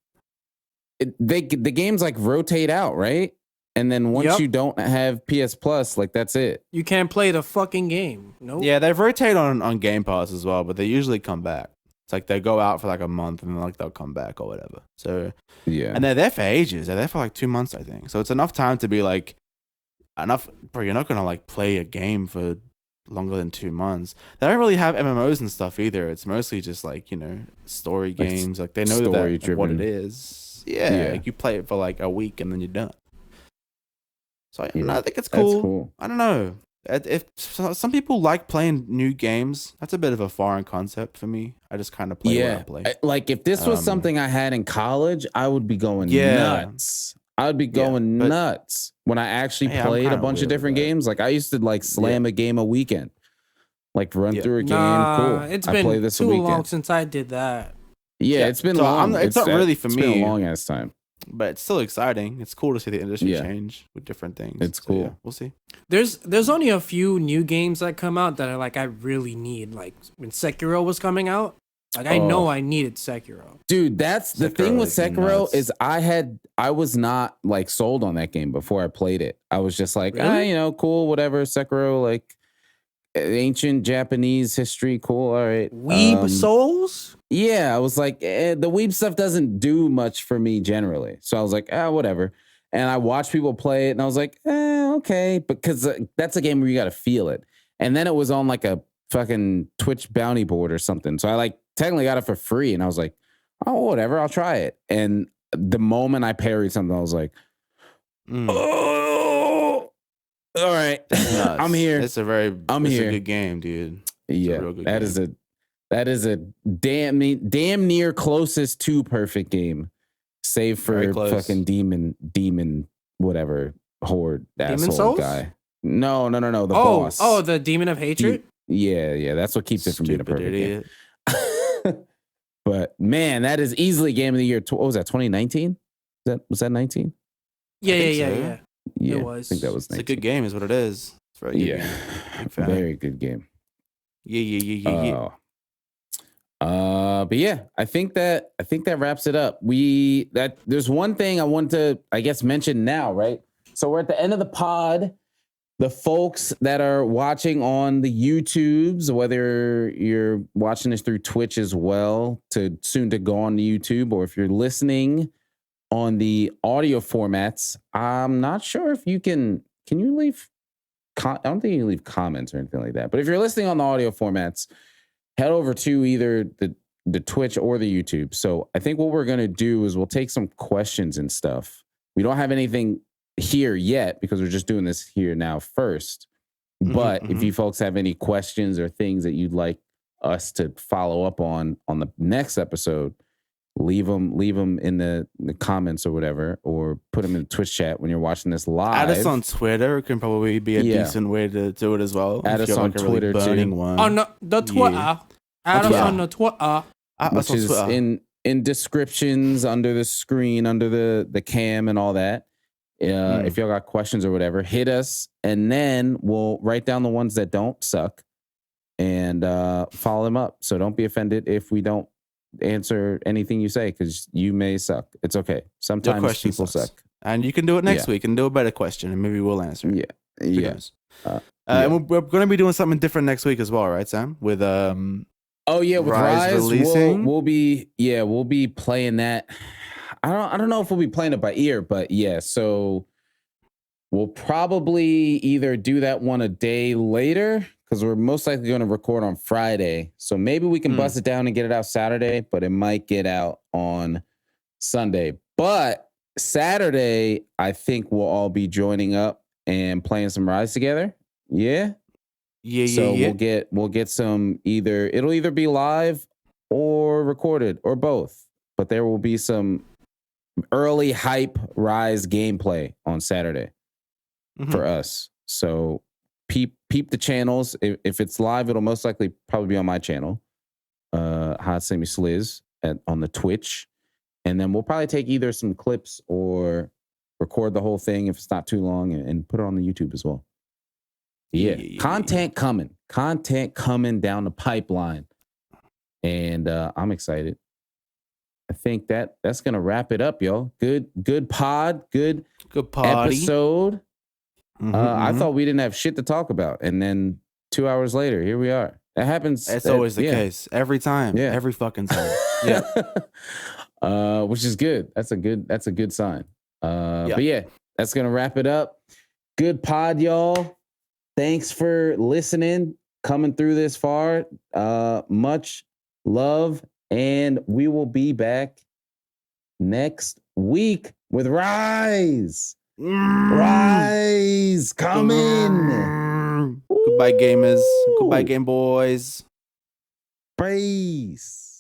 the games like rotate out, right? And then once Yep. you don't have PS Plus, like that's it. You can't play the fucking game. Nope. Yeah, they rotate on Game Pass as well, but they usually come back. It's like they go out for like a month and then like they'll come back or whatever. So Yeah. and they're there for ages. They're there for like 2 months, I think. So it's enough time to be like enough. Bro, you're not gonna like play a game for longer than 2 months. They don't really have MMOs and stuff either. It's mostly just like story Like games. Like they know that what story-driven. it is. Yeah, Yeah. like you play it for like a week and then you're done. So Yeah, I think it's That's cool. cool. I don't know. If some people like playing new games, that's a bit of a foreign concept for me. I just kind of play what I Yeah. play. Like if this was Um, something I had in college, I would be going Yeah. nuts. I would be going but- nuts when I actually Yeah, I'm played a kinda bunch of weird with different that. games. Like I used to like slam a game a weekend, like run Yeah. through a game. Nah, Cool. it's I play been this a too weekend. long since I did that. Yeah, Yeah, it's been so long. it's not really for it's been me. a long ass time. But it's still exciting. It's cool to see the industry Yeah. change with different things. It's So, yeah, cool. we'll see. There's only a few new games that come out that are like I really need. Like when Sekiro was coming out, like I know Oh. I needed Sekiro. Dude, that's the Sekiro thing with is Sekiro nuts. is I was not like sold on that game before I played it. I was just like, Really? cool, whatever. Sekiro, like ancient Japanese history, cool, all right. Weeb Souls? Yeah, I was like, the weeb stuff doesn't do much for me generally. So I was like, whatever. And I watched people play it and I was like, okay. Because that's a game where you got to feel it. And then it was on like a fucking Twitch bounty board or something. So I like technically got it for free. And I was like, oh, whatever, I'll try it. And the moment I parried something, I was like, Mm. oh, all right. Nuts. I'm here. It's a I'm it's here. a good game, dude. Yeah, real good that game. is That is a damn near closest to perfect game, save for fucking demon whatever horde Demon asshole Souls? guy. No, the boss. Oh, the demon of hatred. Yeah, that's what keeps it from being a perfect idiot. game. But man, that is easily game of the year. What was that? 2019? Was that 19? Yeah. Yeah, It was. I think that was 19. It's a good game, is what it is. It's very good. Yeah, very good game. Yeah. But yeah, I think that wraps it up. There's one thing I want to, I guess, mention now, right? So we're at the end of the pod. The folks that are watching on the YouTubes, whether you're watching this through Twitch as well, soon to go on the YouTube, or if you're listening on the audio formats, I'm not sure if you can you leave, I don't think you can leave comments or anything like that. But if you're listening on the audio formats, head over to either the Twitch or the YouTube. So I think what we're going to do is we'll take some questions and stuff. We don't have anything here yet because we're just doing this here now first. But if you folks have any questions or things that you'd like us to follow up on the next episode, leave them in the comments or whatever, or put them in the Twitch chat when you're watching this live. Add us on Twitter. It can probably be a decent way to do it as well. Add us on Twitter too. One. On the Twitter. Yeah. Add us on the Twitter. Which is in descriptions under the screen, under the cam and all that. If y'all got questions or whatever, hit us, and then we'll write down the ones that don't suck and follow them up. So don't be offended if we don't answer anything you say, because you may suck. It's okay. Sometimes people suck. And you can do it next week and do a better question, and maybe we'll answer it. Yeah. And we're going to be doing something different next week as well, right, Sam? With with Rise releasing, we'll be playing that. I don't know if we'll be playing it by ear, but yeah. So we'll probably either do that one a day later, because we're most likely going to record on Friday. So maybe we can bust it down and get it out Saturday, but it might get out on Sunday. But Saturday, I think we'll all be joining up and playing some Rise together. Yeah. So we'll get some, it'll either be live or recorded or both, but there will be some early hype Rise gameplay on Saturday for us. So peep the channels. If it's live, it'll most likely probably be on my channel, Hot Semi Sliz on the Twitch, and then we'll probably take either some clips or record the whole thing if it's not too long and put it on the YouTube as well. Content coming down the pipeline, and I'm excited. I think that's gonna wrap it up, y'all. Good pod, good episode. I thought we didn't have shit to talk about, and then 2 hours later, here we are. That happens. It's always the case. Every time. Yeah. Every fucking time. Which is good. That's a good sign. But yeah, that's gonna wrap it up. Good pod, y'all. Thanks for listening, coming through this far. Much love. And we will be back next week with Rise. Rise coming. Goodbye, gamers. Goodbye, Game Boys. Praise.